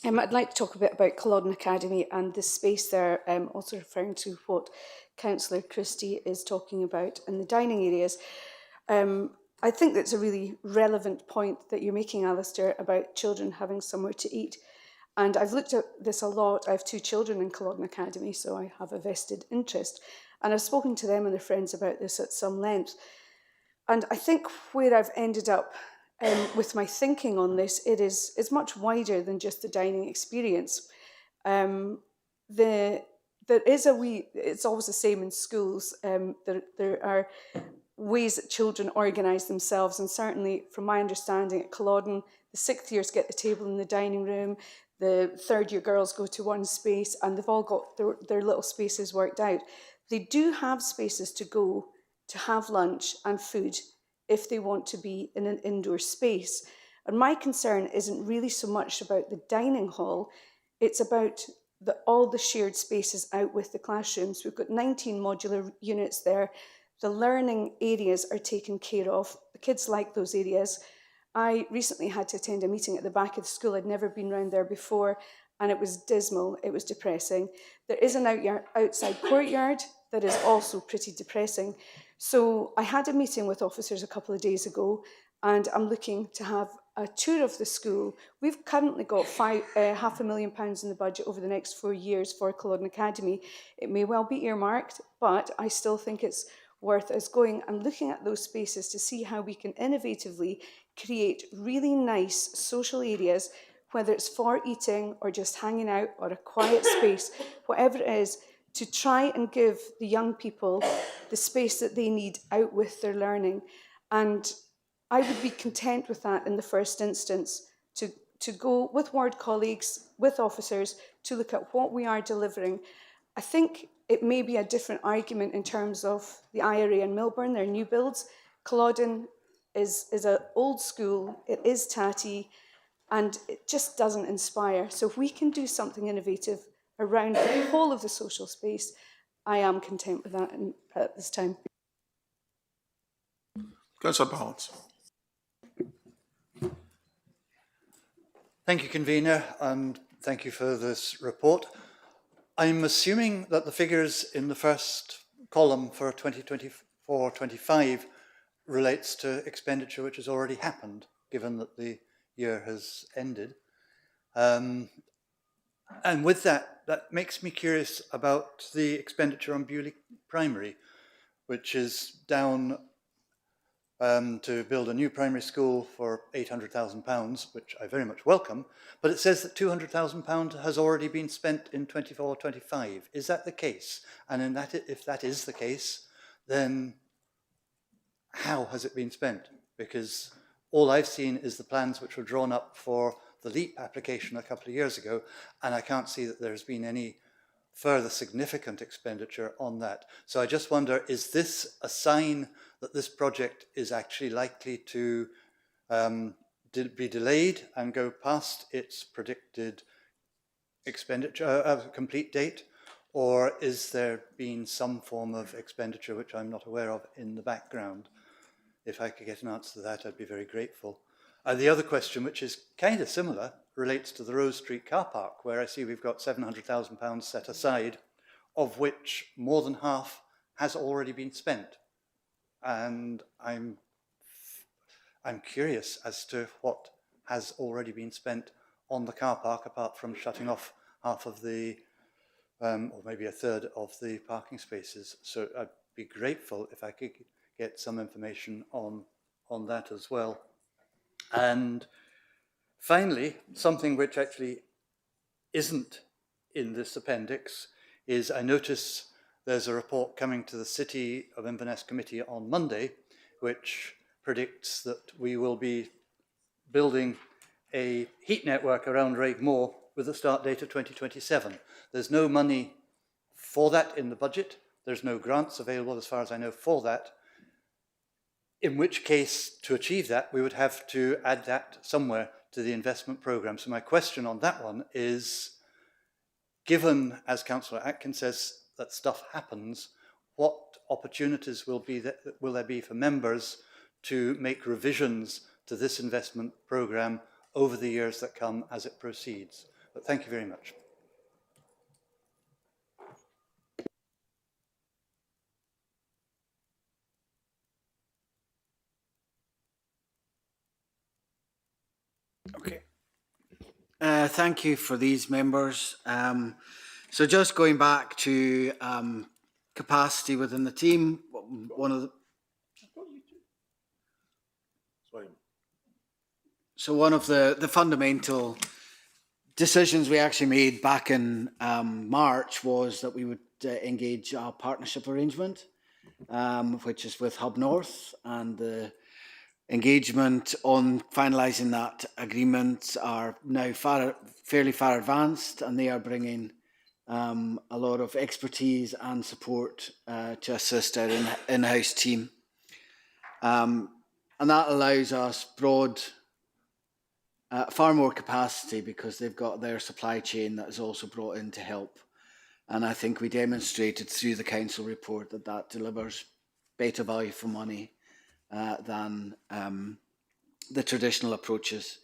I'd like to talk a bit about Culloden Academy and the space there, also referring to what Councillor Christie is talking about in the dining areas. I think that's a really relevant point that you're making, Alistair, about children having somewhere to eat. And I've looked at this a lot. I have 2 children in Culloden Academy, so I have a vested interest. And I've spoken to them and their friends about this at some length. And I think where I've ended up with my thinking on this, it's much wider than just the dining experience. There is it's always the same in schools. There are ways that children organise themselves, and certainly from my understanding at Culloden, the 6th years get the table in the dining room, the 3rd year girls go to one space, and they've all got their little spaces worked out. They do have spaces to go to have lunch and food if they want to be in an indoor space. And my concern isn't really so much about the dining hall, it's about all the shared spaces out with the classrooms. We've got 19 modular units there. The learning areas are taken care of. The kids like those areas. I recently had to attend a meeting at the back of the school. I'd never been round there before, and it was dismal. It was depressing. There is an outside courtyard that is also pretty depressing. So I had a meeting with officers a couple of days ago, and I'm looking to have a tour of the school. We've currently got £500,000 in the budget over the next 4 years for Culloden Academy. It may well be earmarked, but I still think it's worth us going and looking at those spaces to see how we can innovatively create really nice social areas, whether it's for eating or just hanging out or a quiet space, whatever it is, to try and give the young people the space that they need out with their learning. And I would be content with that in the first instance, to go with ward colleagues, with officers, to look at what we are delivering. I think it may be a different argument in terms of the IRA and Milburn, their new builds. Culloden is an old school, it is tatty, and it just doesn't inspire. So if we can do something innovative around the whole of the social space, I am content with that at this time. Councillor Balance. Thank you, Convener, and thank you for this report. I'm assuming that the figures in the first column for 2024-25 relates to expenditure which has already happened, given that the year has ended. And with that, that makes me curious about the expenditure on Bewley Primary, which is down to build a new primary school for £800,000, which I very much welcome, but it says that £200,000 has already been spent in 24-25. Is that the case? And in that, if that is the case, then how has it been spent? Because all I've seen is the plans which were drawn up for the LEAP application a couple of years ago, and I can't see that there's been any further significant expenditure on that. So I just wonder, is this a sign that this project is actually likely to be delayed and go past its predicted expenditure, complete date? Or is there been some form of expenditure which I'm not aware of in the background? If I could get an answer to that, I'd be very grateful. The other question, which is kind of similar, relates to the Rose Street car park, where I see we've got £700,000 set aside, of which more than half has already been spent. And I'm curious as to what has already been spent on the car park, apart from shutting off half of the, or maybe a third of the parking spaces. So I'd be grateful if I could get some information on that as well. And finally, something which actually isn't in this appendix is I notice there's a report coming to the City of Inverness Committee on Monday, which predicts that we will be building a heat network around Raigmore with a start date of 2027. There's no money for that in the budget, There's no grants available, as far as I know, for that. In which case, to achieve that, we would have to add that somewhere to the investment programme. So my question on that one is, given, as Councillor Atkins says, that stuff happens, what opportunities will there be for members to make revisions to this investment programme over the years that come as it proceeds? But thank you very much. Okay. Thank you for these members. So just going back to capacity within the team, one of the fundamental decisions we actually made back in March was that we would engage a partnership arrangement, which is with Hub North, and the engagement on finalising that agreement are now fairly far advanced, and they are bringing a lot of expertise and support to assist our in-house team. And that allows us far more capacity, because they've got their supply chain that is also brought in to help. And I think we demonstrated through the council report that delivers better value for money than the traditional approaches.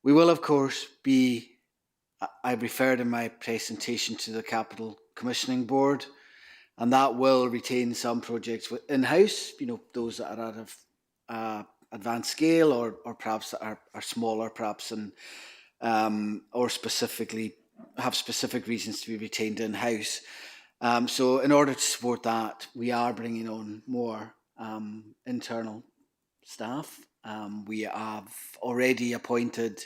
We will, of course, I referred in my presentation to the Capital Commissioning Board, and that will retain some projects in-house, those that are at an advanced scale, or perhaps that are smaller, perhaps, and or specifically have specific reasons to be retained in-house. So in order to support that, we are bringing on more internal staff. We have already appointed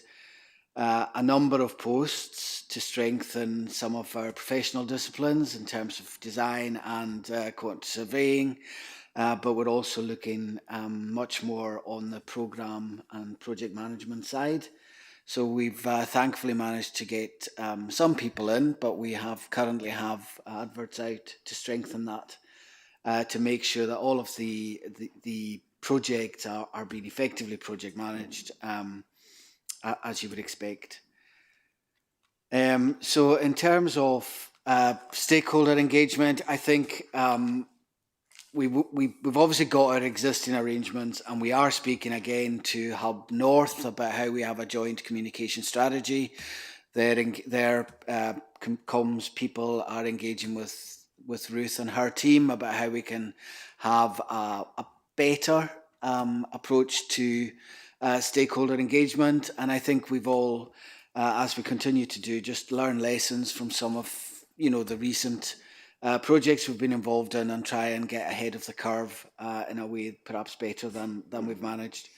a number of posts to strengthen some of our professional disciplines in terms of design and quantity surveying, but we're also looking much more on the programme and project management side. So we've thankfully managed to get some people in, but we currently have adverts out to strengthen that, to make sure that all of the projects are being effectively project managed, as you would expect. So in terms of stakeholder engagement, I think we've obviously got our existing arrangements, and we are speaking again to Hub North about how we have a joint communication strategy. Their comms people are engaging with Ruth and her team about how we can have a better approach to stakeholder engagement. And I think we've all, as we continue to do, just learn lessons from some of the recent projects we've been involved in, and try and get ahead of the curve in a way perhaps better than we've managed.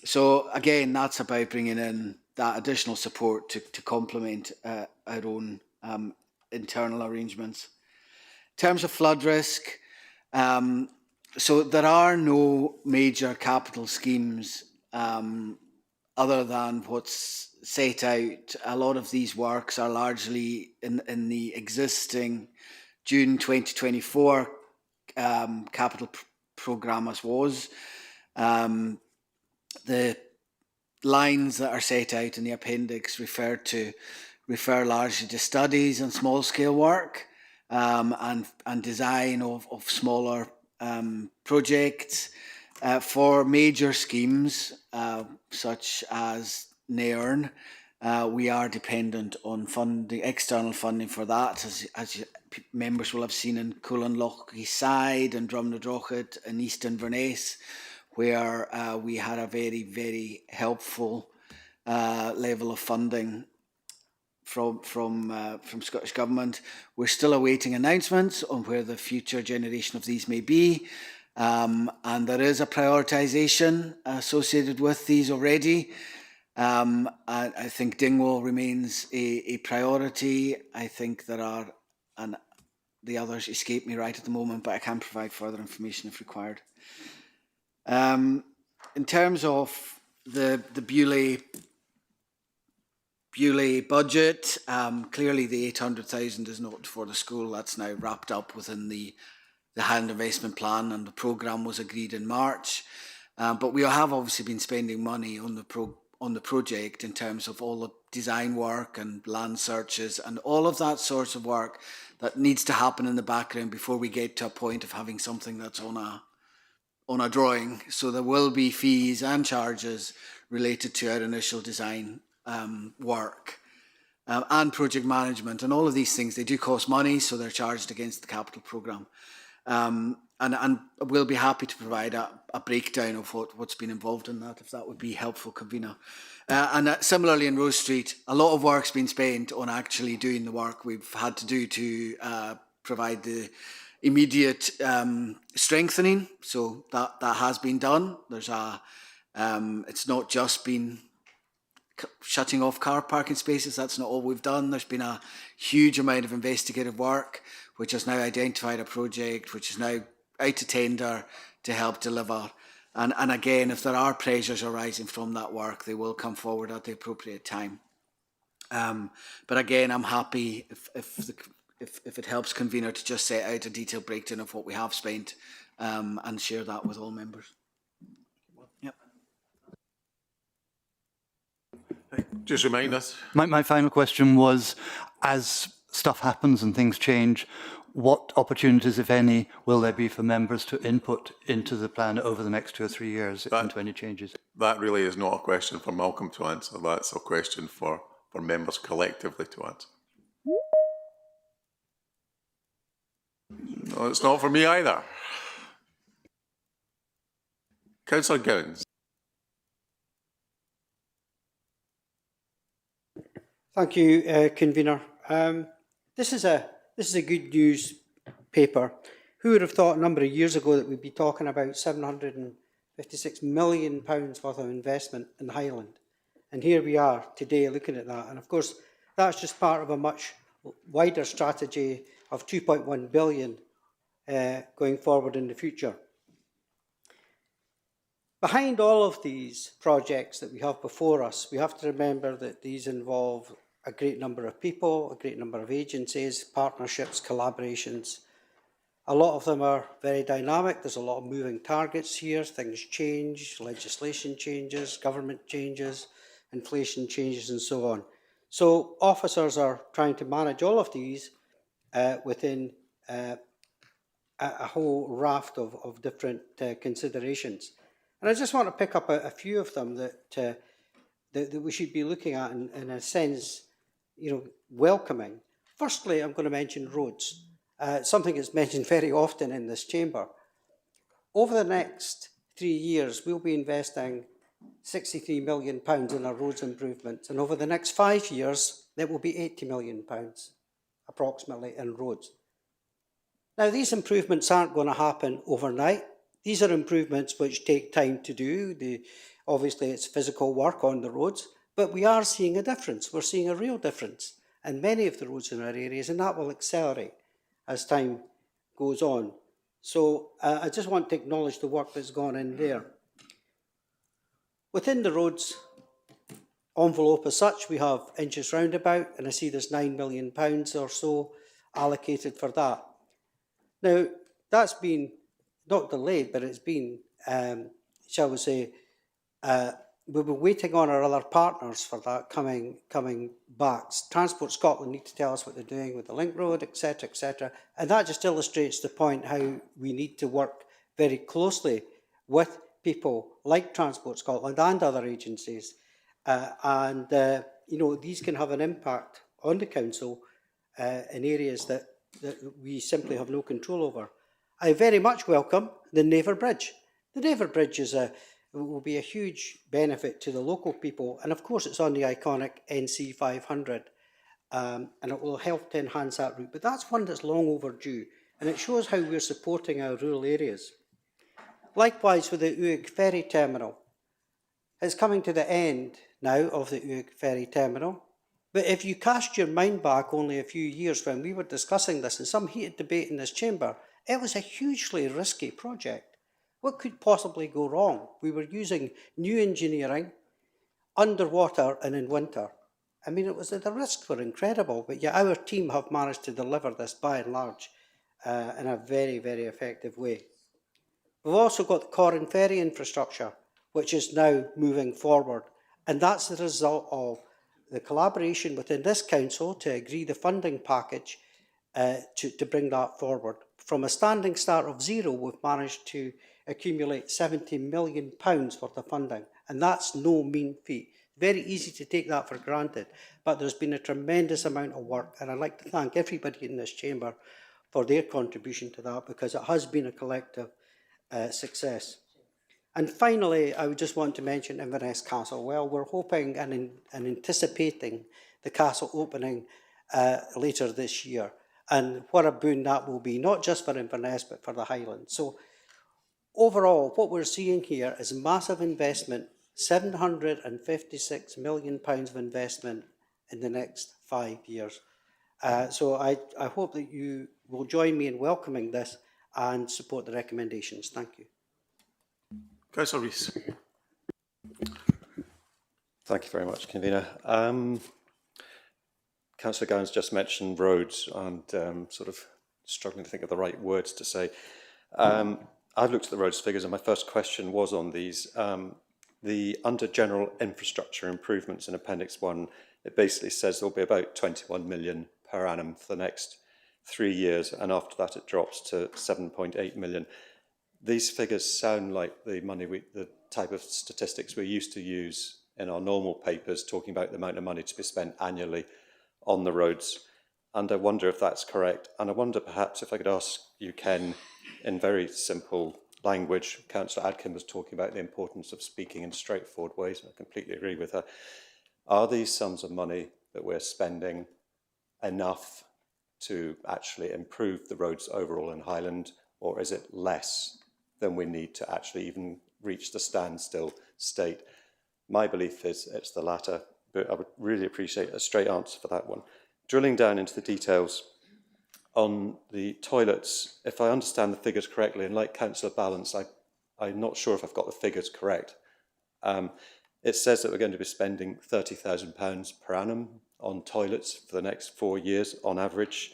So again, that's about bringing in that additional support to complement our own internal arrangements. In terms of flood risk, so there are no major capital schemes other than what's set out. A lot of these works are largely in the existing June 2024 capital programme as was. The lines that are set out in the appendix refer largely to studies and small scale work, and design of smaller projects. For major schemes such as Nairn, we are dependent on external funding for that, as members will have seen in Coolonlochie Side and Drumnadrochid and East Inverness, where we had a very, very helpful level of funding from Scottish Government. We're still awaiting announcements on where the future generation of these may be, and there is a prioritisation associated with these already. I think Dingwall remains a priority. I think there are, and the others escape me right at the moment, but I can provide further information if required. In terms of the Beaulieu Bewley budget. Clearly the 800,000 is not for the school. That's now wrapped up within the Highland investment plan, and the programme was agreed in March. But we have obviously been spending money on the project in terms of all the design work and land searches and all of that sort of work that needs to happen in the background before we get to a point of having something that's on a drawing. So there will be fees and charges related to our initial design work and project management, and all of these things, they do cost money, so they're charged against the capital programme. And we'll be happy to provide a breakdown of what's been involved in that, if that would be helpful, convener. And similarly in Rose Street, a lot of work's been spent on actually doing the work we've had to do to provide the immediate strengthening. So that has been done. There's it's not just been shutting off car parking spaces. That's not all we've done. There's been a huge amount of investigative work, which has now identified a project, which is now out to tender to help deliver. And again, if there are pressures arising from that work, they will come forward at the appropriate time. But again, I'm happy if it helps convener to just set out a detailed breakdown of what we have spent and share that with all members. Yep. Just remind us. My final question was, as stuff happens and things change, what opportunities, if any, will there be for members to input into the plan over the next 2 or 3 years into any changes? That really is not a question for Malcolm to answer. That's a question for members collectively to answer. No, it's not for me either. Councillor Gowans. Thank you, convener. This is a good news paper. Who would have thought a number of years ago that we'd be talking about £756 million worth of investment in Highland? And here we are today looking at that. And of course, that's just part of a much wider strategy of 2.1 billion going forward in the future. Behind all of these projects that we have before us, we have to remember that these involve a great number of people, a great number of agencies, partnerships, collaborations. A lot of them are very dynamic. There's a lot of moving targets here. Things change, legislation changes, government changes, inflation changes, and so on. So officers are trying to manage all of these within a whole raft of different considerations. And I just want to pick up a few of them that we should be looking at in a sense, welcoming. Firstly, I'm going to mention roads, something that's mentioned very often in this chamber. Over the next 3 years, we'll be investing £63 million in our roads improvements, and over the next 5 years, there will be £80 million approximately in roads. Now, these improvements aren't going to happen overnight. These are improvements which take time to do. Obviously, it's physical work on the roads, but we are seeing a difference. We're seeing a real difference in many of the roads in our areas, and that will accelerate as time goes on. So I just want to acknowledge the work that's gone in there. Within the roads envelope as such, we have Inches Roundabout, and I see there's £9 million or so allocated for that. Now, that's been not delayed, but it's been, shall we say, we've been waiting on our other partners for that coming back. Transport Scotland need to tell us what they're doing with the link road, etc., and that just illustrates the point how we need to work very closely with people like Transport Scotland and other agencies, these can have an impact on the council in areas that we simply have no control over. I very much welcome the Naver Bridge. The Naver Bridge will be a huge benefit to the local people, and of course it's on the iconic NC 500, and it will help to enhance that route. But that's one that's long overdue, and it shows how we're supporting our rural areas. Likewise with the Uig Ferry Terminal. It's coming to the end now of the Uig Ferry Terminal, but if you cast your mind back only a few years when we were discussing this in some heated debate in this chamber, it was a hugely risky project. What could possibly go wrong? We were using new engineering, underwater and in winter. I mean, the risks were incredible, but yet our team have managed to deliver this by and large in a very, very effective way. We've also got the Corrin Ferry infrastructure, which is now moving forward, and that's the result of the collaboration within this council to agree the funding package to bring that forward. From a standing start of zero, we've managed to accumulate £70 million worth of funding, and that's no mean feat. Very easy to take that for granted, but there's been a tremendous amount of work, and I'd like to thank everybody in this chamber for their contribution to that, because it has been a collective success. And finally, I would just want to mention Inverness Castle. Well, we're hoping and anticipating the castle opening later this year. And what a boon that will be, not just for Inverness, but for the Highlands. So overall, what we're seeing here is massive investment, £756 million of investment in the next 5 years. So I hope that you will join me in welcoming this and support the recommendations. Thank you. Councillor Rees. Thank you very much, Convener. Councillor Gowans just mentioned roads and sort of struggling to think of the right words to say. I've looked at the roads figures and my first question was on these. Under general infrastructure improvements in Appendix 1, it basically says there'll be about 21 million per annum for the next 3 years, and after that it drops to 7.8 million. These figures sound like the type of statistics we're used to use in our normal papers, talking about the amount of money to be spent annually on the roads. And I wonder if that's correct. And I wonder perhaps if I could ask you, Ken, in very simple language, Councillor Adkin was talking about the importance of speaking in straightforward ways, and I completely agree with her. Are these sums of money that we're spending enough to actually improve the roads overall in Highland, or is it less than we need to actually even reach the standstill state? My belief is it's the latter, but I would really appreciate a straight answer for that one. Drilling down into the details on the toilets, if I understand the figures correctly, and like Councillor Balance, I'm not sure if I've got the figures correct. It says that we're going to be spending £30,000 per annum on toilets for the next 4 years on average.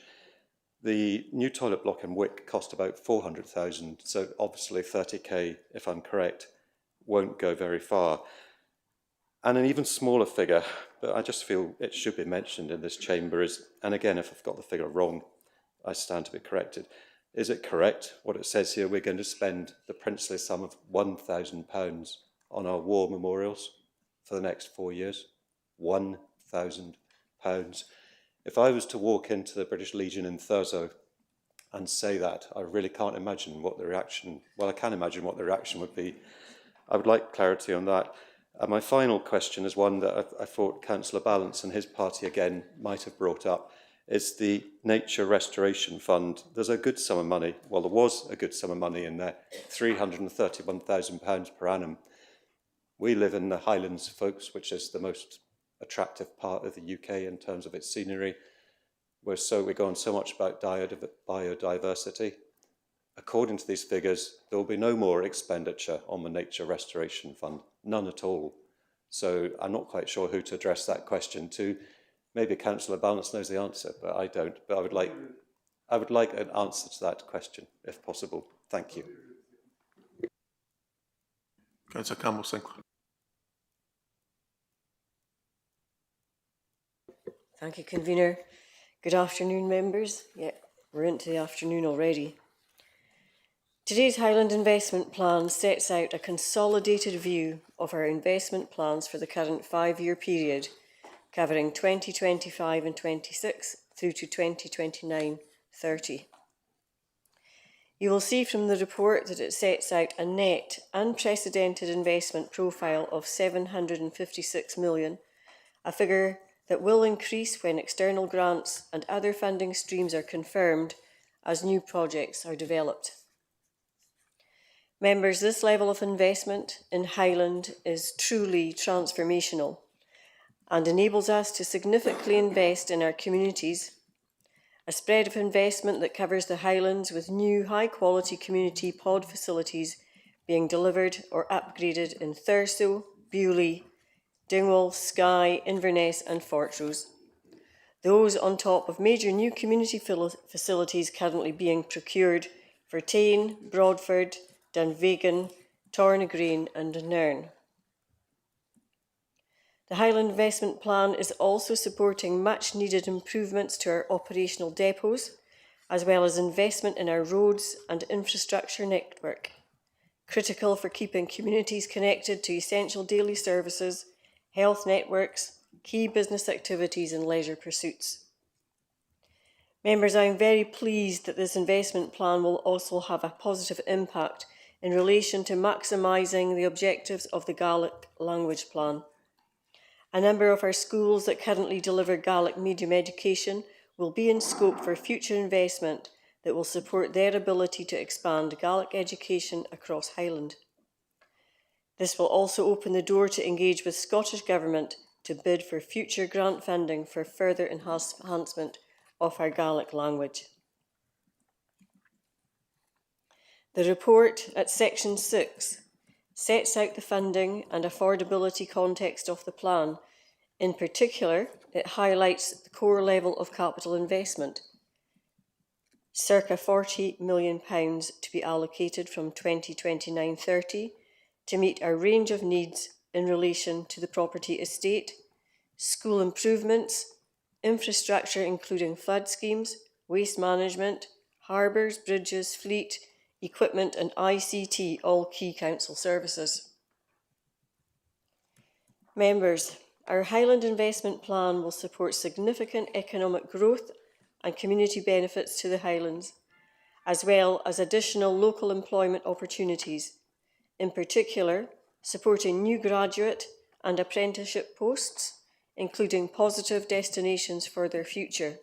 The new toilet block in Wick cost about 400,000, so obviously 30k, if I'm correct, won't go very far. And an even smaller figure, but I just feel it should be mentioned in this chamber is, and again, if I've got the figure wrong, I stand to be corrected. Is it correct, what it says here, we're going to spend the princely sum of £1,000 on our war memorials for the next 4 years? £1,000. If I was to walk into the British Legion in Thurso and say that, I really can't imagine what the reaction, well, I can imagine what the reaction would be. I would like clarity on that. And my final question is one that I thought Councillor Balance and his party again might have brought up, is the Nature Restoration Fund. There's a good sum of money, well, there was a good sum of money in there, £331,000 per annum. We live in the Highlands, folks, which is the most attractive part of the UK in terms of its scenery. We go on so much about biodiversity. According to these figures, there will be no more expenditure on the Nature Restoration Fund, none at all. So I'm not quite sure who to address that question to. Maybe Councillor Balance knows the answer, but I don't. But I would like an answer to that question, if possible. Thank you. Councillor Campbell-Sinclair. Thank you, Convener. Good afternoon, members. Yeah, we're into the afternoon already. Today's Highland Investment Plan sets out a consolidated view of our investment plans for the current 5-year period, covering 2025 and 26 through to 2029-30. You will see from the report that it sets out a net unprecedented investment profile of £756 million, a figure that will increase when external grants and other funding streams are confirmed as new projects are developed. Members, this level of investment in Highland is truly transformational and enables us to significantly invest in our communities, a spread of investment that covers the Highlands with new high-quality community pod facilities being delivered or upgraded in Thurso, Bewley, Dingwall, Skye, Inverness and Fortrose. Those on top of major new community facilities currently being procured for Tain, Broadford, Dunvegan, Tornagreen and Nairn. The Highland Investment Plan is also supporting much needed improvements to our operational depots, as well as investment in our roads and infrastructure network, critical for keeping communities connected to essential daily services, health networks, key business activities and leisure pursuits. Members, I am very pleased that this investment plan will also have a positive impact in relation to maximising the objectives of the Gaelic language plan. A number of our schools that currently deliver Gaelic medium education will be in scope for future investment that will support their ability to expand Gaelic education across Highland. This will also open the door to engage with Scottish Government to bid for future grant funding for further enhancement of our Gaelic language. The report at section 6 sets out the funding and affordability context of the plan. In particular, it highlights the core level of capital investment, circa £40 million to be allocated from 2029-30 to meet our range of needs in relation to the property estate, school improvements, infrastructure including flood schemes, waste management, harbours, bridges, fleet, equipment and ICT, all key council services. Members, our Highland Investment Plan will support significant economic growth and community benefits to the Highlands, as well as additional local employment opportunities, in particular supporting new graduate and apprenticeship posts, including positive destinations for their future.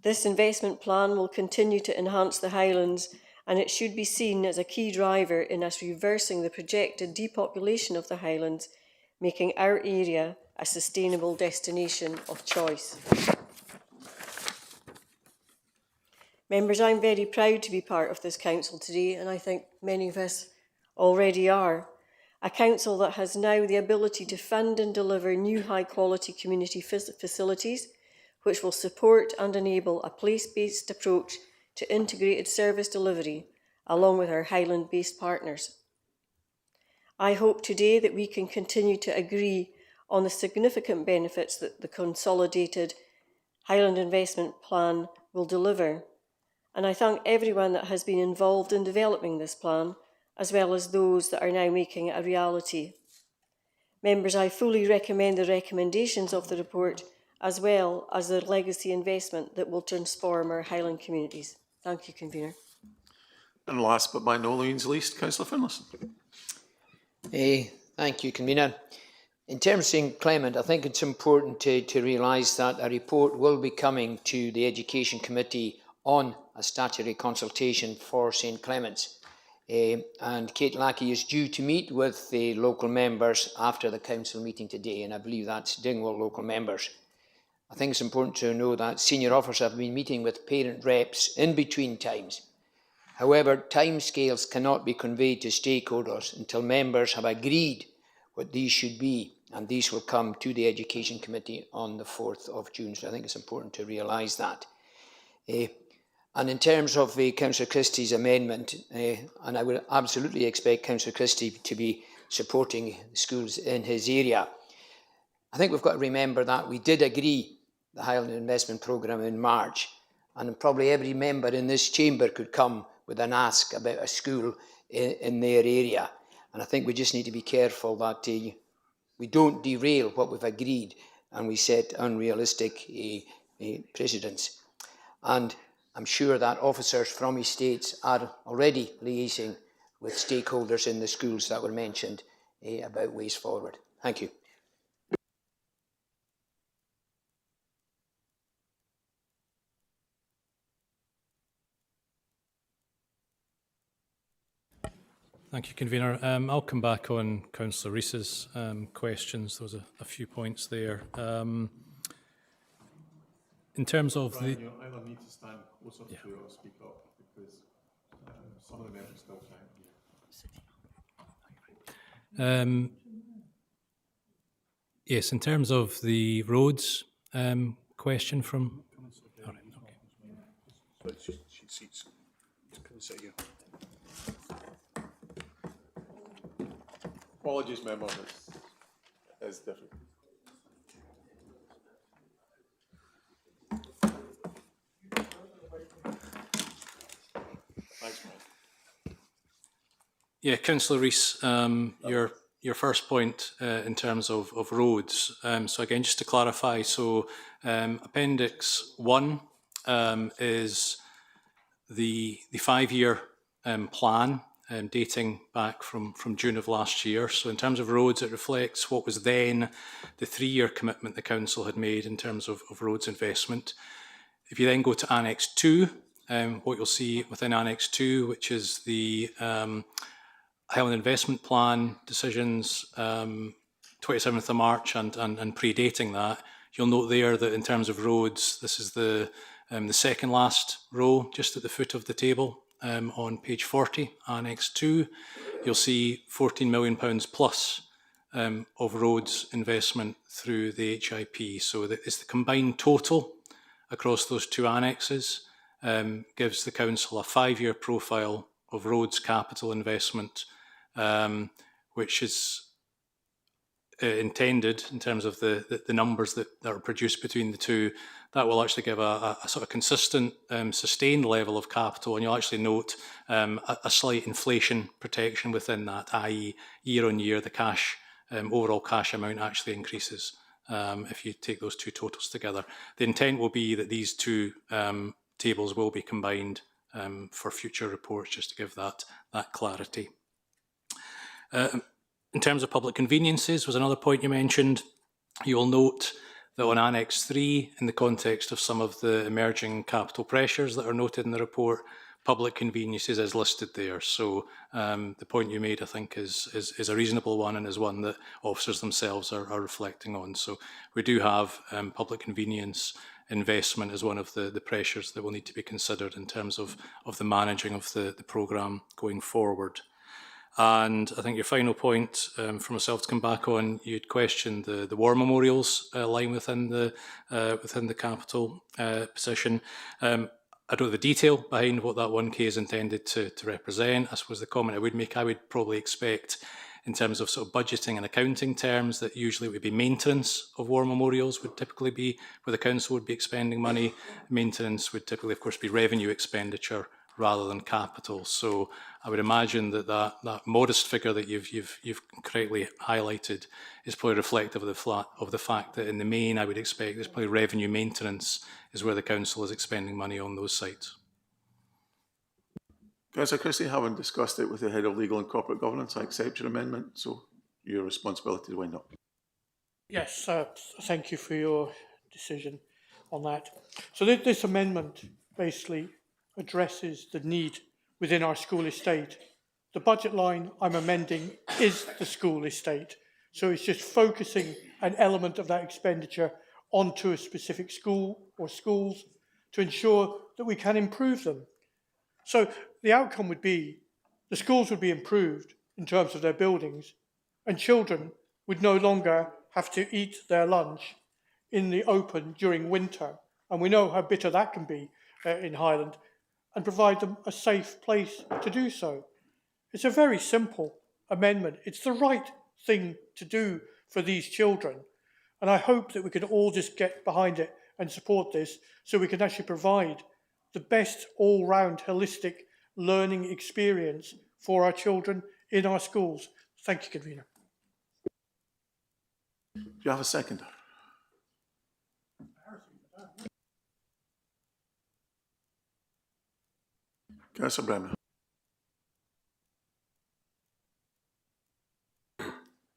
This investment plan will continue to enhance the Highlands, and it should be seen as a key driver in us reversing the projected depopulation of the Highlands, making our area a sustainable destination of choice. Members, I'm very proud to be part of this council today, and I think many of us already are. A council that has now the ability to fund and deliver new high-quality community facilities, which will support and enable a place-based approach to integrated service delivery, along with our Highland-based partners. I hope today that we can continue to agree on the significant benefits that the consolidated Highland Investment Plan will deliver, and I thank everyone that has been involved in developing this plan, as well as those that are now making it a reality. Members, I fully recommend the recommendations of the report, as well as the legacy investment that will transform our Highland communities. Thank you, Convener. And last but by no means least, Councillor Finlayson. Thank you, Convener. In terms of St Clement, I think it's important to realise that a report will be coming to the Education Committee on a statutory consultation for St Clement's. And Kate Lackey is due to meet with the local members after the council meeting today, and I believe that's Dingwall local members. I think it's important to know that senior officers have been meeting with parent reps in between times. However, timescales cannot be conveyed to stakeholders until members have agreed what these should be, and these will come to the Education Committee on the 4th of June. So I think it's important to realise that. And in terms of Councillor Christie's amendment, and I would absolutely expect Councillor Christie to be supporting schools in his area, I think we've got to remember that we did agree the Highland Investment Programme in March, and probably every member in this chamber could come with an ask about a school in their area. And I think we just need to be careful that we don't derail what we've agreed and we set unrealistic precedents. And I'm sure that officers from estates are already liaising with stakeholders in the schools that were mentioned about ways forward. Thank you. Thank you, Convener. I'll come back on Councillor Rees's questions. There was a few points there. In terms of Brian, the... you'll either need to stand closer to or speak up, because some of the members still can't hear. Yes, in terms of the roads question from... All right, okay. Apologies, member. It's different. Thanks, Mike. Yeah, Councillor Rees, your first point in terms of roads. So again, just to clarify, so Appendix 1 is the 5-year plan dating back from June of last year. So in terms of roads, it reflects what was then the 3-year commitment the Council had made in terms of roads investment. If you then go to Annex 2, what you'll see within Annex 2, which is the Highland Investment Plan decisions, 27th of March and predating that, you'll note there that in terms of roads, this is the second last row, just at the foot of the table on page 40, Annex 2. You'll see £14 million plus of roads investment through the HIP. So it's the combined total across those two annexes, gives the Council a 5-year profile of roads capital investment, which is intended in terms of the numbers that are produced between the two. That will actually give a sort of consistent, sustained level of capital, and you'll actually note a slight inflation protection within that, i.e. year on year the cash, overall cash amount actually increases if you take those two totals together. The intent will be that these two tables will be combined for future reports, just to give that clarity. In terms of public conveniences was another point you mentioned. You will note that on Annex 3, in the context of some of the emerging capital pressures that are noted in the report, public conveniences is listed there. So the point you made, I think, is a reasonable one, and is one that officers themselves are reflecting on. So we do have public convenience investment as one of the pressures that will need to be considered in terms of the managing of the programme going forward. And I think your final point for myself to come back on, you'd questioned the war memorials line within the capital position. I don't know the detail behind what that 1K is intended to represent. I suppose the comment I would make, I would probably expect in terms of sort of budgeting and accounting terms that usually it would be maintenance of war memorials would typically be where the council would be expending money. Maintenance would typically, of course, be revenue expenditure rather than capital. So I would imagine that modest figure that you've correctly highlighted is probably reflective of the fact that in the main, I would expect there's probably revenue maintenance is where the council is expending money on those sites. Councillor Christie, having discussed it with the Head of Legal and Corporate Governance, I accept your amendment, so your responsibility to wind up. Yes, thank you for your decision on that. So this amendment basically addresses the need within our school estate. The budget line I'm amending is the school estate. So it's just focusing an element of that expenditure onto a specific school or schools to ensure that we can improve them. So the outcome would be the schools would be improved in terms of their buildings, and children would no longer have to eat their lunch in the open during winter. And we know how bitter that can be in Highland, and provide them a safe place to do so. It's a very simple amendment. It's the right thing to do for these children. And I hope that we can all just get behind it and support this so we can actually provide the best all-round holistic learning experience for our children in our schools. Thank you, Convener. Do you have a seconder? Councillor Brennan.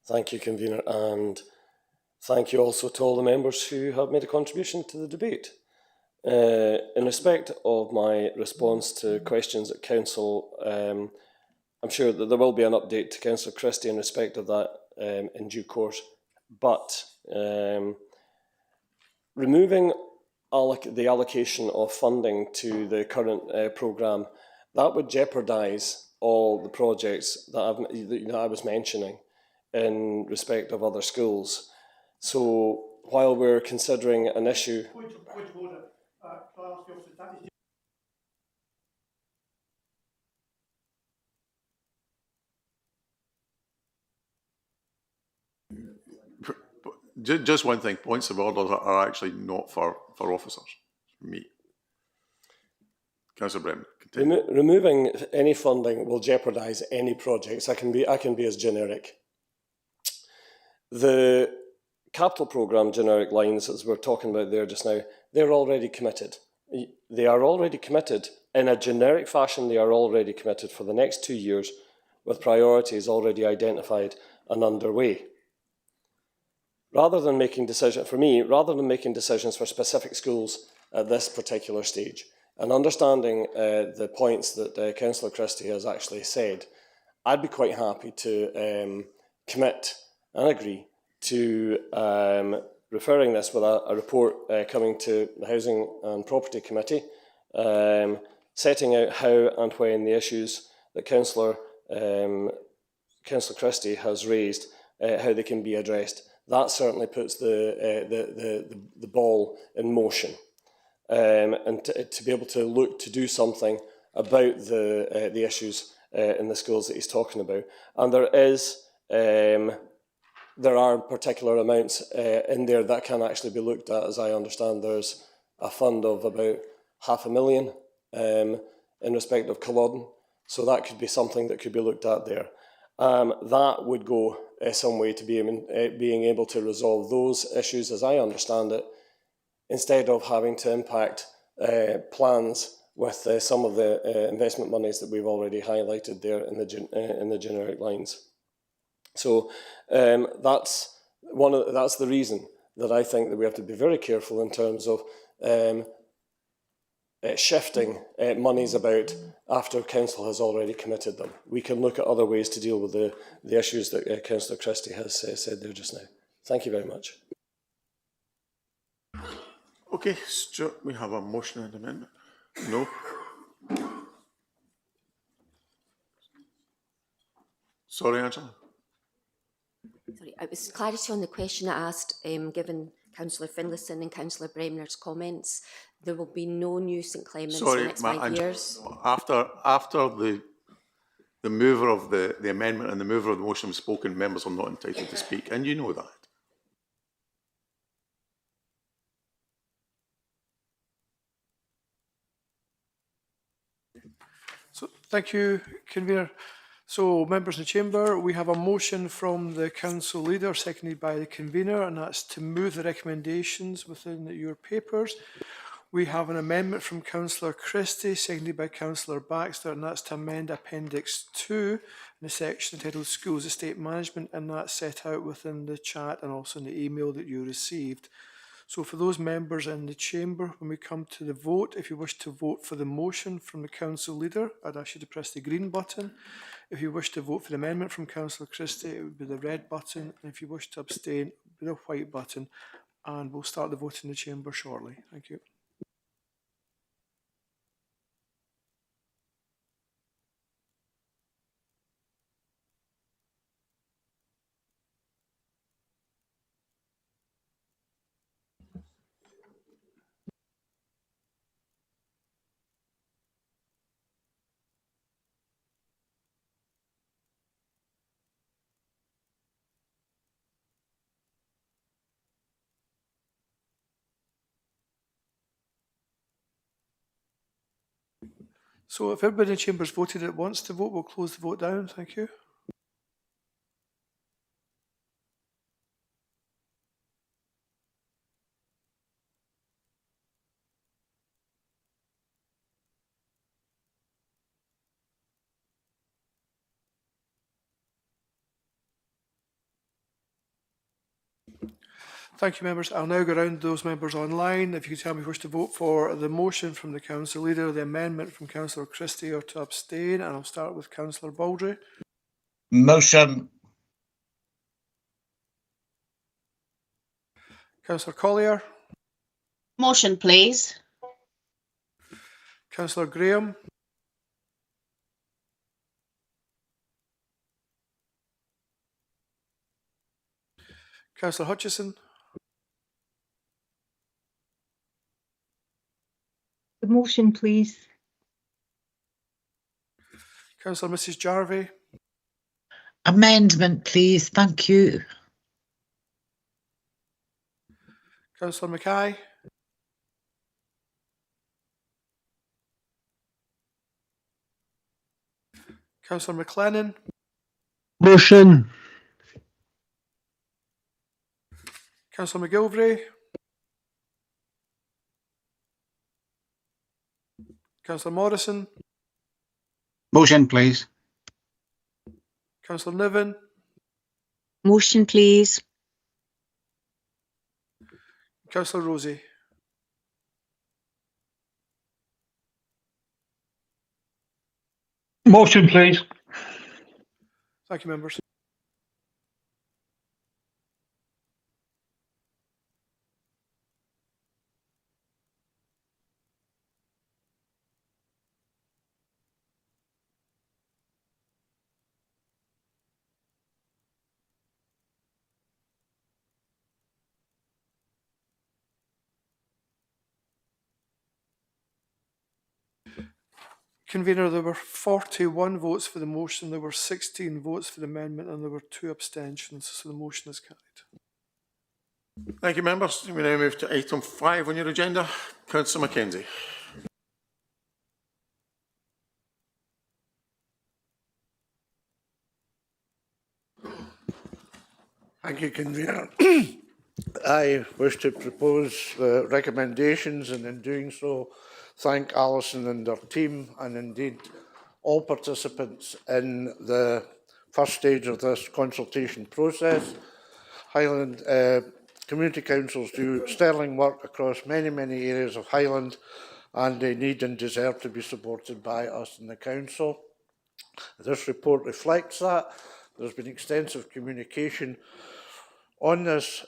Thank you, Convener, and thank you also to all the members who have made a contribution to the debate. In respect of my response to questions at Council, I'm sure that there will be an update to Councillor Christie in respect of that in due course, but removing the allocation of funding to the current programme, that would jeopardise all the projects that I was mentioning in respect of other schools. So while we're considering an issue... Point of order. Can I ask the officer, that is... Just one thing, points of order are actually not for officers, for me. Councillor Brennan, continue. Removing any funding will jeopardise any projects. I can be as generic. The capital programme generic lines, as we're talking about there just now, they're already committed. They are already committed in a generic fashion. They are already committed for the next 2 years, with priorities already identified and underway. Rather than making decisions for specific schools at this particular stage, and understanding the points that Councillor Christie has actually said, I'd be quite happy to commit and agree to referring this with a report coming to the Housing and Property Committee, setting out how and when the issues that Councillor Christie has raised, how they can be addressed. That certainly puts the ball in motion. And to be able to look to do something about the issues in the schools that he's talking about. And there are particular amounts in there that can actually be looked at. As I understand, there's a fund of about £500,000 in respect of Culloden. So that could be something that could be looked at there. That would go some way to being able to resolve those issues, as I understand it, instead of having to impact plans with some of the investment monies that we've already highlighted there in the generic lines. So that's the reason that I think that we have to be very careful in terms of shifting monies about after Council has already committed them. We can look at other ways to deal with the issues that Councillor Christie has said there just now. Thank you very much. Okay, Stuart, we have a motion and amendment. No? Sorry, Angela. Sorry, it was clarity on the question I asked, given Councillor Finlayson and Councillor Bremner's comments. There will be no new St Clements in the next 5 years. After the mover of the amendment and the mover of the motion have spoken, members are not entitled to speak, and you know that. So, thank you, Convener. So, members in the chamber, we have a motion from the council leader, seconded by the convener, and that's to move the recommendations within your papers. We have an amendment from Councillor Christie, seconded by Councillor Baxter, and that's to amend Appendix 2 in the section entitled Schools Estate Management, and that's set out within the chat and also in the email that you received. So for those members in the chamber, when we come to the vote, if you wish to vote for the motion from the council leader, I'd ask you to press the green button. If you wish to vote for the amendment from Councillor Christie, it would be the red button. And if you wish to abstain, it would be the white button. And we'll start the vote in the chamber shortly. Thank you. So if everybody in the chamber has voted that wants to vote, we'll close the vote down. Thank you. Thank you, members. I'll now go around those members online. If you could tell me if you wish to vote for the motion from the council leader, the amendment from Councillor Christie, or to abstain. And I'll start with Councillor Baldry. Motion. Councillor Collier. Motion, please. Councillor Graham. Councillor Hutchison. Motion, please. Councillor Mrs Jarvie. Amendment, please. Thank you. Councillor Mackay. Councillor McLennan. Motion. Councillor McGilvray. Councillor Morrison. Motion, please. Councillor Niven. Motion, please. Councillor Rosie. Motion, please. Thank you, members. Convener, there were 41 votes for the motion, there were 16 votes for the amendment, and there were 2 abstentions, so the motion is carried. Thank you, members. We now move to item 5 on your agenda. Councillor Mackenzie. Thank you, Convener. I wish to propose the recommendations, and in doing so, thank Alison and her team, and indeed all participants in the first stage of this consultation process. Highland community councils do sterling work across many, many areas of Highland, and they need and deserve to be supported by us in the council. This report reflects that. There's been extensive communication on this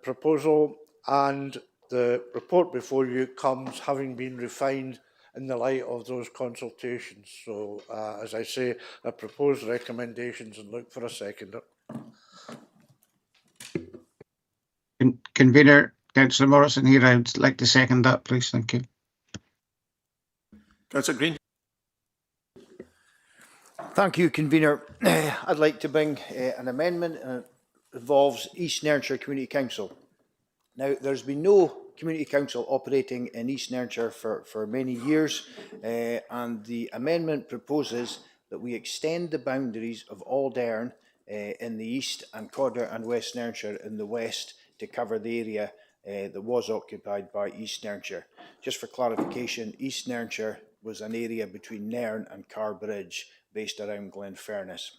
proposal, and the report before you comes having been refined in the light of those consultations. So, as I say, I propose recommendations and look for a seconder. Convener, Councillor Morrison here. I would like to second that, please. Thank you. Councillor Green. Thank you, Convener. I'd like to bring an amendment, and it involves East Nairnshire Community Council. Now, there's been no community council operating in East Nairnshire for many years, and the amendment proposes that we extend the boundaries of Aldairn in the east and Codder and West Nairnshire in the west to cover the area that was occupied by East Nairnshire. Just for clarification, East Nairnshire was an area between Nairn and Carbridge, based around Glenfernis.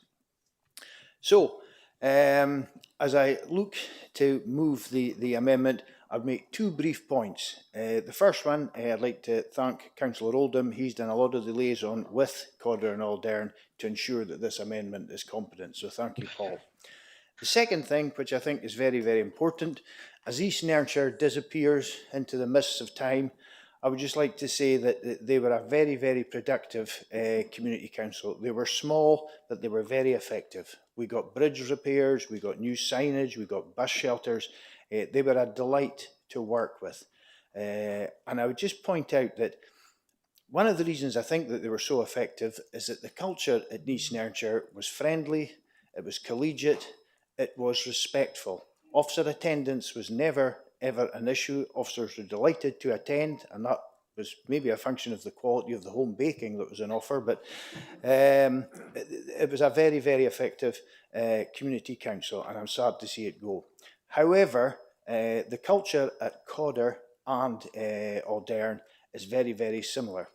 So, as I look to move the amendment, I'll make 2 brief points. The first one, I'd like to thank Councillor Oldham. He's done a lot of the liaison with Codder and Aldairn to ensure that this amendment is competent. So thank you, Paul. The second thing, which I think is very, very important, as East Nairnshire disappears into the mists of time, I would just like to say that they were a very, very productive community council. They were small, but they were very effective. We got bridge repairs, we got new signage, we got bus shelters. They were a delight to work with. And I would just point out that one of the reasons I think that they were so effective is that the culture at East Nairnshire was friendly, it was collegiate, it was respectful. Officer attendance was never ever an issue. Officers were delighted to attend, and that was maybe a function of the quality of the home baking that was on offer, but it was a very, very effective community council, and I'm sad to see it go. However, the culture at Codder and Aldairn is very, very similar,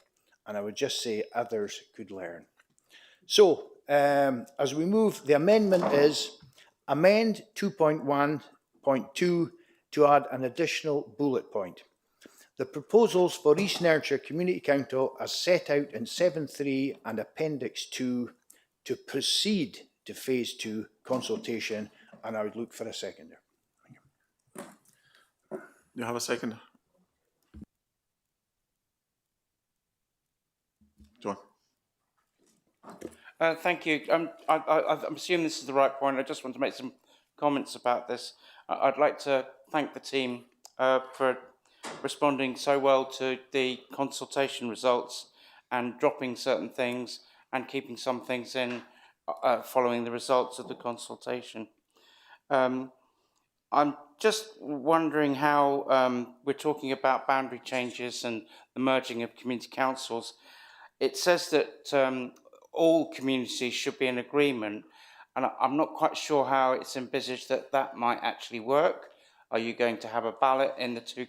and I would just say others could learn. So, as we move, the amendment is amend 2.1.2 to add an additional bullet point. The proposals for East Nairnshire Community Council as set out in 7.3 and Appendix 2 to proceed to Phase 2 consultation, and I would look for a seconder. You have a seconder? John. Thank you. I'm assuming this is the right point. I just want to make some comments about this. I'd like to thank the team for responding so well to the consultation results and dropping certain things and keeping some things in following the results of the consultation. I'm just wondering how we're talking about boundary changes and the merging of community councils. It says that all communities should be in agreement, and I'm not quite sure how it's envisaged that that might actually work. Are you going to have a ballot in the two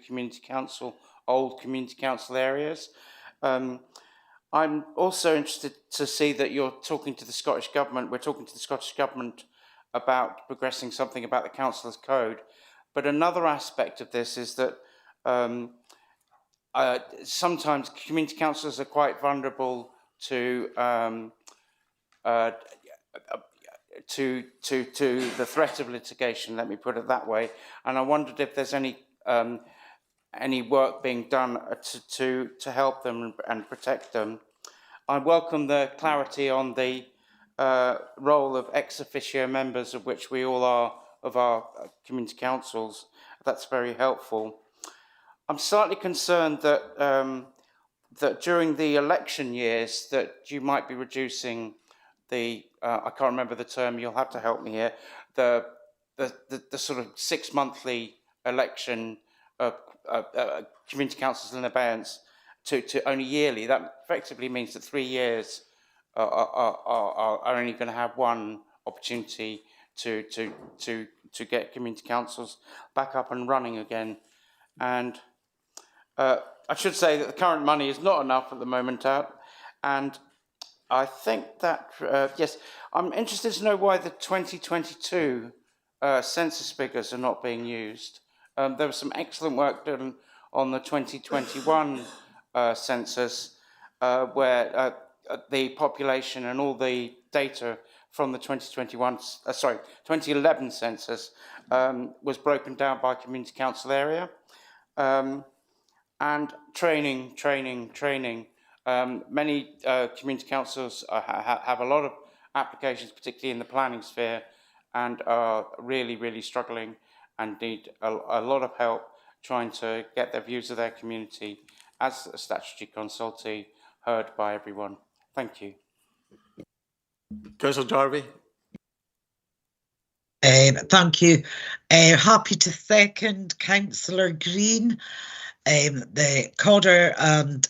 old community council areas? I'm also interested to see that you're talking to the Scottish Government. We're talking to the Scottish Government about progressing something about the Councillors' Code. But another aspect of this is that sometimes community councillors are quite vulnerable to the threat of litigation, let me put it that way. And I wondered if there's any work being done to help them and protect them. I welcome the clarity on the role of ex officio members, of which we all are, of our community councils. That's very helpful. I'm slightly concerned that that during the election years that you might be reducing the I can't remember the term. You'll have to help me here. The sort of 6 monthly election community councils in abeyance to only yearly. That effectively means that 3 years are only going to have one opportunity to get community councils back up and running again. And I should say that the current money is not enough at the moment out, and I think that yes, I'm interested to know why the 2022 census figures are not being used. There was some excellent work done on the 2021 census, where the population and all the data from the 2011 census was broken down by community council area. And training. Many community councils have a lot of applications, particularly in the planning sphere, and are really struggling and need a lot of help trying to get the views of their community as a statutory consultee heard by everyone. Thank you. Councillor Jarvie. Thank you. Happy to second Councillor Green, the Codder, and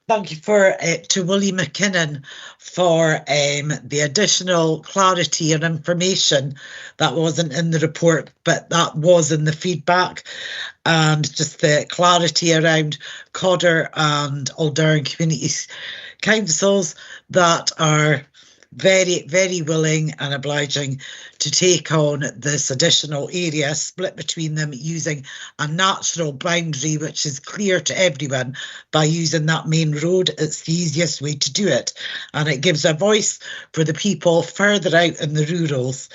thank you to Willie McKinnon for the additional clarity and information that wasn't in the report, but that was in the feedback, and just the clarity around Codder and Alderm communities councils that are very willing and obliging to take on this additional area, split between them using a natural boundary which is clear to everyone by using that main road. It's the easiest way to do it, and it gives a voice for the people further out in the rurals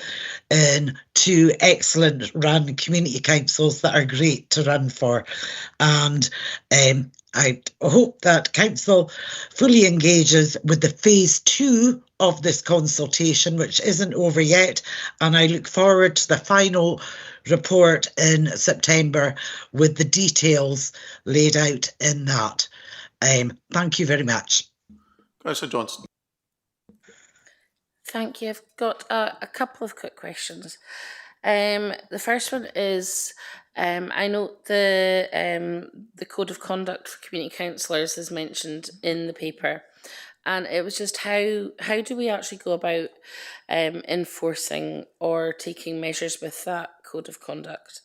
in two excellent run community councils that are great to run for. And I hope that Council fully engages with the phase 2 of this consultation, which isn't over yet, and I look forward to the final report in September with the details laid out in that. Thank you very much. Councillor Johnson. Thank you. I've got a couple of quick questions. The first one is, I note the code of conduct for community councillors is mentioned in the paper, and it was just how do we actually go about enforcing or taking measures with that code of conduct?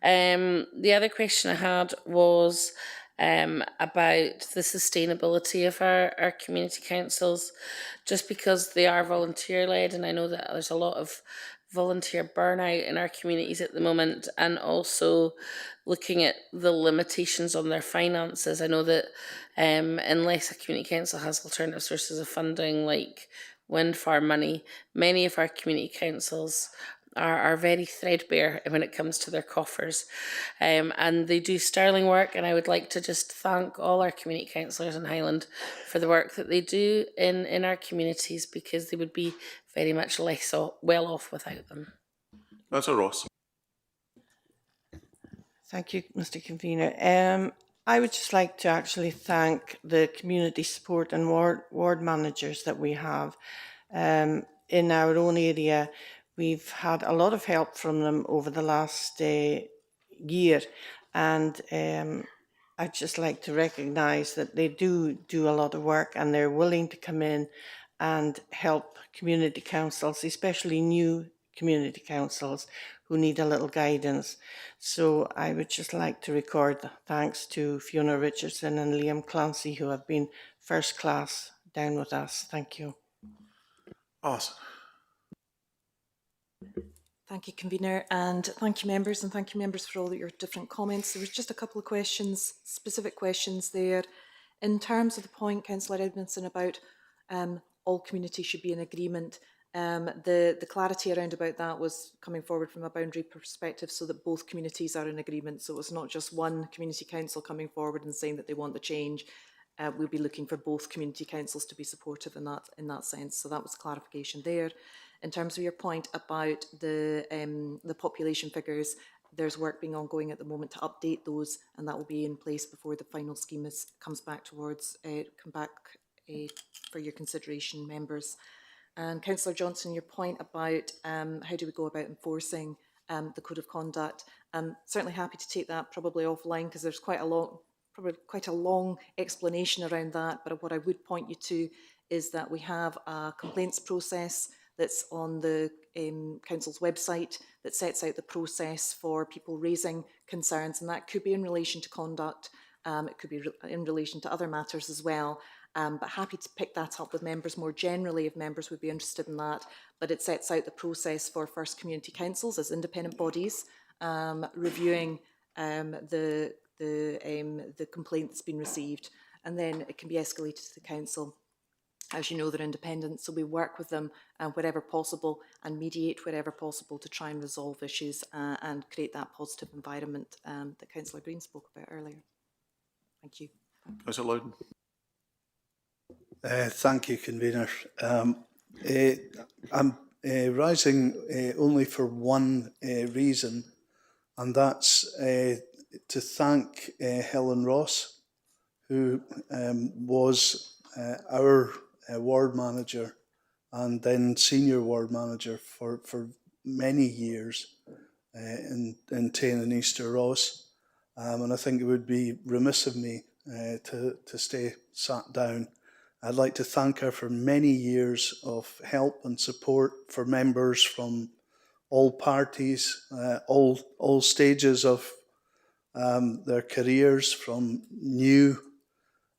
The other question I had was about the sustainability of our community councils, just because they are volunteer led, and I know that there's a lot of volunteer burnout in our communities at the moment, and also looking at the limitations on their finances. I know that unless a community council has alternative sources of funding like wind farm money, many of our community councils are very threadbare when it comes to their coffers, and they do sterling work, and I would like to just thank all our community councillors in Highland for the work that they do in our communities, because they would be very much well off without them. Councillor Ross. Thank you, Mr. Convener. I would just like to actually thank the community support and ward managers that we have in our own area. We've had a lot of help from them over the last year, and I'd just like to recognise that they do a lot of work, and they're willing to come in and help community councils, especially new community councils who need a little guidance. So I would just like to record thanks to Fiona Richardson and Liam Clancy, who have been first class down with us. Thank you. Awesome. Thank you, Convener, and thank you, members, and thank you, members, for all your different comments. There was just a couple of questions, specific questions there. In terms of the point, Councillor Edmondson, about all communities should be in agreement, the clarity around about that was coming forward from a boundary perspective so that both communities are in agreement. So it's not just one community council coming forward and saying that they want the change. We'll be looking for both community councils to be supportive in that sense. So that was clarification there. In terms of your point about the population figures, there's work being ongoing at the moment to update those, and that will be in place before the final scheme comes back towards for your consideration, members. And Councillor Johnson, your point about how do we go about enforcing the code of conduct, I'm certainly happy to take that probably offline, because there's quite a long explanation around that. But what I would point you to is that we have a complaints process that's on the council's website that sets out the process for people raising concerns, and that could be in relation to conduct, it could be in relation to other matters as well. But happy to pick that up with members more generally if members would be interested in that. But it sets out the process for first community councils as independent bodies reviewing the complaint that's been received, and then it can be escalated to the council. As you know, they're independent, so we work with them wherever possible and mediate wherever possible to try and resolve issues and create that positive environment that Councillor Green spoke about earlier. Thank you. Councillor Loudon. Thank you, Convener. I'm rising only for one reason, and that's to thank Helen Ross, who was our ward manager and then senior ward manager for many years in Tane and Easter Ross. And I think it would be remiss of me to stay sat down. I'd like to thank her for many years of help and support for members from all parties, all stages of their careers, from new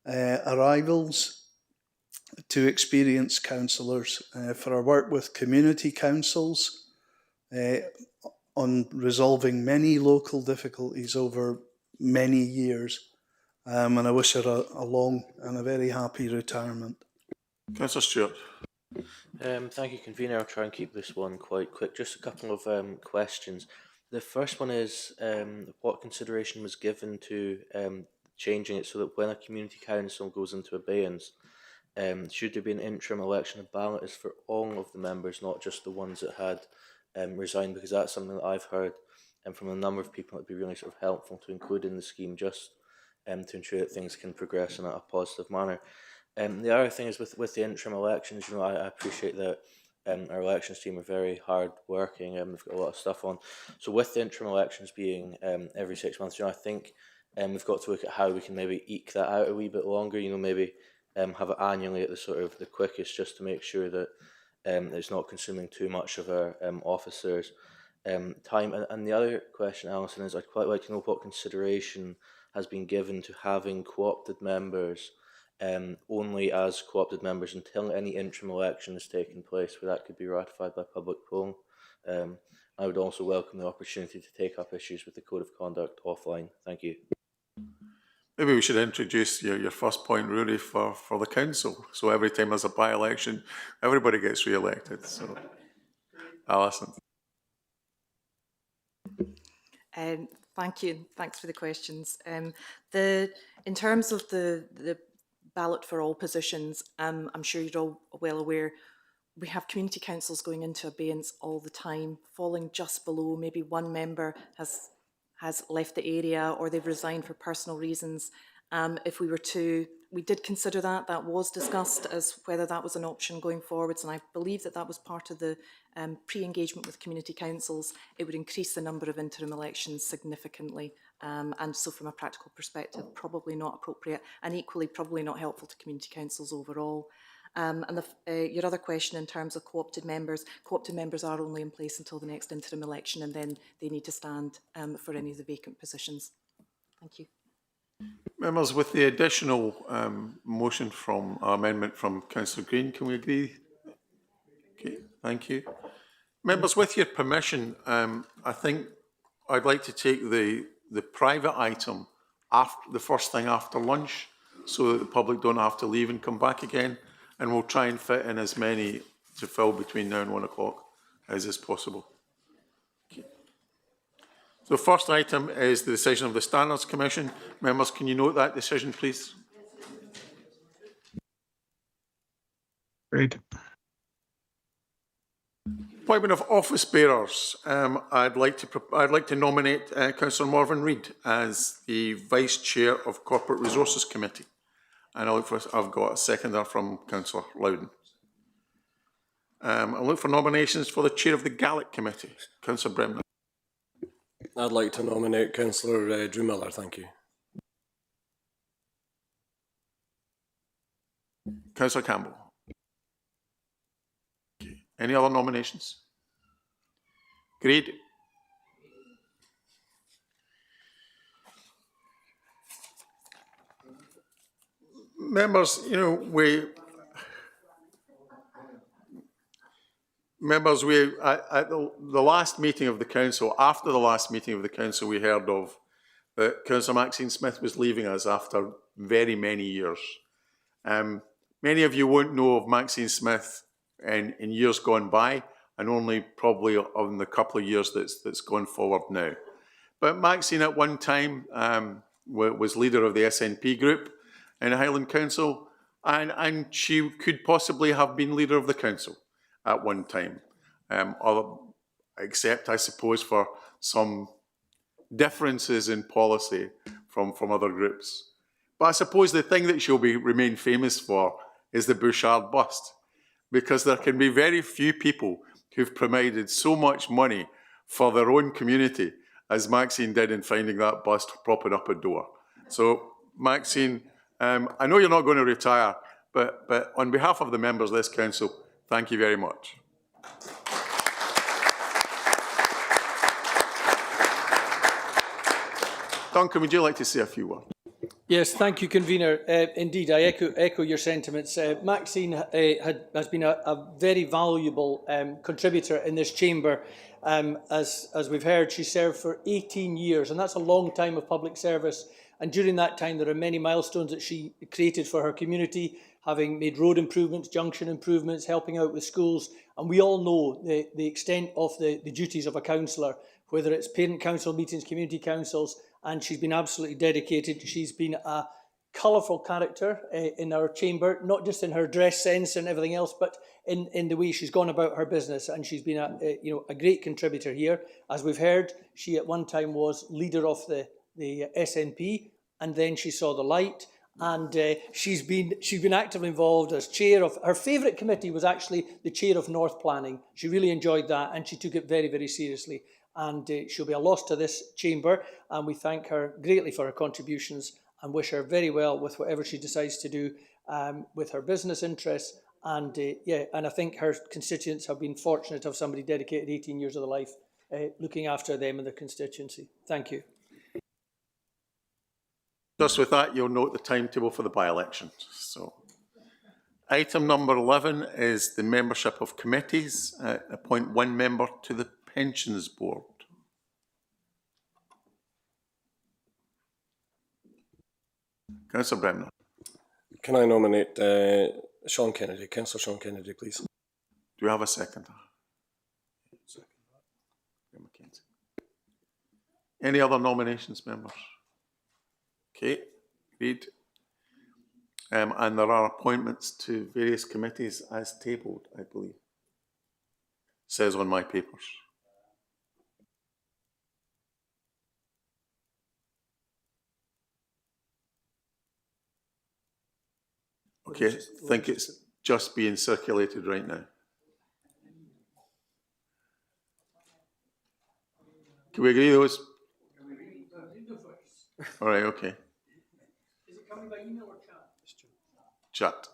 arrivals to experienced councillors, for our work with community councils on resolving many local difficulties over many years. And I wish her a long and a very happy retirement. Councillor Stewart. Thank you, Convener. I'll try and keep this one quite quick. Just a couple of questions. The first one is what consideration was given to changing it so that when a community council goes into abeyance, should there be an interim election of ballot for all of the members, not just the ones that had resigned? Because that's something that I've heard from a number of people. It'd be really sort of helpful to include in the scheme, just to ensure that things can progress in a positive manner. The other thing is with the interim elections, you know, I appreciate that our elections team are very hard working and they've got a lot of stuff on. So with the interim elections being every 6 months, you know, I think we've got to look at how we can maybe eke that out a wee bit longer, you know, maybe have it annually at the sort of the quickest, just to make sure that it's not consuming too much of our officers' time. And the other question, Alison, is I'd quite like to know what consideration has been given to having co-opted members only as co-opted members until any interim election has taken place, where that could be ratified by public poll. I would also welcome the opportunity to take up issues with the Code of Conduct offline. Thank you. Maybe we should introduce your first point, Rory, for the council. So every time there's a by-election, everybody gets re-elected. So, Alison. Thank you. Thanks for the questions. In terms of the ballot for all positions, I'm sure you're all well aware, we have community councils going into abeyance all the time, falling just below. Maybe one member has has left the area or they've resigned for personal reasons. If we were to, we did consider that, that was discussed as whether that was an option going forwards, and I believe that that was part of the pre-engagement with community councils. It would increase the number of interim elections significantly, and so from a practical perspective, probably not appropriate, and equally probably not helpful to community councils overall. And your other question in terms of co-opted members are only in place until the next interim election, and then they need to stand for any of the vacant positions. Thank you. Members, with the additional motion from amendment from Councillor Green, can we agree? Okay, thank you. Members, with your permission, I think I'd like to take the private item after the first thing after lunch, so that the public don't have to leave and come back again, and we'll try and fit in as many to fill between now and 1 o'clock as is possible. Okay. So the first item is the decision of the Standards Commission. Members, can you note that decision, please? Great. Appointment of office bearers. I'd like to nominate Councillor Morvan Reid as the Vice Chair of Corporate Resources Committee, and I've got a seconder from Councillor Loudon. I'll look for nominations for the Chair of the Gaelic Committee, Councillor Bremner. I'd like to nominate Councillor Drew Miller, thank you. Councillor Campbell. Okay. Any other nominations? Agreed. Members, you know, at the last meeting of the council, after the last meeting of the council, we heard of that Councillor Maxine Smith was leaving us after very many years. Many of you won't know of Maxine Smith in years gone by, and only probably on the couple of years that's gone forward now. But Maxine at one time was leader of the SNP group in Highland Council, and she could possibly have been leader of the council at one time, except I suppose for some differences in policy from other groups. But I suppose the thing that she'll remain famous for is the Bouchard bust, because there can be very few people who've provided so much money for their own community as Maxine did in finding that bust propping up a door. So Maxine, I know you're not going to retire, but on behalf of the members of this council, thank you very much. Duncan, would you like to say a few words? Yes, thank you, Convener. Indeed, I echo your sentiments. Maxine has been a very valuable contributor in this chamber. As we've heard, she served for 18 years, and that's a long time of public service. And during that time, there are many milestones that she created for her community, having made road improvements, junction improvements, helping out with schools. And we all know the extent of the duties of a councillor, whether it's parent council meetings, community councils, and she's been absolutely dedicated. She's been a colourful character in our chamber, not just in her dress sense and everything else, but in the way she's gone about her business. And she's been a great contributor here. As we've heard, she at one time was leader of the SNP, and then she saw the light. And she's been actively involved as chair of, her favourite committee was actually the chair of North Planning. She really enjoyed that, and she took it very, very seriously. And she'll be a loss to this chamber, and we thank her greatly for her contributions and wish her very well with whatever she decides to do with her business interests. And and I think her constituents have been fortunate to have somebody dedicated 18 years of their life looking after them and their constituency. Thank you. Just with that, you'll note the timetable for the by-election. So, item number 11 is the membership of committees. Appoint one member to the Pensions Board. Councillor Bremner. Can I nominate Sean Kennedy, Councillor Sean Kennedy, please? Do we have a seconder? Any other nominations, members? Okay, agreed. And there are appointments to various committees as tabled, I believe. Says on my papers. Okay, I think it's just being circulated right now. Can we agree those? All right, okay. Is it coming by email or chat? Chat.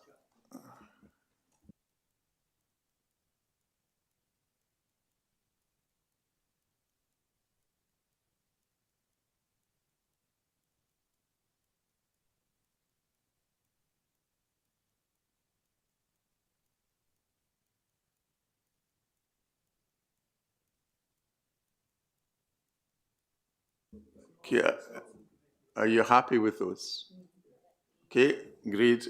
Okay, are you happy with those? Okay, agreed.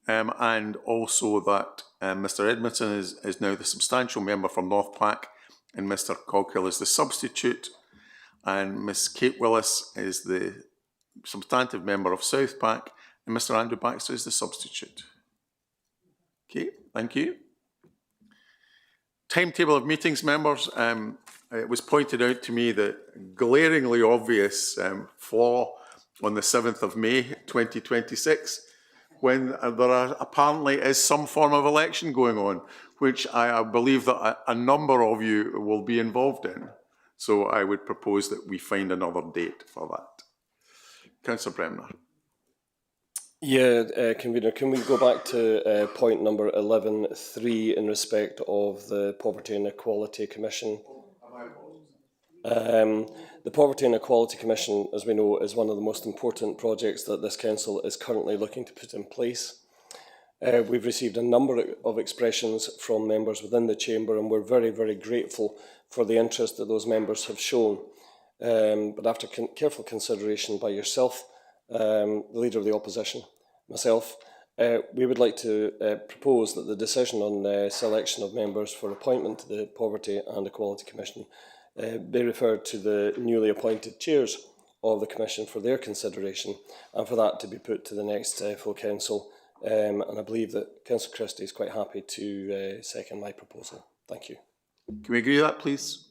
And also that Mr Edmondson is now the substantial member from North Pack and Mr Coghill is the substitute and Miss Kate Willis is the substantive member of South Pack and Mr Andrew Baxter is the substitute. Okay, thank you. Timetable of meetings, members. It was pointed out to me that glaringly obvious flaw on the 7th of May 2026 when there apparently is some form of election going on, which I believe that a number of you will be involved in. So I would propose that we find another date for that. Councillor Bremner. Yeah, Convener, can we go back to point number 11.3 in respect of the Poverty and Equality Commission? The Poverty and Equality Commission, as we know, is one of the most important projects that this council is currently looking to put in place. We've received a number of expressions from members within the chamber and we're very, very grateful for the interest that those members have shown. But after careful consideration by yourself, the Leader of the Opposition, myself, we would like to propose that the decision on selection of members for appointment to the Poverty and Equality Commission be referred to the newly appointed chairs of the Commission for their consideration and for that to be put to the next full council. And I believe that Councillor Christie is quite happy to second my proposal. Thank you. Can we agree with that, please?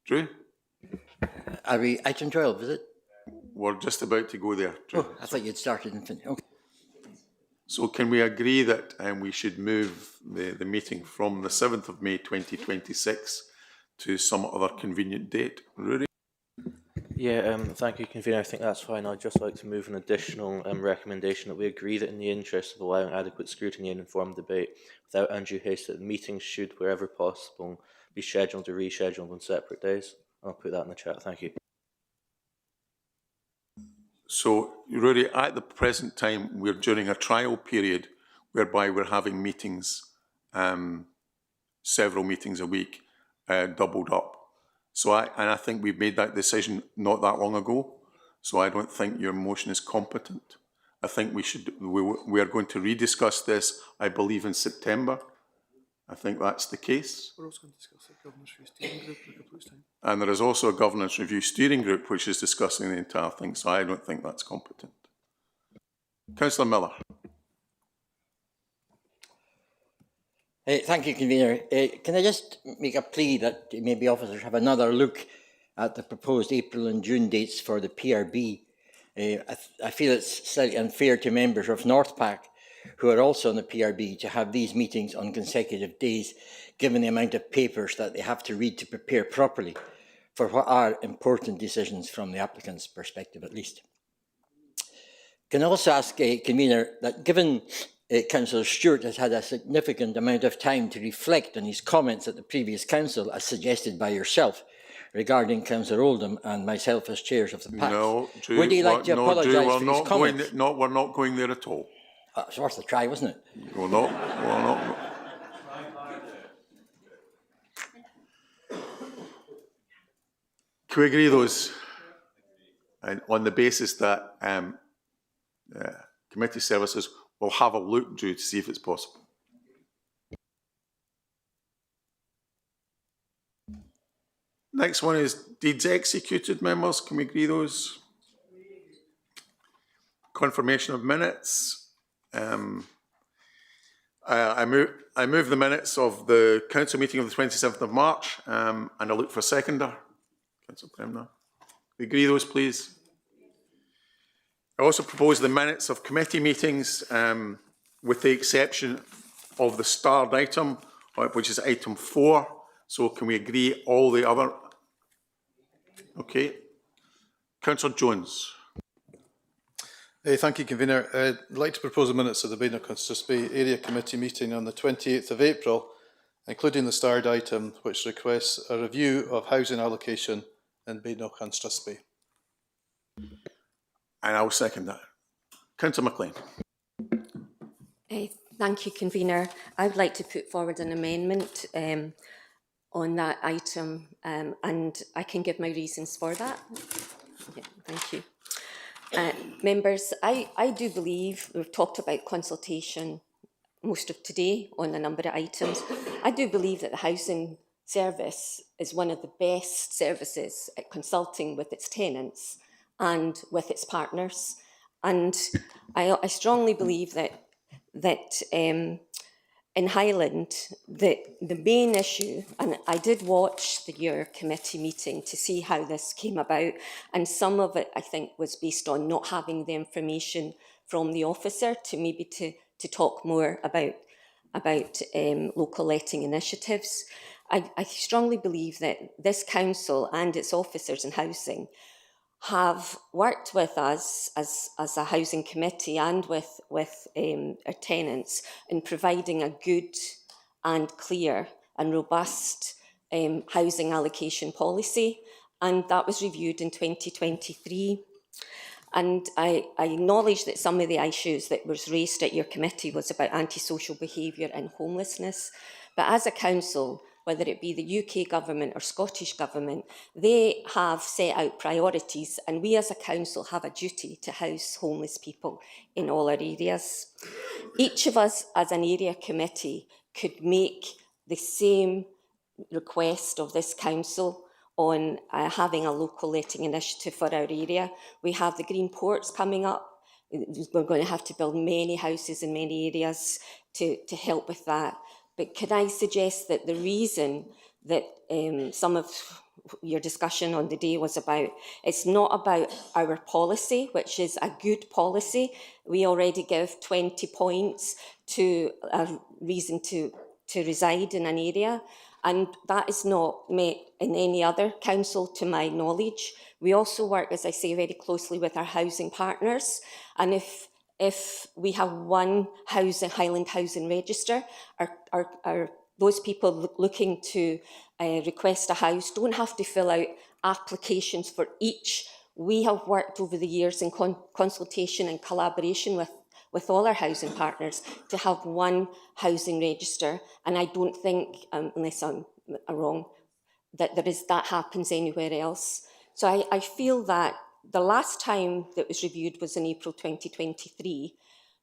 Drew? Are we item 12, is it? We're just about to go there, Drew. Oh, I thought you'd started and finished. Okay. So can we agree that we should move the meeting from the 7th of May 2026 to some other convenient date? Rudy? Yeah, thank you, Convener. I think that's fine. I'd just like to move an additional recommendation that we agree that in the interest of allowing adequate scrutiny and informed debate without undue haste, that meetings should, wherever possible, be scheduled or rescheduled on separate days. I'll put that in the chat. Thank you. So, Rudy, at the present time, we're during a trial period whereby we're having meetings, several meetings a week, doubled up. So, I think we made that decision not that long ago. So, I don't think your motion is competent. I think we are going to rediscuss this, I believe, in September. I think that's the case. We're also going to discuss a governance review steering group in a couple of weeks' time. And there is also a governance review steering group which is discussing the entire thing, so I don't think that's competent. Councillor Miller. Thank you, Convener. Can I just make a plea that maybe officers have another look at the proposed April and June dates for the PRB? I feel it's slightly unfair to members of North Pack who are also on the PRB to have these meetings on consecutive days, given the amount of papers that they have to read to prepare properly for what are important decisions from the applicant's perspective, at least. Can I also ask Convener that given Councillor Stewart has had a significant amount of time to reflect on his comments at the previous council, as suggested by yourself, regarding Councillor Oldham and myself as chairs of the PAC. No, Drew, would he like to apologise for his comments? We're not going there at all. It's worth a try, wasn't it? We're not. Can we agree those? And on the basis that committee services will have a look, Drew, to see if it's possible. Next one is deeds executed, members. Can we agree those? Confirmation of minutes. I move the minutes of the council meeting of the 27th of March and I look for a seconder. Councillor Bremner. We agree those, please? I also propose the minutes of committee meetings with the exception of the starred item, which is item 4. So can we agree all the other? Okay. Councillor Jones. Thank you, Convener. I'd like to propose the minutes of the Badenoch-Constituency Area Committee meeting on the 28th of April, including the starred item, which requests a review of housing allocation in Badenoch-Constituency. And I will second that. Councillor McLean. Thank you, Convener. I would like to put forward an amendment on that item, and I can give my reasons for that. Yeah, thank you. Members, I do believe we've talked about consultation most of today on a number of items. I do believe that the housing service is one of the best services at consulting with its tenants and with its partners. And I strongly believe that in Highland, the main issue, and I did watch your committee meeting to see how this came about, and some of it I think was based on not having the information from the officer to maybe to talk more about local letting initiatives. I strongly believe that this council and its officers in housing have worked with us as a housing committee and with our tenants in providing a good and clear and robust housing allocation policy, and that was reviewed in 2023. And I acknowledge that some of the issues that was raised at your committee was about antisocial behaviour and homelessness, but as a council, whether it be the UK government or Scottish government, they have set out priorities, and we as a council have a duty to house homeless people in all our areas. Each of us as an area committee could make the same request of this council on having a local letting initiative for our area. We have the Green Ports coming up. We're going to have to build many houses in many areas to help with that. But could I suggest that the reason that some of your discussion on the day was about, it's not about our policy, which is a good policy. We already give 20 points to a reason to reside in an area, and that is not met in any other council to my knowledge. We also work, as I say, very closely with our housing partners, and if we have one Highland housing register, those people looking to request a house don't have to fill out applications for each. We have worked over the years in consultation and collaboration with all our housing partners to have one housing register, and I don't think, unless I'm wrong, that that happens anywhere else. So I feel that the last time that was reviewed was in April 2023.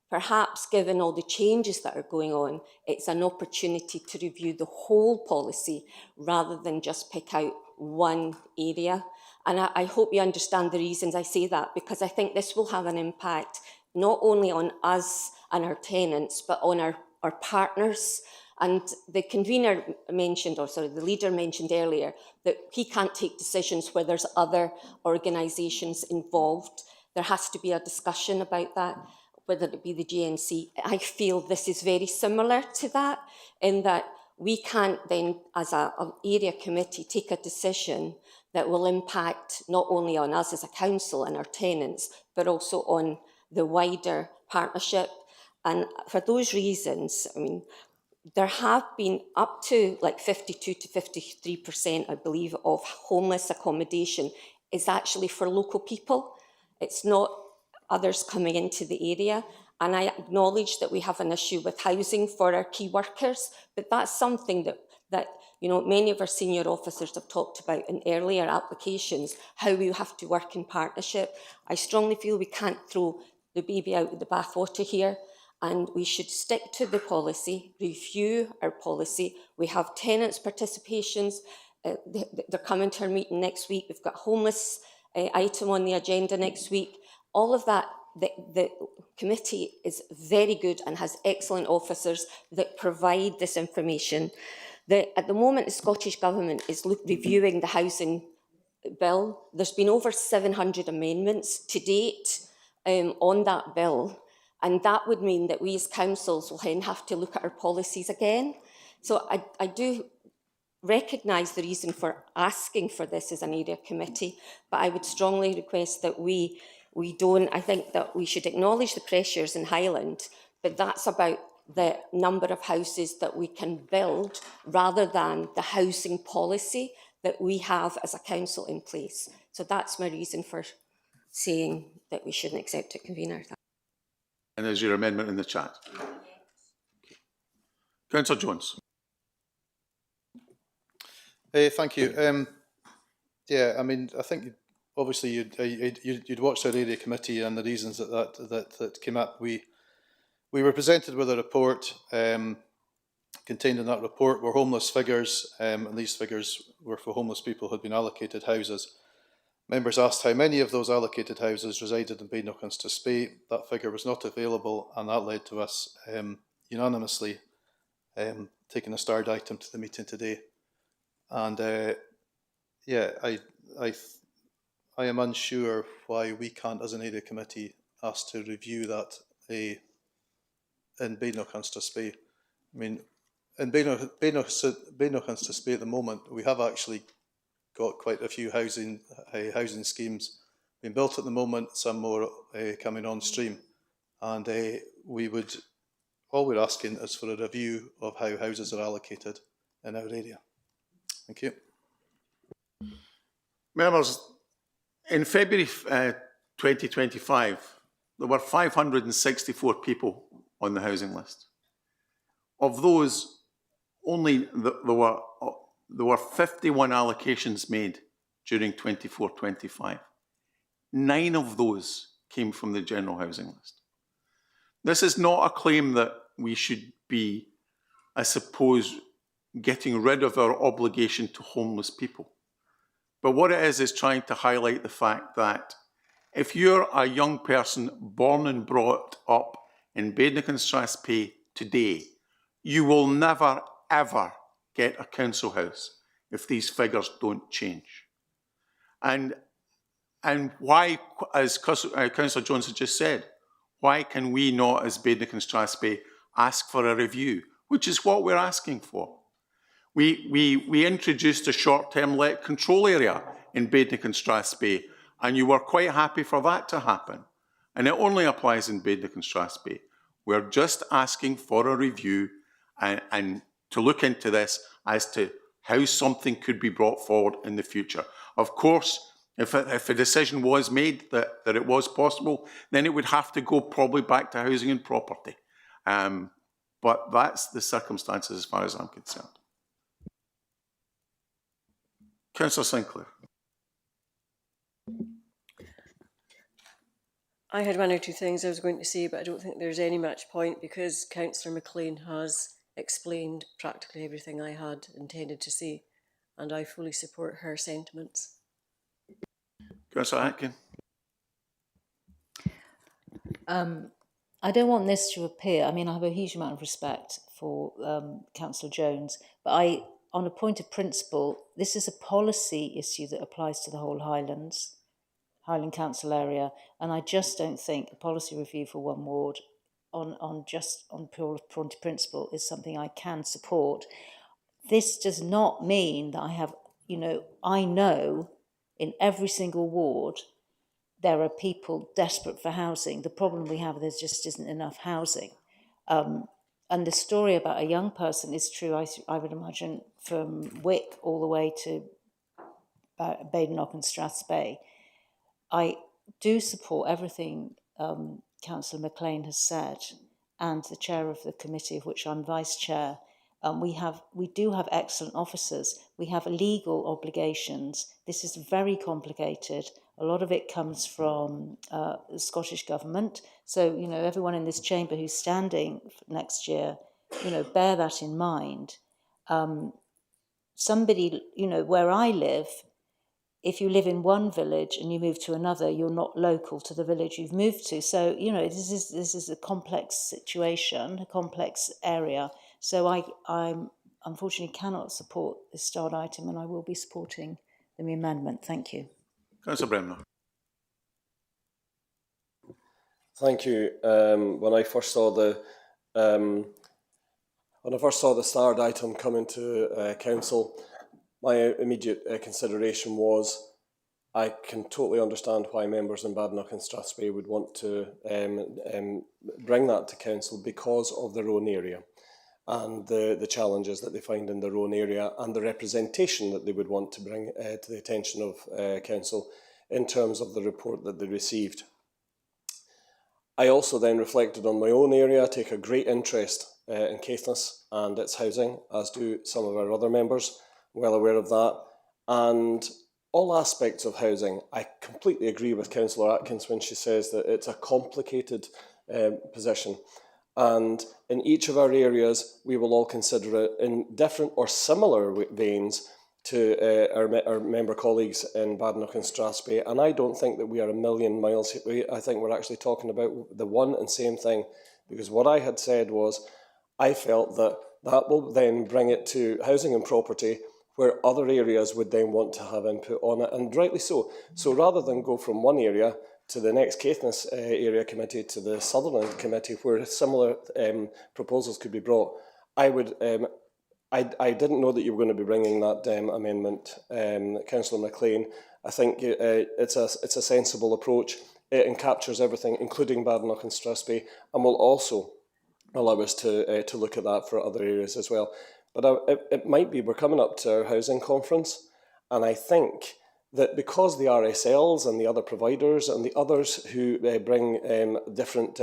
Perhaps given all the changes that are going on, it's an opportunity to review the whole policy rather than just pick out one area. And I hope you understand the reasons I say that, because I think this will have an impact not only on us and our tenants, but on our partners. And the convener mentioned, or sorry, the leader mentioned earlier, that he can't take decisions where there's other organisations involved. There has to be a discussion about that, whether it be the GNC. I feel this is very similar to that, in that we can't then, as an area committee, take a decision that will impact not only on us as a council and our tenants, but also on the wider partnership. And for those reasons, I mean, there have been up to like 52 to 53%, I believe, of homeless accommodation is actually for local people. It's not others coming into the area. And I acknowledge that we have an issue with housing for our key workers, but that's something that you know, many of our senior officers have talked about in earlier applications, how we have to work in partnership. I strongly feel we can't throw the baby out with the bathwater here, and we should stick to the policy, review our policy. We have tenants' participations. They're coming to our meeting next week. We've got a homeless item on the agenda next week. All of that, the committee is very good and has excellent officers that provide this information. At the moment, the Scottish Government is reviewing the housing bill. There's been over 700 amendments to date on that bill, and that would mean that we as councils will then have to look at our policies again. So I do recognise the reason for asking for this as an area committee, but I would strongly request that we don't. I think that we should acknowledge the pressures in Highland, but that's about the number of houses that we can build rather than the housing policy that we have as a council in place. So that's my reason for saying that we shouldn't accept it, convener. And there's your amendment in the chat. Councillor Jones. Thank you. Yeah, I mean, I think obviously you'd watched our area committee and the reasons that came up. We were presented with a report. Contained in that report were homeless figures, and these figures were for homeless people who had been allocated houses. Members asked how many of those allocated houses resided in Badenoch and Strathspey. That figure was not available, and that led to us unanimously taking a starred item to the meeting today. And yeah, I am unsure why we can't, as an area committee, ask to review that in Badenoch and Strathspey. I mean, in Badenoch and Strathspey at the moment, we have actually got quite a few housing schemes being built at the moment, some more coming on stream, and all we're asking is for a review of how houses are allocated in our area. Thank you. Members, in February 2025, there were 564 people on the housing list. Of those, only there were 51 allocations made during 24-25. 9 of those came from the general housing list. This is not a claim that we should be, I suppose, getting rid of our obligation to homeless people. But what it is trying to highlight the fact that if you're a young person born and brought up in Badenoch and Strathspey today, you will never, ever get a council house if these figures don't change. And why, as Councillor Jones has just said, why can we not, as Badenoch and Strathspey, ask for a review, which is what we're asking for? We introduced a short-term let control area in Badenoch and Strathspey, and you were quite happy for that to happen. And it only applies in Badenoch and Strathspey. We're just asking for a review and to look into this as to how something could be brought forward in the future. Of course, if a decision was made that it was possible, then it would have to go probably back to housing and property. But that's the circumstances as far as I'm concerned. Councillor Sinclair. I had one or two things I was going to say, but I don't think there's any much point because Councillor McLean has explained practically everything I had intended to say, and I fully support her sentiments. Councillor Atkin. I don't want this to appear, I mean, I have a huge amount of respect for Councillor Jones, but on a point of principle, this is a policy issue that applies to the whole Highland Council area, and I just don't think a policy review for one ward on pure point of principle is something I can support. This does not mean that I have, I know in every single ward there are people desperate for housing. The problem we have, there just isn't enough housing. And the story about a young person is true, I would imagine, from Wick all the way to Badenoch and Strathspey. I do support everything Councillor McLean has said, and the chair of the committee, of which I'm vice chair. We do have excellent officers. We have legal obligations. This is very complicated. A lot of it comes from the Scottish Government. So, everyone in this chamber who's standing next year, bear that in mind. Somebody, where I live, if you live in one village and you move to another, you're not local to the village you've moved to. So, this is a complex situation, a complex area. So I unfortunately cannot support this starred item, and I will be supporting the amendment. Thank you. Councillor Bremner. Thank you. When I first saw the starred item come into council, my immediate consideration was I can totally understand why members in Badenoch and Strathspey would want to bring that to council because of their own area and the challenges that they find in their own area and the representation that they would want to bring to the attention of council in terms of the report that they received. I also then reflected on my own area. I take a great interest in Caithness and its housing, as do some of our other members, well aware of that. And all aspects of housing, I completely agree with Councillor Atkins when she says that it's a complicated position. And in each of our areas, we will all consider it in different or similar veins to our member colleagues in Badenoch and Strathspey. And I don't think that we are a million miles away. I think we're actually talking about the one and same thing, because what I had said was I felt that that will then bring it to housing and property, where other areas would then want to have input on it, and rightly so. So rather than go from one area to the next Caithness area committee, to the Sutherland committee, where similar proposals could be brought, I didn't know that you were going to be bringing that amendment, Councillor McLean. I think it's a sensible approach. It encaptures everything, including Badenoch and Strathspey, and will also allow us to look at that for other areas as well. But it might be, we're coming up to our housing conference, and I think that because the RSLs and the other providers and the others who bring different,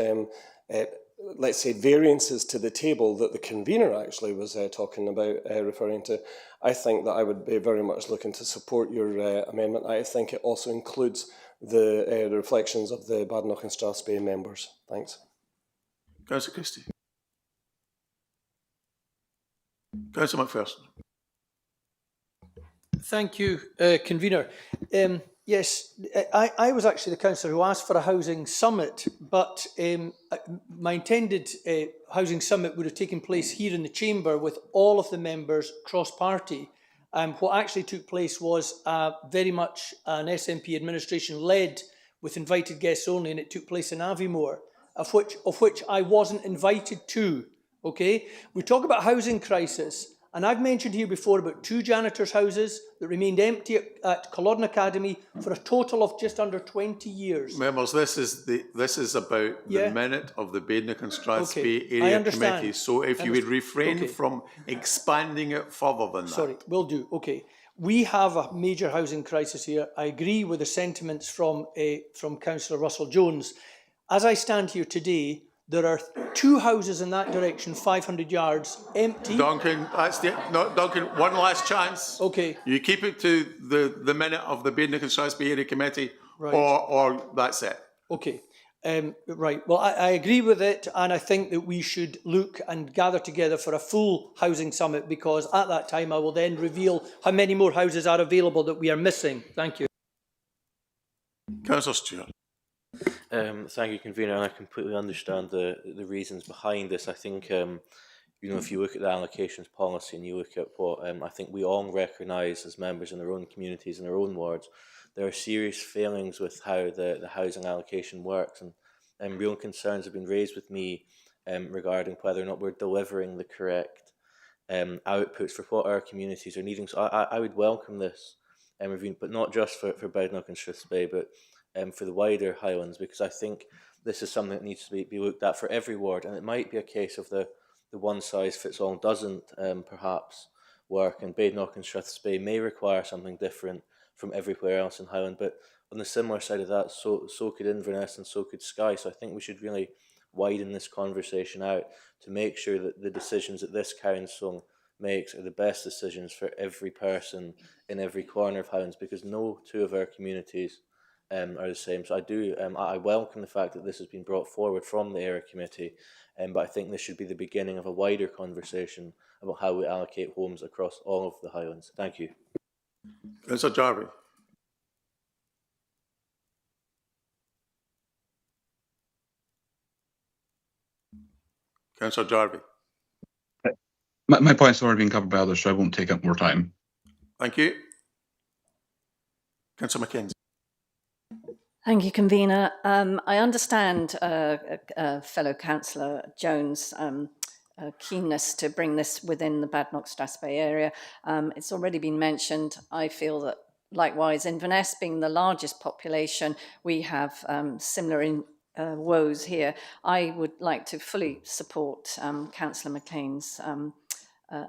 let's say, variances to the table that the convener actually was talking about, referring to, I think that I would be very much looking to support your amendment. I think it also includes the reflections of the Badenoch and Strathspey members. Thanks. Councillor Christie. Councillor McPherson. Thank you, convener. Yes, I was actually the councillor who asked for a housing summit, but my intended housing summit would have taken place here in the chamber with all of the members cross-party. What actually took place was very much an SNP administration led with invited guests only, and it took place in Aviemore, of which I wasn't invited to. Okay, we talk about housing crisis, and I've mentioned here before about 2 janitors' houses that remained empty at Culloden Academy for a total of just under 20 years. Members, this is about the minute of the Badenoch and Strathspey Area Committee. So if you would refrain from expanding it further than that. Sorry, will do. Okay, we have a major housing crisis here. I agree with the sentiments from Councillor Russell-Jones. As I stand here today, there are 2 houses in that direction, 500 yards, empty. Duncan, Duncan, one last chance. Okay. You keep it to the minute of the Badenoch and Strathspey Area Committee, right. or that's it. Okay. Right. Well, I agree with it, and I think that we should look and gather together for a full housing summit, because at that time I will then reveal how many more houses are available that we are missing. Thank you. Councillor Stewart. Thank you, convener, and I completely understand the reasons behind this. I think, you know, if you look at the allocations policy and you look at what I think we all recognise as members in our own communities and our own wards, there are serious failings with how the housing allocation works, and real concerns have been raised with me regarding whether or not we're delivering the correct outputs for what our communities are needing. So I would welcome this review, but not just for Badenoch and Strathspey, but for the wider Highlands, because I think this is something that needs to be looked at for every ward, and it might be a case of the one-size-fits-all doesn't perhaps work, and Badenoch and Strathspey may require something different from everywhere else in Highland, but on the similar side of that, so could Inverness and so could Skye. So I think we should really widen this conversation out to make sure that the decisions that this council makes are the best decisions for every person in every corner of Highlands, because no 2 of our communities are the same. So I welcome the fact that this has been brought forward from the Area Committee, but I think this should be the beginning of a wider conversation about how we allocate homes across all of the Highlands. Thank you. Councillor Jarvie. Councillor Jarvie. My point's already been covered by others, so I won't take up more time. Thank you. Councillor Mackenzie. Thank you, Convener. I understand fellow Councillor Jones' keenness to bring this within the Badenoch-Strathspey area. It's already been mentioned. I feel that likewise, Inverness being the largest population, we have similar woes here. I would like to fully support Councillor McLean's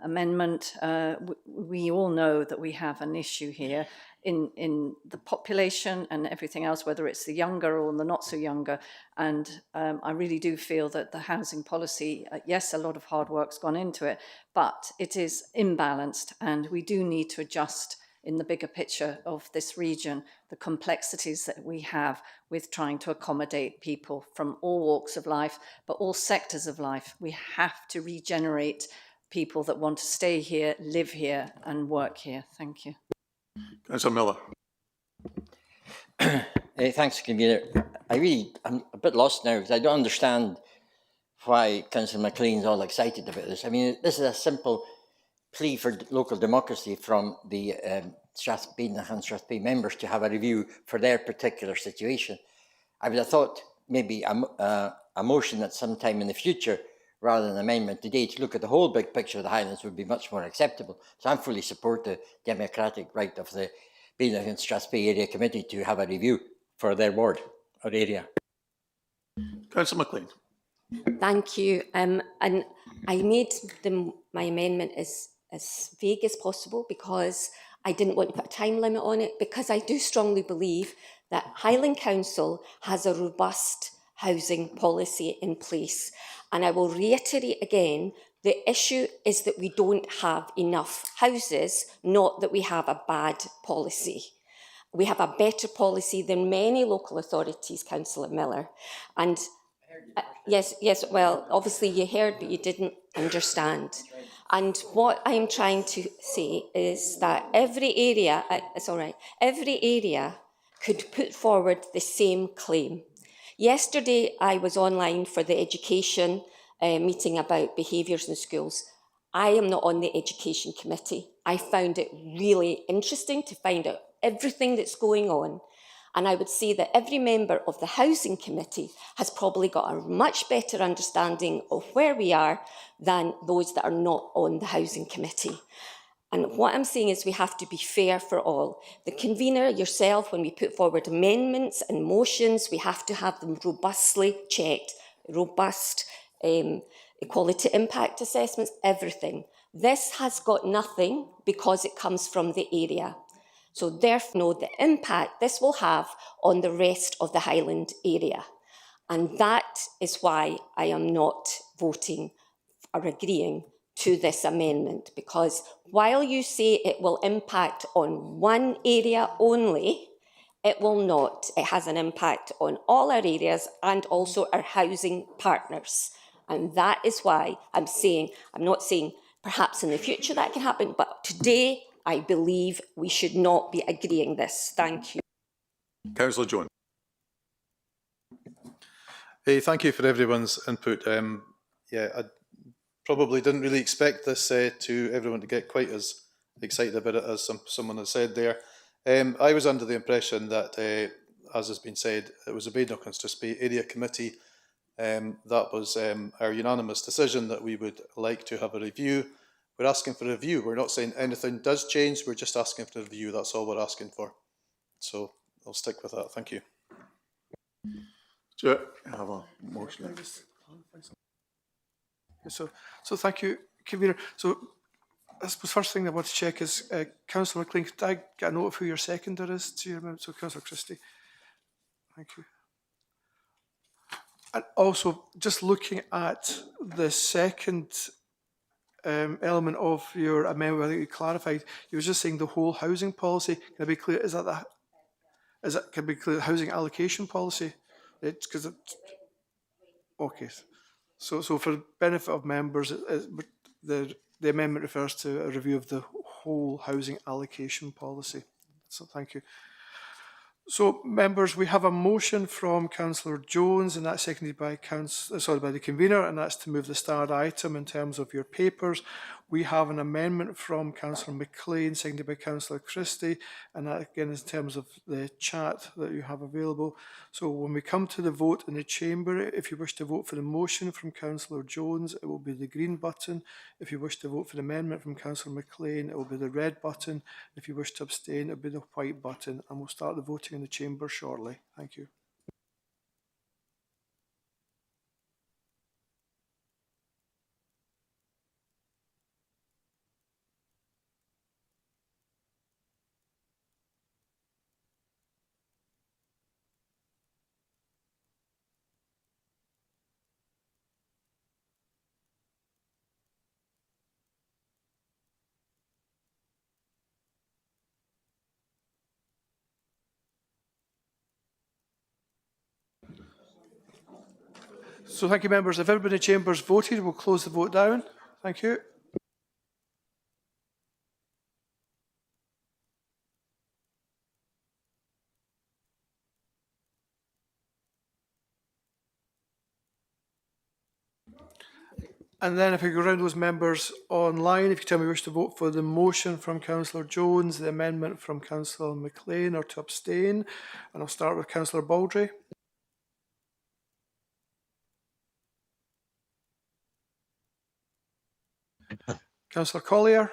amendment. We all know that we have an issue here in the population and everything else, whether it's the younger or the not so younger. And I really do feel that the housing policy, yes, a lot of hard work's gone into it, but it is imbalanced, and we do need to adjust in the bigger picture of this region, the complexities that we have with trying to accommodate people from all walks of life, but all sectors of life. We have to regenerate people that want to stay here, live here and work here. Thank you. Councillor Miller. Thanks, Convener. I'm a bit lost now because I don't understand why Councillor McLean's all excited about this. I mean, this is a simple plea for local democracy from the Badenoch and Strathspey members to have a review for their particular situation. I would have thought maybe a motion at some time in the future rather than an amendment today to look at the whole big picture of the Highlands would be much more acceptable. So I fully support the democratic right of the Badenoch and Strathspey Area Committee to have a review for their ward or area. Councillor McLean. Thank you. And I made my amendment as vague as possible because I didn't want to put a time limit on it, because I do strongly believe that Highland Council has a robust housing policy in place. And I will reiterate again, the issue is that we don't have enough houses, not that we have a bad policy. We have a better policy than many local authorities, Councillor Miller. And yes, well, obviously you heard, but you didn't understand. And what I'm trying to say is that every area, it's all right, every area could put forward the same claim. Yesterday, I was online for the education meeting about behaviours in schools. I am not on the education committee. I found it really interesting to find out everything that's going on. And I would say that every member of the housing committee has probably got a much better understanding of where we are than those that are not on the housing committee. And what I'm saying is we have to be fair for all. The convener, yourself, when we put forward amendments and motions, we have to have them robustly checked, robust equality impact assessments, everything. This has got nothing because it comes from the area. So therefore, know the impact this will have on the rest of the Highland area. And that is why I am not voting or agreeing to this amendment, because while you say it will impact on one area only, it will not. It has an impact on all our areas and also our housing partners. And that is why I'm not saying perhaps in the future that can happen, but today I believe we should not be agreeing this. Thank you. Councillor Jones. Hey, thank you for everyone's input. I probably didn't really expect this to everyone to get quite as excited about it as someone has said there. I was under the impression that, as has been said, it was a Badenoch and Strathspey Area Committee. That was our unanimous decision that we would like to have a review. We're asking for a review. We're not saying anything does change. We're just asking for a review. That's all we're asking for. So I'll stick with that. Thank you. Stuart, I have a motion. So thank you, Convener. So I suppose first thing I want to check is Councillor McLean, could I get a note of who your seconder is to your amendment? So Councillor Christie. Thank you. And also, just looking at the second element of your amendment, I think you clarified, you were just saying the whole housing policy. Can I be clear? Is that can be clear, housing allocation policy? Because okay. So for the benefit of members, the amendment refers to a review of the whole housing allocation policy. So thank you. So members, we have a motion from Councillor Jones, and that's seconded by the convener, and that's to move the starred item in terms of your papers. We have an amendment from Councillor McLean, seconded by Councillor Christie, and that again is in terms of the chat that you have available. So when we come to the vote in the chamber, if you wish to vote for the motion from Councillor Jones, it will be the green button. If you wish to vote for the amendment from Councillor McLean, it will be the red button. If you wish to abstain, it will be the white button. And we'll start the voting in the chamber shortly. Thank you. So thank you, members. If everybody in the chamber's voted, we'll close the vote down. Thank you. And then if we go around those members online, if you tell me you wish to vote for the motion from Councillor Jones, the amendment from Councillor McLean, or to abstain. And I'll start with Councillor Baldry. Councillor Collier.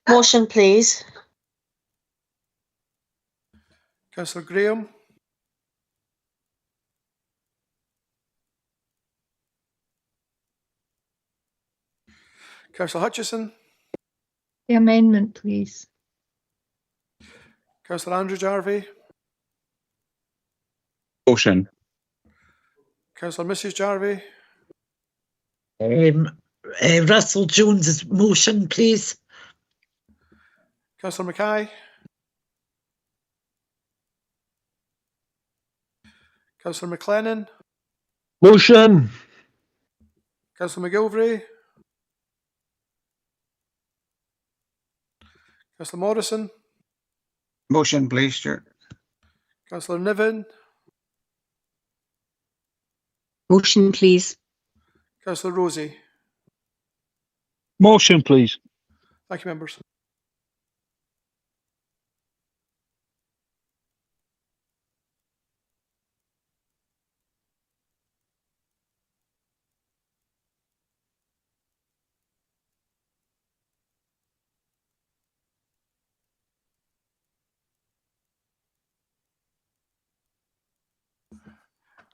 Motion, please. Councillor Graham. Councillor Hutchison. The amendment, please. Councillor Andrew Jarvie. Motion. Councillor Mrs Jarvie. Russell Jones's motion, please. Councillor Mackay. Councillor McLennan. Motion. Councillor McGilvray. Councillor Morrison. Motion, please, Stuart. Councillor Niven. Motion, please. Councillor Rosie. Motion, please. Thank you, members.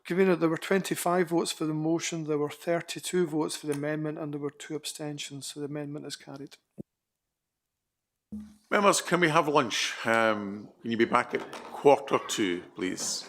Convener, there were 25 votes for the motion, there were 32 votes for the amendment, and there were 2 abstentions, so the amendment is carried. Members, can we have lunch? Can you be back at 1:45, please?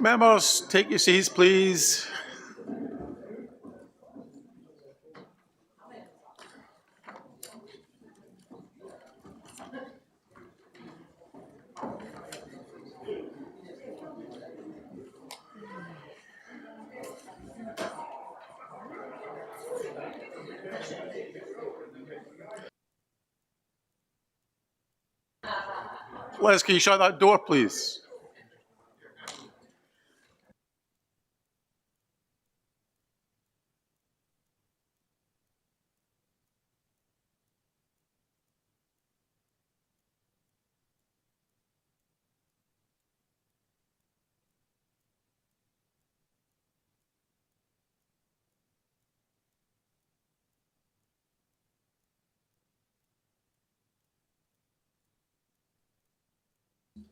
Members, take your seats, please. Les, can you shut that door, please?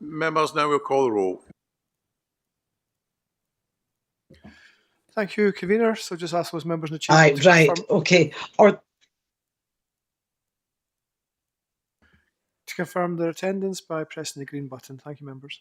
Members, now we'll call the roll. Thank you, convener. So just ask those members in the chamber Aye, to right, confirm, okay. Or their attendance by pressing the green button. Thank you, members.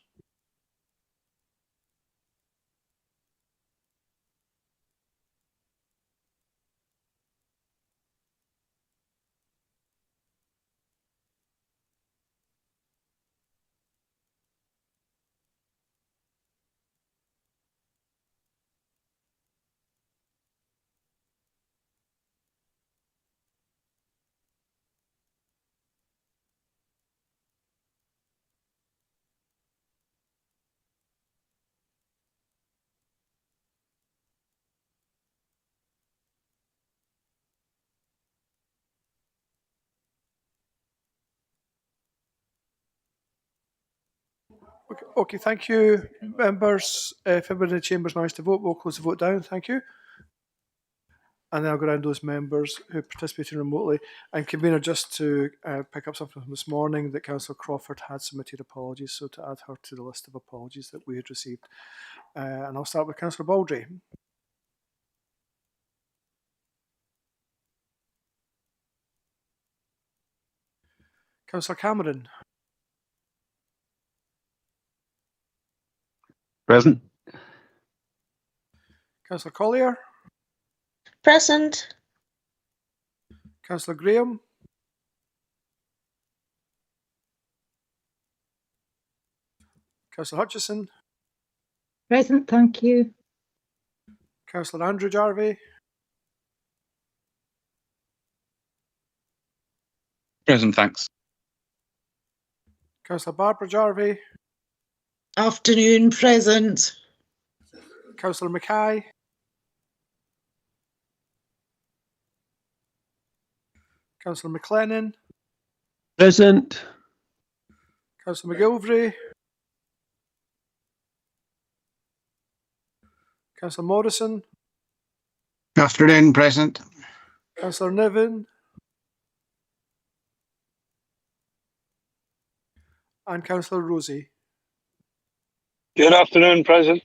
Okay, thank you, members. If everybody in the chamber's managed to vote, we'll close the vote down. Thank you. And then I'll go around those members who participated remotely. And convener, just to pick up something from this morning, that Councillor Crawford had submitted apologies, so to add her to the list of apologies that we had received. And I'll start with Councillor Baldry. Councillor Cameron. Present. Councillor Collier. Present. Councillor Graham. Councillor Hutchison. Present, thank you. Councillor Andrew Jarvie. Present, thanks. Councillor Barbara Jarvie. afternoon, present. Councillor Mackay. Councillor McLennan. Present. Councillor McGilvray. Councillor Morrison. Afternoon, present. Councillor Niven. And Councillor Rosie. Good afternoon, present.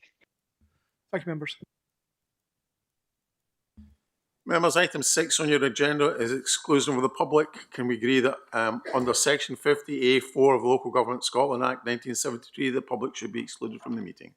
Thank you, members. Members, item 6 on your agenda is exclusion of the public. Can we agree that under section 50A4 of the Local Government Scotland Act 1973, the public should be excluded from the meeting?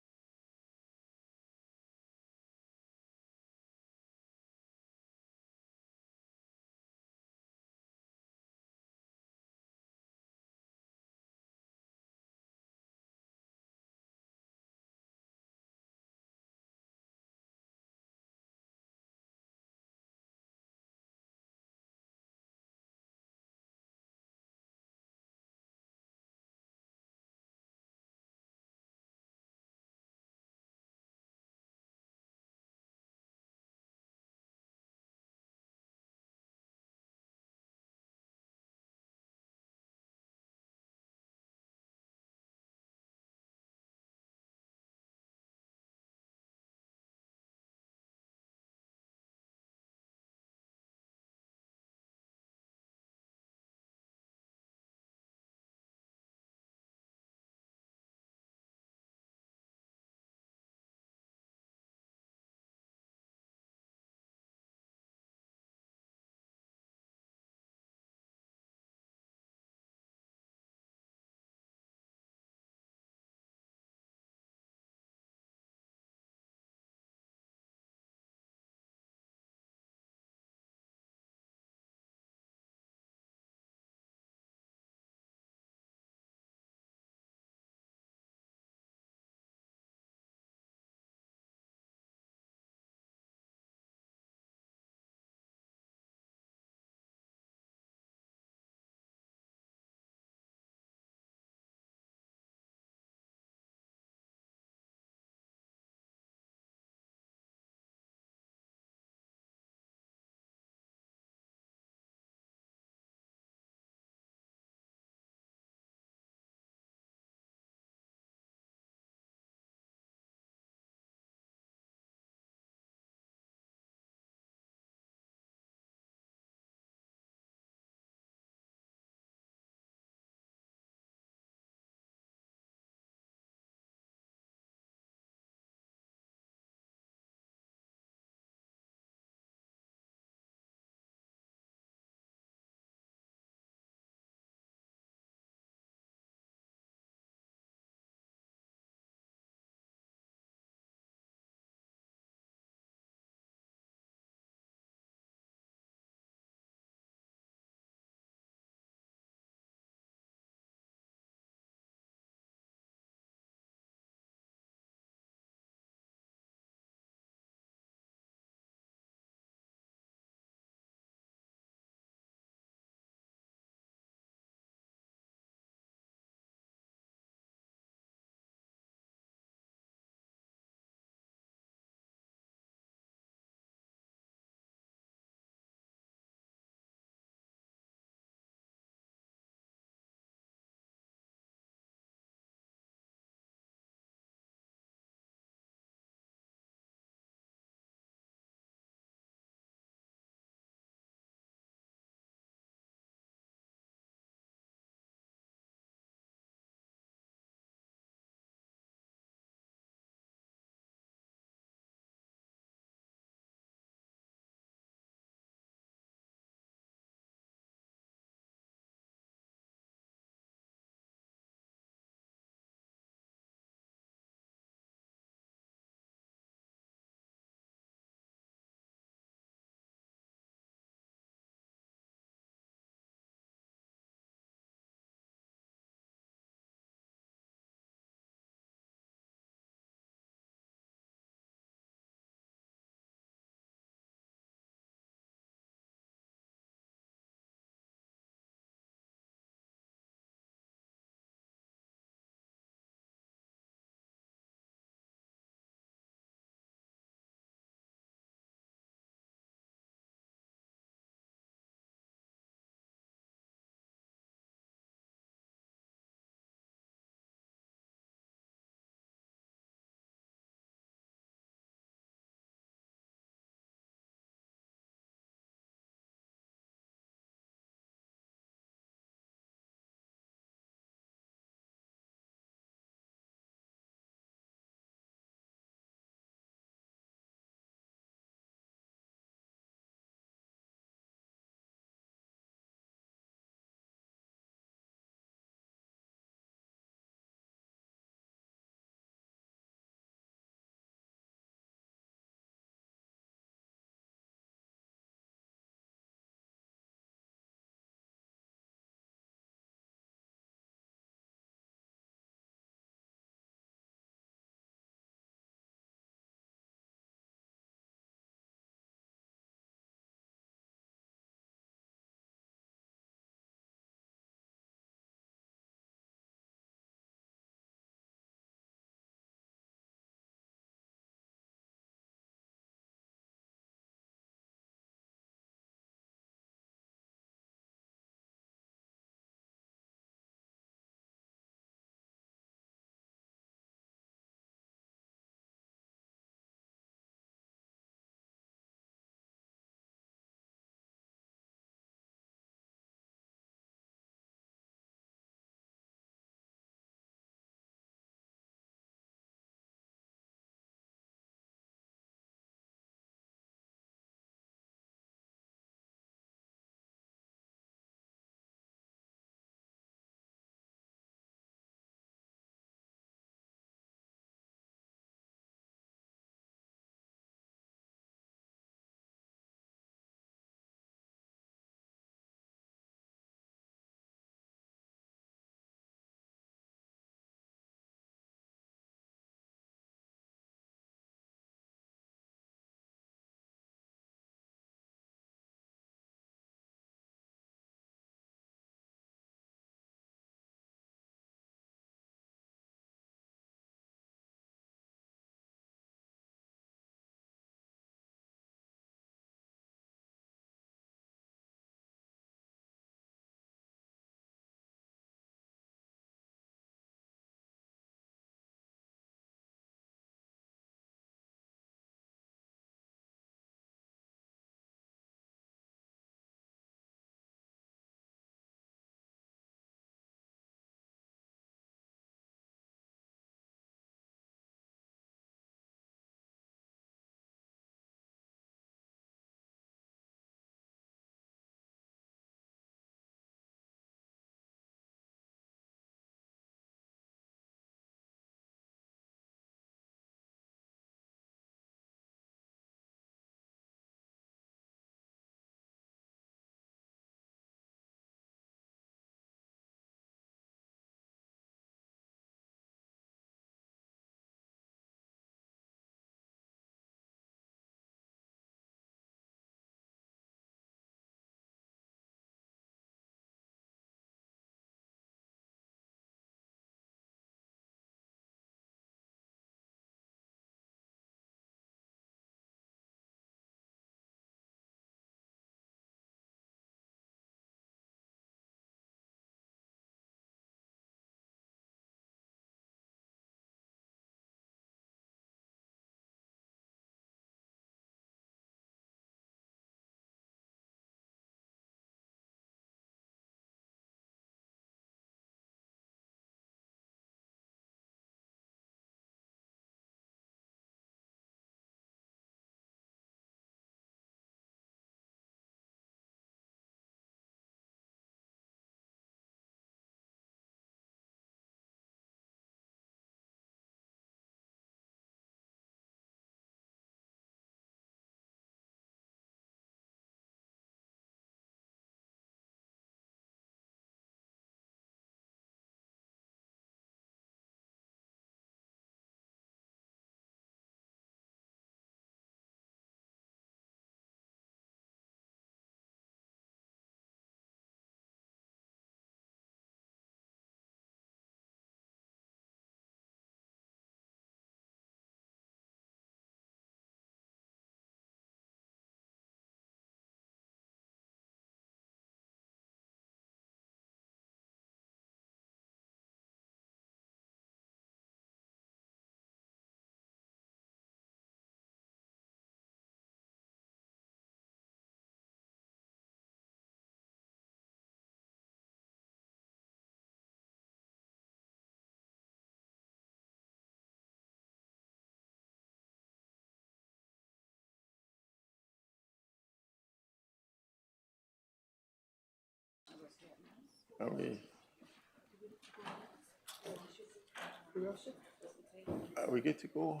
Are we good to go?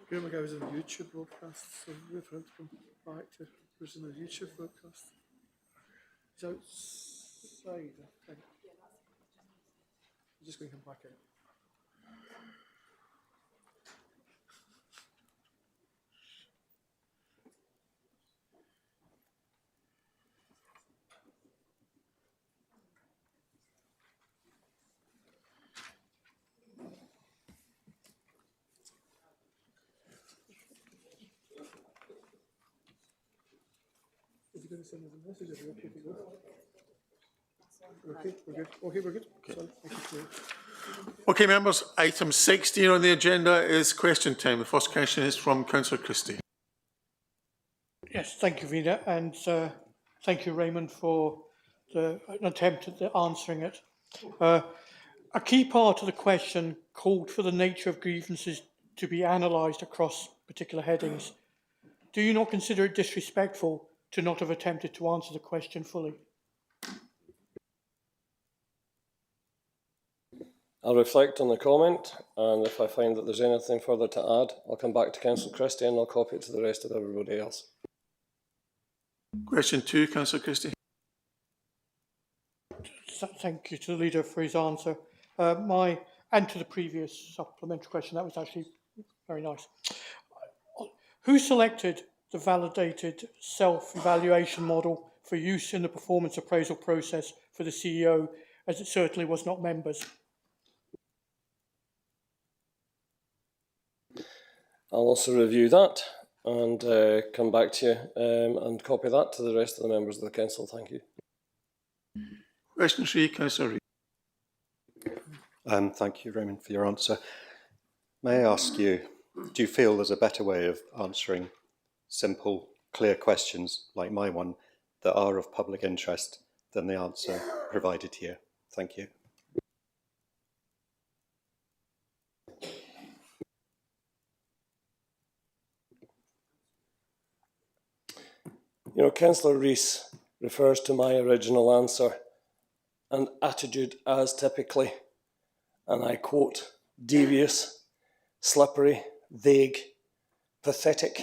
Graham McGowan was on the YouTube broadcast, so wait for him to come back to who's in the YouTube broadcast. He's outside, I think. He's just going to come back in. Is he going to send us a message? Are we okay to go? Okay, we're good. Okay, we're good. Sorry, thank you. Okay, members, item 16 on the agenda is question time. The first question is from Councillor Christie. Yes, thank you, Vida, and thank you, Raymond, for an attempt at answering it. A key part of the question called for the nature of grievances to be analysed across particular headings. Do you not consider it disrespectful to not have attempted to answer the question fully? I'll reflect on the comment, and if I find that there's anything further to add, I'll come back to Councillor Christie and I'll copy it to the rest of everybody else. Question 2, Councillor Christie. Thank you to the leader for his answer. And to the previous supplementary question, that was actually very nice. Who selected the validated self-evaluation model for use in the performance appraisal process for the CEO, as it certainly was not members? I'll also review that and come back to you and copy that to the rest of the members of the council. Thank you. Question 3, Councillor Reid. Thank you, Raymond, for your answer. May I ask you, do you feel there's a better way of answering simple, clear questions like my one that are of public interest than the answer provided here? Thank you. You know, Councillor Rees refers to my original answer and attitude as typically, and I quote, devious, slippery, vague, pathetic.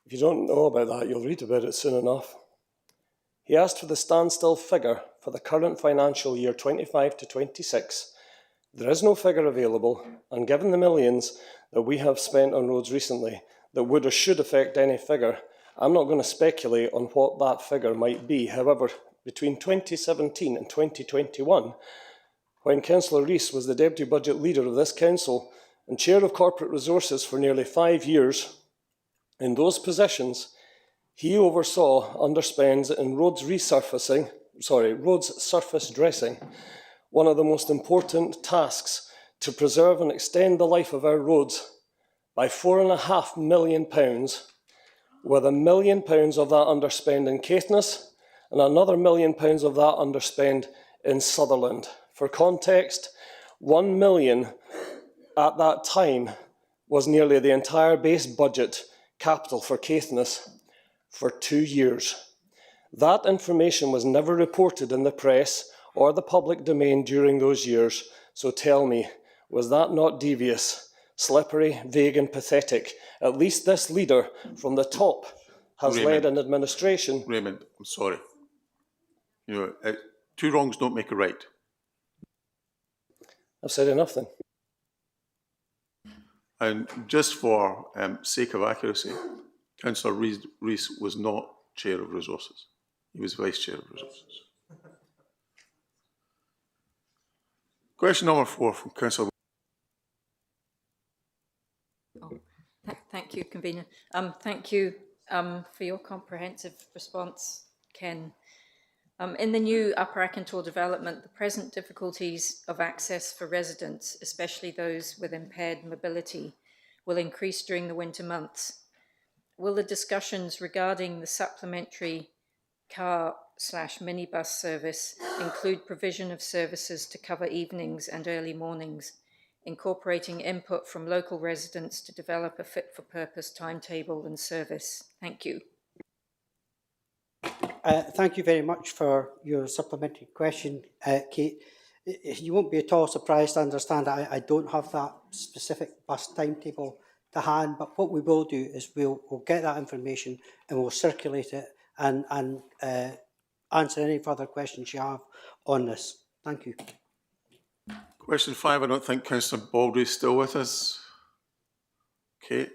If you don't know about that, you'll read about it soon enough. He asked for the standstill figure for the current financial year 25 to 26. There is no figure available, and given the millions that we have spent on roads recently that would or should affect any figure, I'm not going to speculate on what that figure might be. However, between 2017 and 2021, when Councillor Rees was the Deputy Budget Leader of this council and Chair of Corporate Resources for nearly 5 years, in those positions, he oversaw underspends in roads surface dressing, one of the most important tasks to preserve and extend the life of our roads, by £4.5 million, with £1 million of that underspend in Caithness and another £1 million of that underspend in Sutherland. For context, 1 million at that time was nearly the entire base budget capital for Caithness for 2 years. That information was never reported in the press or the public domain during those years, so tell me, was that not devious, slippery, vague and pathetic? At least this leader from the top has led an administration. Raymond, I'm sorry. You know, 2 wrongs don't make a right. I've said enough then. And just for sake of accuracy, Councillor Rees was not Chair of Resources. He was Vice Chair of Resources. Question number 4 from Councillor. Thank you, Convener. Thank you for your comprehensive response, Ken. In the new Upper Acknowledgements development, the present difficulties of access for residents, especially those with impaired mobility, will increase during the winter months. Will the discussions regarding the supplementary car/minibus service include provision of services to cover evenings and early mornings, incorporating input from local residents to develop a fit-for-purpose timetable and service? Thank you. Thank you very much for your supplementary question, Kate. You won't be at all surprised to understand that I don't have that specific bus timetable to hand, but what we will do is we'll get that information and we'll circulate it and answer any further questions you have on this. Thank you. Question 5, I don't think Councillor Baldry is still with us. Okay.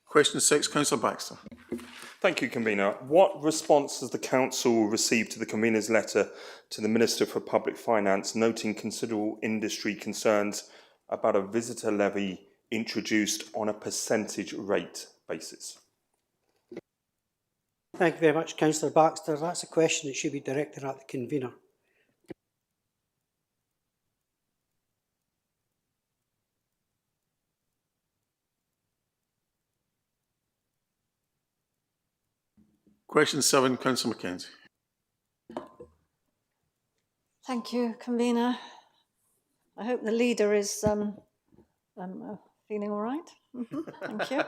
Question 6, Councillor Baxter. Thank you, Convener. What response has the Council received to the Convener's letter to the Minister for Public Finance, noting considerable industry concerns about a visitor levy introduced on a percentage rate basis? Thank you very much, Councillor Baxter. That's a question that should be directed at the Convener. Question 7, Councillor Mackenzie. Thank you, Convener. I hope the leader is feeling all right. Thank you.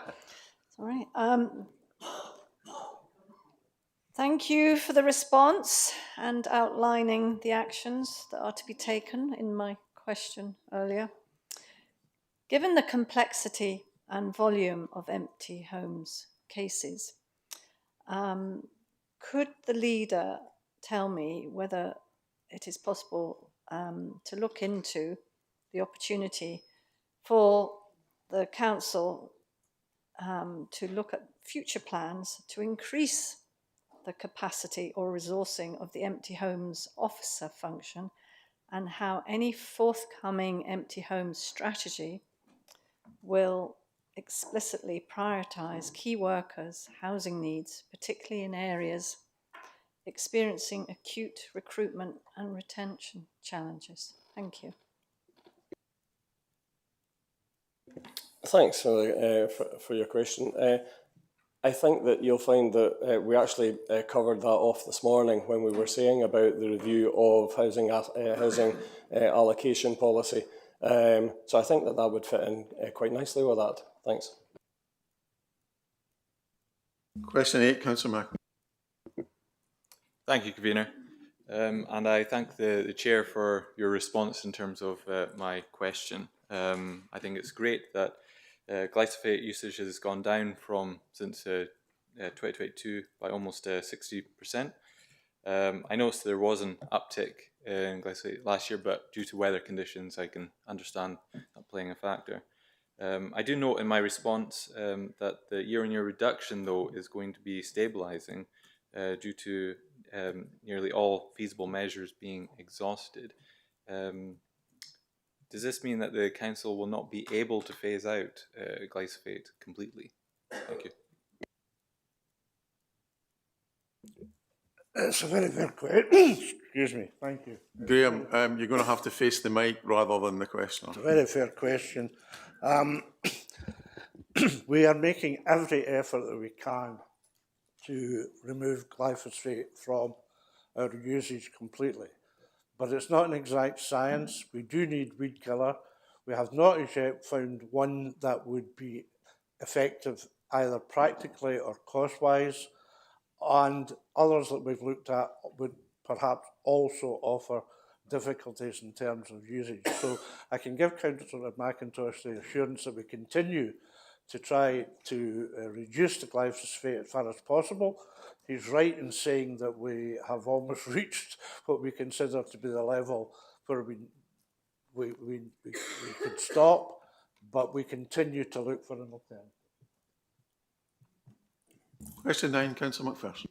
Sorry. Thank you for the response and outlining the actions that are to be taken in my question earlier. Given the complexity and volume of empty homes cases, could the leader tell me whether it is possible to look into the opportunity for the council to look at future plans to increase the capacity or resourcing of the empty homes officer function, and how any forthcoming empty homes strategy will explicitly prioritise key workers' housing needs, particularly in areas experiencing acute recruitment and retention challenges. Thank you. Thanks for your question. I think that you'll find that we actually covered that off this morning when we were saying about the review of housing allocation policy. So I think that would fit in quite nicely with that. Thanks. Question 8, Councillor Mack. Thank you, Convener. And I thank the Chair for your response in terms of my question. I think it's great that glyphosate usage has gone down since 2022 by almost 60%. I noticed there was an uptick in glyphosate last year, but due to weather conditions, I can understand that playing a factor. I do note in my response that the year-on-year reduction, though, is going to be stabilising due to nearly all feasible measures being exhausted. Does this mean that the Council will not be able to phase out glyphosate completely? Thank you. It's a very fair question. Excuse me. Thank you. Graham, you're going to have to face the mic rather than the questioner. It's a very fair question. We are making every effort that we can to remove glyphosate from our usage completely. But it's not an exact science. We do need weed killer. We have not as yet found one that would be effective either practically or cost-wise, and others that we've looked at would perhaps also offer difficulties in terms of usage. So I can give Councillor McIntosh the assurance that we continue to try to reduce the glyphosate as far as possible. He's right in saying that we have almost reached what we consider to be the level where we could stop, but we continue to look for an alternative. Question 9, Councillor McPherson.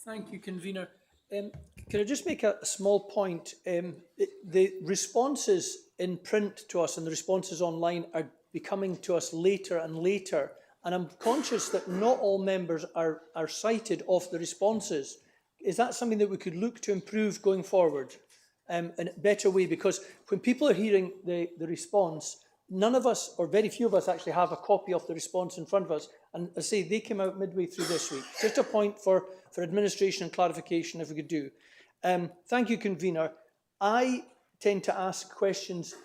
Thank you, Convener. Can I just make a small point? The responses in print to us and the responses online are becoming to us later and later, and I'm conscious that not all members are cited off the responses. Is that something that we could look to improve going forward in a better way? Because when people are hearing the response, none of us, or very few of us, actually have a copy of the response in front of us. And I say they came out midway through this week. Just a point for administration and clarification, if we could do. Thank you, Convener. I tend to ask questions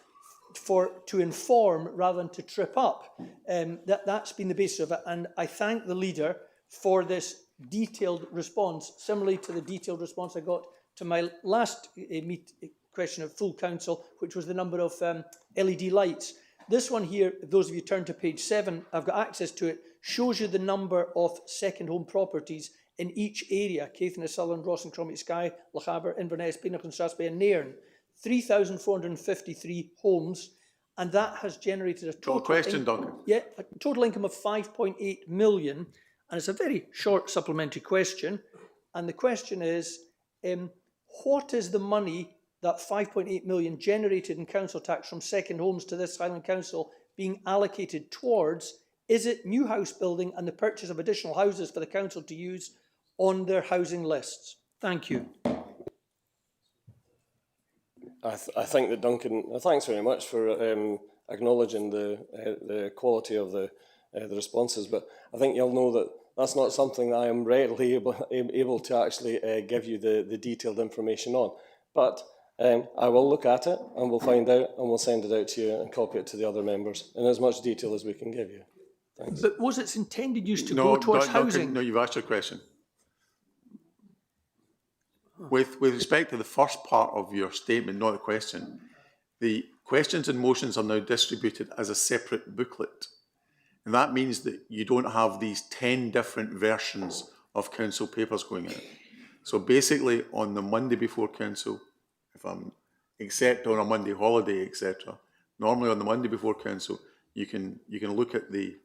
to inform rather than to trip up. That's been the basis of it. And I thank the leader for this detailed response, similarly to the detailed response I got to my last question of full council, which was the number of LED lights. This one here, if those of you turn to page 7, I've got access to it, shows you the number of second home properties in each area: Caithness, Sutherland, Ross and Cromwell, Skye, Lochaber, Inverness, Beanock and Strathspey and Nairn. 3,453 homes, and that has generated a total total income of 5.8 million. And it's a very short supplementary question. And the question is, what is the money that 5.8 million generated in council tax from second homes to this Highland Council being allocated towards? Is it new house building and the purchase of additional houses for the council to use on their housing lists? Thank you. I think that Duncan, thanks very much for acknowledging the quality of the responses, but I think you'll know that that's not something that I am readily able to actually give you the detailed information on. But I will look at it and we'll find out and we'll send it out to you and copy it to the other members in as much detail as we can give you. Thanks. But was its intended use to go towards housing? No, you've asked your question. With respect to the first part of your statement, not the question, the questions and motions are now distributed as a separate booklet. And that means that you don't have these 10 different versions of council papers going out. So basically on the Monday before council, except on a Monday holiday, etc., normally on the Monday before council, you can look at the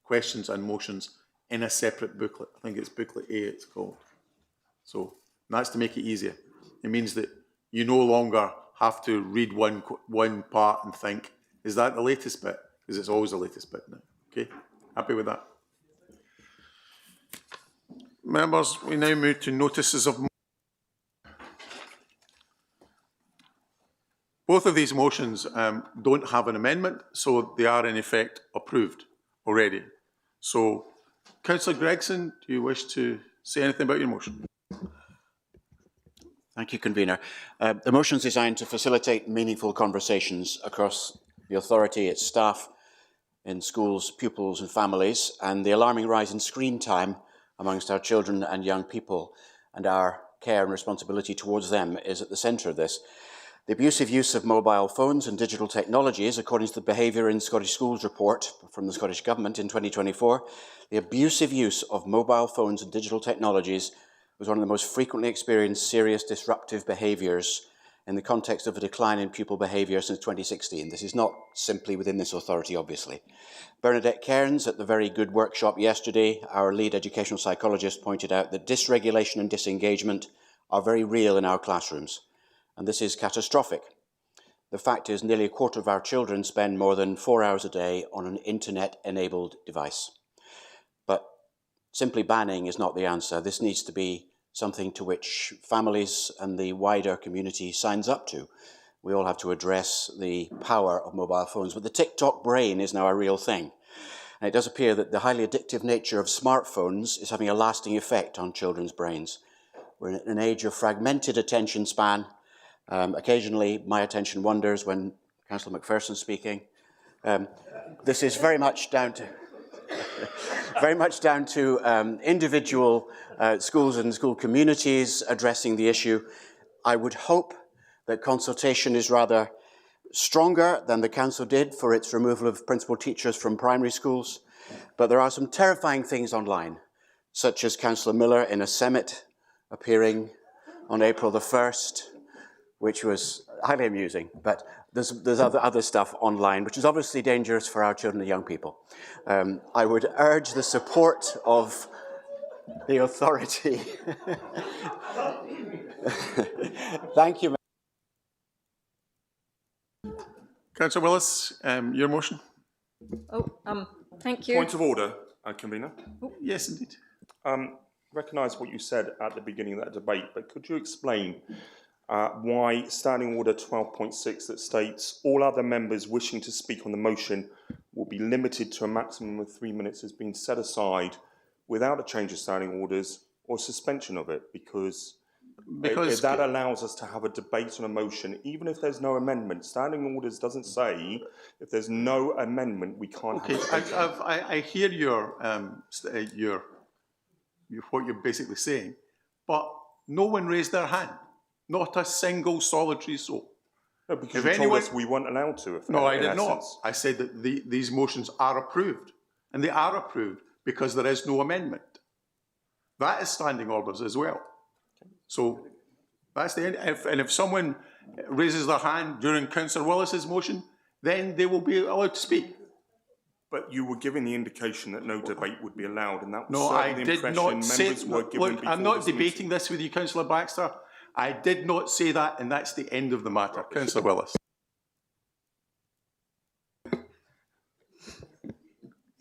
questions and motions in a separate booklet. I think it's booklet A it's called. So that's to make it easier. It means that you no longer have to read one part and think, is that the latest bit? Because it's always the latest bit now. Okay, happy with that? Members, we now move to notices of. Both of these motions don't have an amendment, so they are in effect approved already. So, Councillor Gregson, do you wish to say anything about your motion? Thank you, Convener. The motion is designed to facilitate meaningful conversations across the authority, its staff, in schools, pupils and families, and the alarming rise in screen time amongst our children and young people, and our care and responsibility towards them is at the centre of this. The abusive use of mobile phones and digital technologies, according to the Behaviour in Scottish Schools report from the Scottish Government in 2024, the abusive use of mobile phones and digital technologies was one of the most frequently experienced serious disruptive behaviours in the context of a decline in pupil behaviour since 2016. This is not simply within this authority, obviously. Bernadette Cairns, at the Very Good workshop yesterday, our lead educational psychologist, pointed out that dysregulation and disengagement are very real in our classrooms, and this is catastrophic. The fact is, nearly a quarter of our children spend more than 4 hours a day on an internet-enabled device. But simply banning is not the answer. This needs to be something to which families and the wider community signs up to. We all have to address the power of mobile phones, but the TikTok brain is now a real thing. And it does appear that the highly addictive nature of smartphones is having a lasting effect on children's brains. We're in an age of fragmented attention span. Occasionally, my attention wanders when Councillor Macpherson's speaking. This is very much down to individual schools and school communities addressing the issue. I would hope that consultation is rather stronger than the council did for its removal of principal teachers from primary schools, but there are some terrifying things online, such as Councillor Miller in a summit appearing on April the 1st, which was highly amusing, but there's other stuff online, which is obviously dangerous for our children and young people. I would urge the support of the authority. Thank you. Councillor Willis, your motion? Thank you. Point of order, Convener. Yes, indeed. Recognise what you said at the beginning of that debate, but could you explain why Standing Order 12.6 that states all other members wishing to speak on the motion will be limited to a maximum of 3 minutes has been set aside without a change of standing orders or suspension of it, because that allows us to have a debate on a motion, even if there's no amendment. Standing orders doesn't say if there's no amendment we can't have a debate. I hear your what you're basically saying, but no one raised their hand. Not a single solitary soul. No, because you told us we weren't allowed to. No, I did not. I said that these motions are approved, and they are approved because there is no amendment. That is standing orders as well. So that's the end. If someone raises their hand during Councillor Willis's motion, then they will be allowed to speak. But you were giving the indication that no debate would be allowed, and that was No, certainly I the did impression not say. members were given Look, before I'm not this debating meeting. this with you, Councillor Baxter. I did not say that, and that's the end of the matter. Councillor Willis.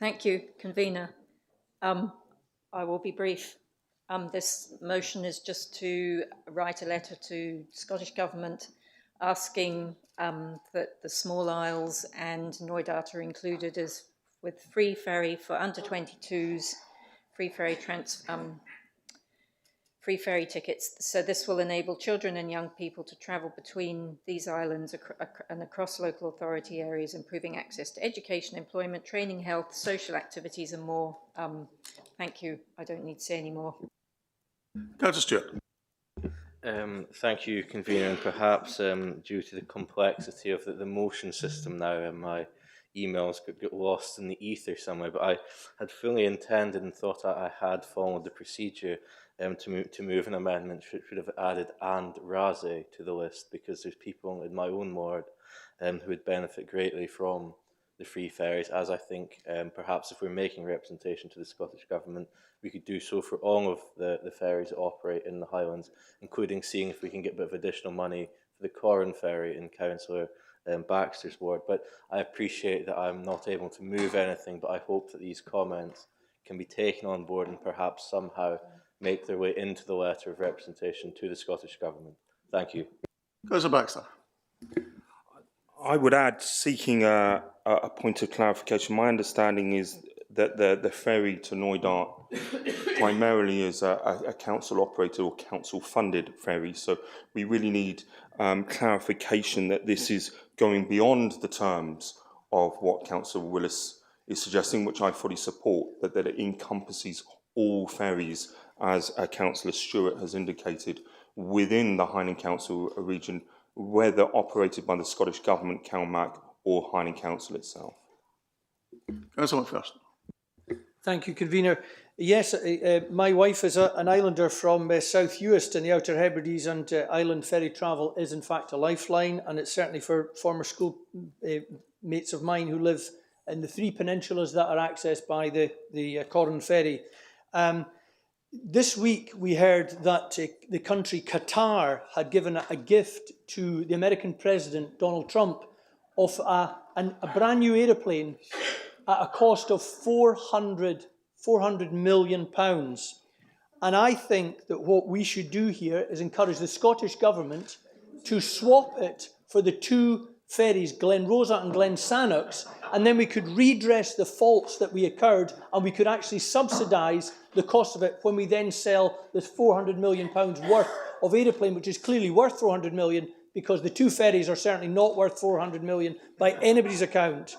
Thank you, convener. I will be brief. This motion is just to write a letter to Scottish Government asking that the small isles and Knoydart are included as with free ferry for under 22s, free ferry tickets. So this will enable children and young people to travel between these islands and across local authority areas, improving access to education, employment, training, health, social activities and more. Thank you. I don't need to say any more. Councillor Stewart. Thank you, convener, and perhaps due to the complexity of the motion system now, and my emails could get lost in the ether somewhere, but I had fully intended and thought I had followed the procedure to move an amendment should have added and Raze to the list, because there's people in my own ward who would benefit greatly from the free ferries, as I think perhaps if we're making representation to the Scottish Government, we could do so for all of the ferries that operate in the Highlands, including seeing if we can get a bit of additional money for the Corran ferry in Councillor Baxter's ward. But I appreciate that I'm not able to move anything, but I hope that these comments can be taken on board and perhaps somehow make their way into the letter of representation to the Scottish Government. Thank you. Councillor Baxter. I would add, seeking a point of clarification, my understanding is that the ferry to Knoydart primarily is a council operated or council funded ferry, so we really need clarification that this is going beyond the terms of what Councillor Willis is suggesting, which I fully support, that it encompasses all ferries, as Councillor Stewart has indicated, within the Highland Council region, whether operated by the Scottish Government, CalMac or Highland Council itself. Councillor McPherson. Thank you, convener. Yes, my wife is an islander from South Uist in the Outer Hebrides, and island ferry travel is in fact a lifeline, and it's certainly for former school mates of mine who live in the three peninsulas that are accessed by the Corran ferry. This week we heard that the country Qatar had given a gift to the American President Donald Trump of a brand new aeroplane at a cost of £400 million. And I think that what we should do here is encourage the Scottish Government to swap it for the two ferries, Glen Rosa and Glen Sannox, and then we could redress the faults that we occurred, and we could actually subsidise the cost of it when we then sell this £400 million worth of aeroplane, which is clearly worth £400 million, because the two ferries are certainly not worth £400 million by anybody's account.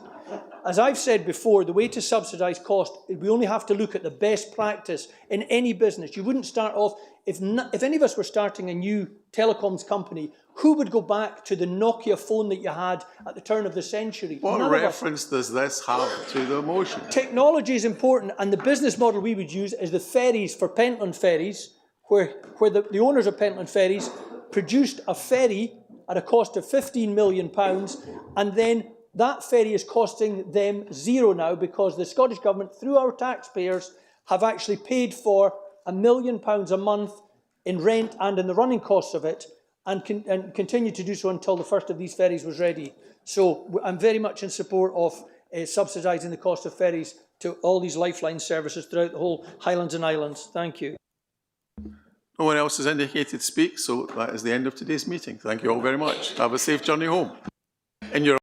As I've said before, the way to subsidise cost, we only have to look at the best practice in any business. You wouldn't start off, if any of us were starting a new telecoms company, who would go back to the Nokia phone that you had at the turn of the century? What reference does this have to the motion? Technology is important, and the business model we would use is the ferries for Pentland Ferries, where the owners of Pentland Ferries produced a ferry at a cost of £15 million, and then that ferry is costing them zero now, because the Scottish Government, through our taxpayers, have actually paid for £1 million a month in rent and in the running costs of it, and continue to do so until the first of these ferries was ready. So I'm very much in support of subsidising the cost of ferries to all these lifeline services throughout the whole Highlands and Islands. Thank you. No one else has indicated to speak, so that is the end of today's meeting. Thank you all very much. Have a safe journey home. In your